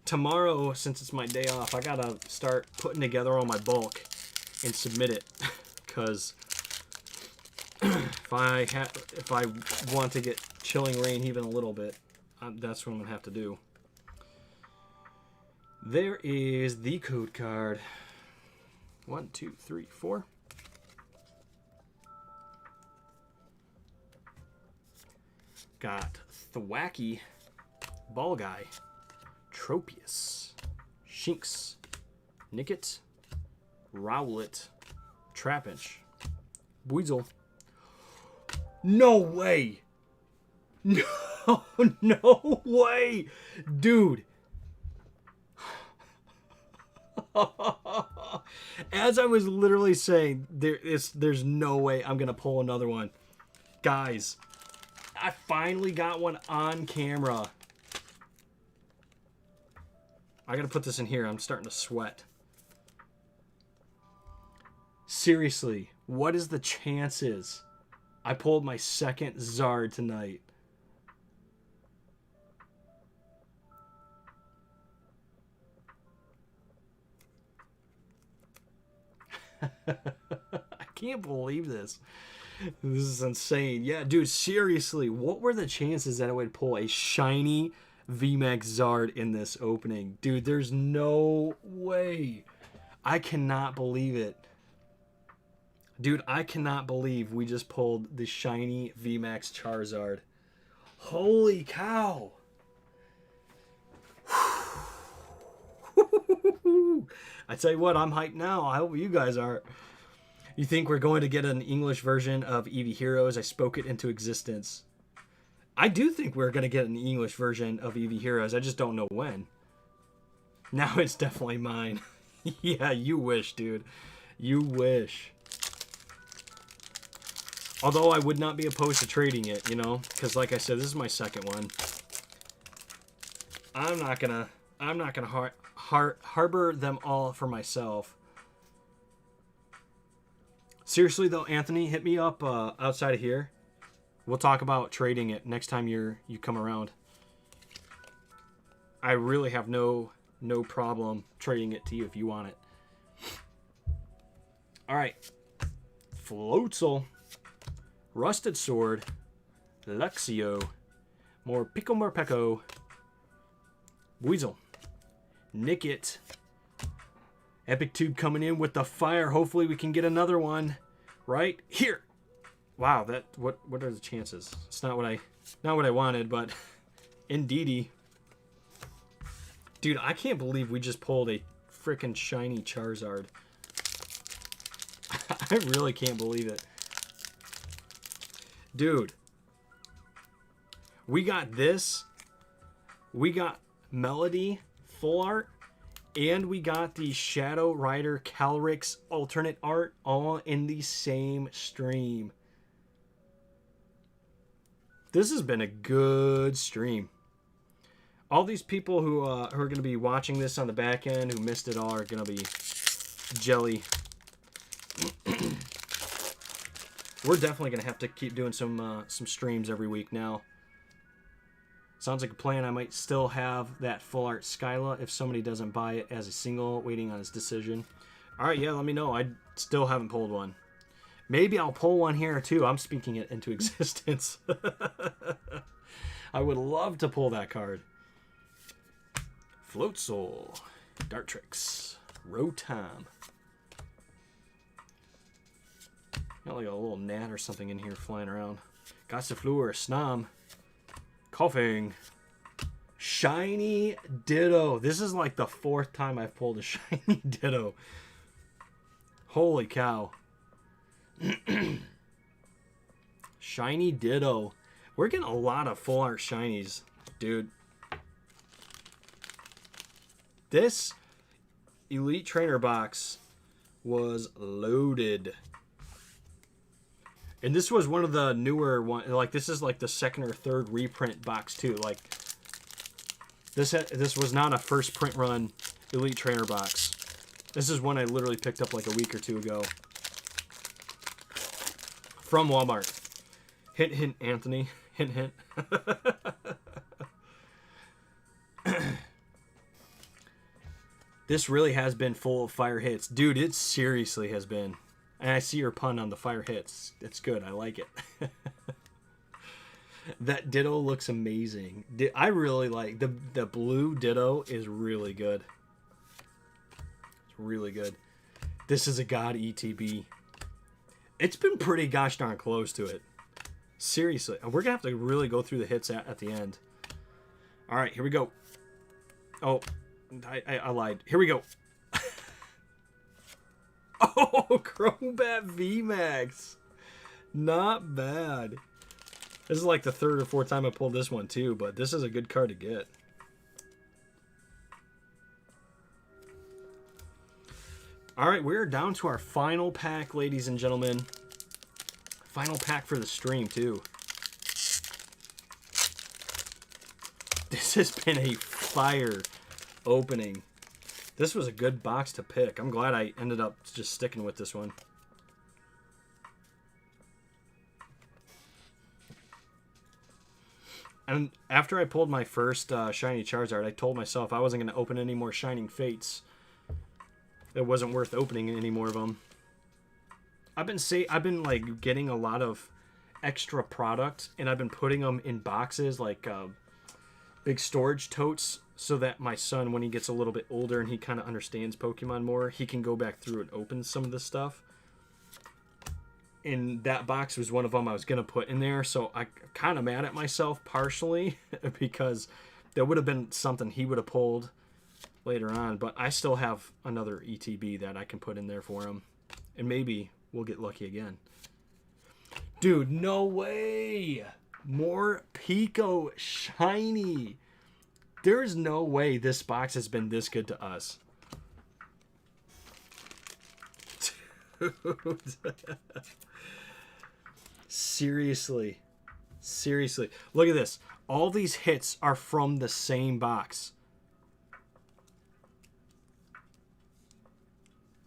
tomorrow, since it's my day off, I gotta start putting together all my bulk and submit it. Because if I want to get Chilling Rain even a little bit, that's what I'm gonna have to do. There is the code card. 1, 2, 3, 4. Got Thwacky, Ball Guy, Tropius, Shinx, Nickit, Rowlet, Trapinch, Weasel. No way! No, no way! Dude! As I was literally saying, there's no way I'm gonna pull another one. Guys, I finally got one on camera. I gotta put this in here. I'm starting to sweat. Seriously, what is the chances I pulled my second Zard tonight? I can't believe this. This is insane. Yeah, dude, seriously, what were the chances that I would pull a shiny VMAX Zard in this opening? Dude, there's no way. I cannot believe it. Dude, I cannot believe we just pulled the shiny VMAX Charizard. Holy cow. I tell you what, I'm hyped now. I hope you guys are. You think we're going to get an English version of Eevee Heroes? I spoke it into existence. I do think we're going to get an English version of Eevee Heroes. I just don't know when. Now it's definitely mine. Yeah, you wish, dude. You wish. Although I would not be opposed to trading it, you know? Because like I said, this is my second one. I'm not gonna harbor them all for myself. Seriously though, Anthony, hit me up outside of here. We'll talk about trading it next time you come around. I really have no problem trading it to you if you want it. All right, Floatzel, Rusted Sword, Luxio, more Pico Morpeko, Weasel, Nickit, Epic Tube coming in with the fire. Hopefully we can get another one right here. Wow, what are the chances? It's not what I wanted, but indeedy. Dude, I can't believe we just pulled a freaking shiny Charizard. I really can't believe it. Dude, we got this. We got Melody full art. And we got the Shadow Rider Calyrex alternate art all in the same stream. This has been a good stream. All these people who are going to be watching this on the back end, who missed it all, are going to be jelly. We're definitely going to have to keep doing some streams every week now. Sounds like a plan. I might still have that full art Skyla if somebody doesn't buy it as a single, waiting on his decision. All right, yeah, let me know. I still haven't pulled one. Maybe I'll pull one here too. I'm speaking it into existence. I would love to pull that card. Float Soul, Dart Tricks, Rotom. Got like a little gnat or something in here flying around. Gossifleur, Snom, Coughing, Shiny Ditto. This is like the 4th time I've pulled a Shiny Ditto. Holy cow. Shiny Ditto. We're getting a lot of full art shinies, dude. This Elite Trainer box was loaded. And this was one of the newer ones. Like, this is like the 2nd or 3rd reprint box, too. Like, this was not a first print run Elite Trainer box. This is one I literally picked up like a week or 2 ago. From Walmart. Hint, hint, Anthony. Hint, hint. This really has been full of fire hits. Dude, it seriously has been. And I see your pun on the fire hits. It's good. I like it. That Ditto looks amazing. I really like the blue Ditto is really good. It's really good. This is a God ETB. It's been pretty gosh darn close to it. Seriously. We're going to have to really go through the hits at the end. All right, here we go. Oh, I lied. Here we go. Oh, Crobat VMAX. Not bad. This is like the 3rd or 4th time I pulled this one too, but this is a good card to get. All right, we're down to our final pack, ladies and gentlemen. Final pack for the stream too. This has been a fire opening. This was a good box to pick. I'm glad I ended up just sticking with this one. And after I pulled my first Shiny Charizard, I told myself I wasn't going to open any more Shining Fates. It wasn't worth opening any more of them. I've been like getting a lot of extra product, and I've been putting them in boxes like big storage totes, so that my son, when he gets a little bit older and he kind of understands Pokemon more, he can go back through and open some of this stuff. And that box was one of them I was going to put in there, so I'm kind of mad at myself partially because that would have been something he would have pulled later on, but I still have another ETB that I can put in there for him, and maybe we'll get lucky again. Dude, no way! More Pico Shiny! There is no way this box has been this good to us. Dude. Seriously. Seriously. Look at this. All these hits are from the same box.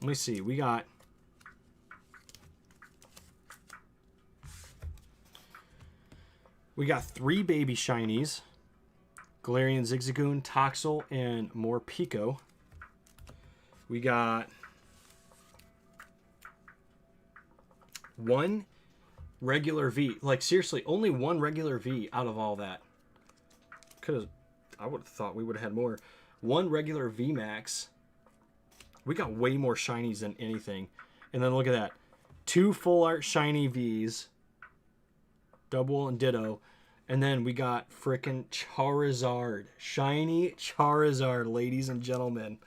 Let me see. We got... We got 3 baby shinies. Galarian, Zigzagoon, Toxel, and more Pico. We got 1 regular V. Like, seriously, only 1 regular V out of all that. I would have thought we would have had more. 1 regular VMAX. We got way more shinies than anything. And then look at that. 2 full art shiny Vs. Double and Ditto. And then we got frickin' Charizard. Shiny Charizard, ladies and gentlemen.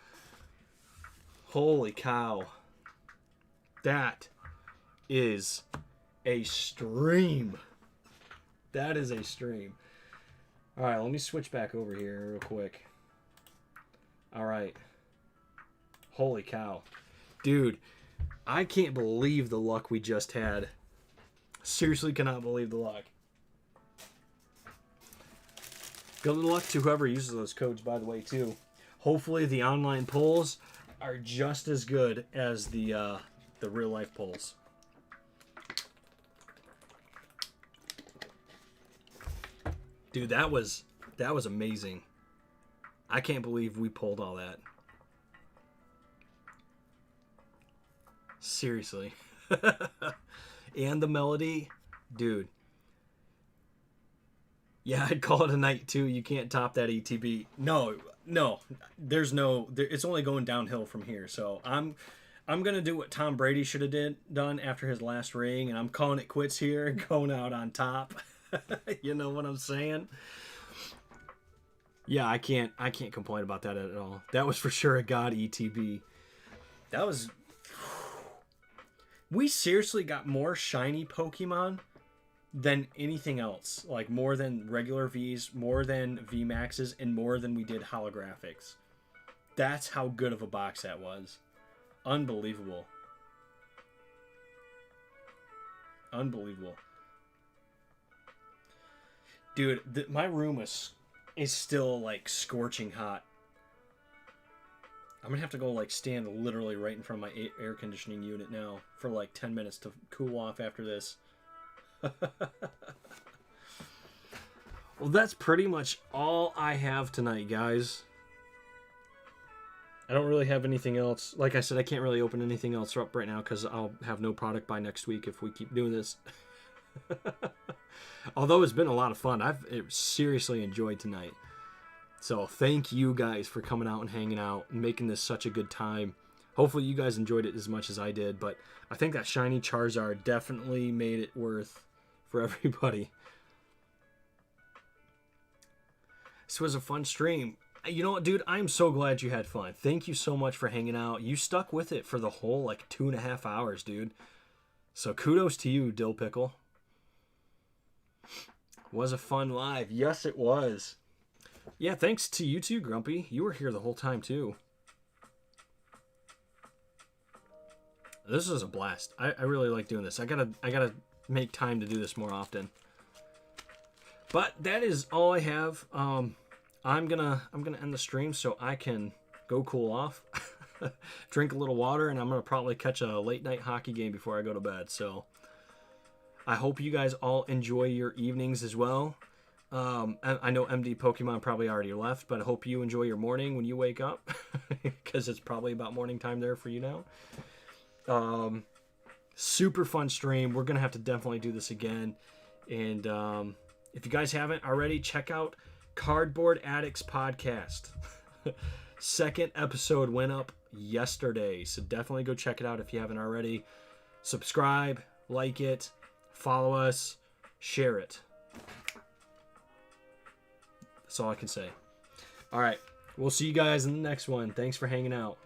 Holy cow. That is a stream. That is a stream. Alright, let me switch back over here real quick. Alright. Holy cow. Dude, I can't believe the luck we just had. Seriously cannot believe the luck. Good luck to whoever uses those codes, by the way, too. Hopefully the online polls are just as good as the real-life polls. Dude, that was amazing. I can't believe we pulled all that. Seriously. And the melody, dude. Yeah, I'd call it a night too. You can't top that ETB. No, no, there's no. It's only going downhill from here. So I'm gonna do what Tom Brady should have done after his last ring, and I'm calling it quits here and going out on top. You know what I'm saying? Yeah, I can't complain about that at all. That was for sure a god ETB. That was. We seriously got more shiny Pokemon than anything else. Like more than regular Vs, more than VMAXs, and more than we did holographics. That's how good of a box that was. Unbelievable. Unbelievable. Dude, my room is still like scorching hot. I'm gonna have to go like stand literally right in front of my air conditioning unit now for like 10 minutes to cool off after this. Well, that's pretty much all I have tonight, guys. I don't really have anything else. Like I said, I can't really open anything else up right now because I'll have no product by next week if we keep doing this. Although it's been a lot of fun. I've seriously enjoyed tonight. So thank you guys for coming out and hanging out and making this such a good time. Hopefully you guys enjoyed it as much as I did. But I think that shiny Charizard definitely made it worth for everybody. This was a fun stream. You know what, dude? I'm so glad you had fun. Thank you so much for hanging out. You stuck with it for the whole, like, 2.5 hours, dude. So kudos to you, Dill Pickle. Was a fun live. Yes, it was. Yeah, thanks to you too, Grumpy. You were here the whole time, too. This is a blast. I really like doing this. I gotta make time to do this more often. But that is all I have. I'm gonna end the stream so I can go cool off, drink a little water, and I'm gonna probably catch a late night hockey game before I go to bed. So I hope you guys all enjoy your evenings as well. I know MD Pokemon probably already left, but I hope you enjoy your morning when you wake up, because it's probably about morning time there for you now. Super fun stream. We're gonna have to definitely do this again, and if you guys haven't already, check out Cardboard Addicts Podcast. Second episode went up yesterday, so definitely go check it out if you haven't already. Subscribe, like it, follow us, share it. That's all I can say. All right, we'll see you guys in the next one. Thanks for hanging out.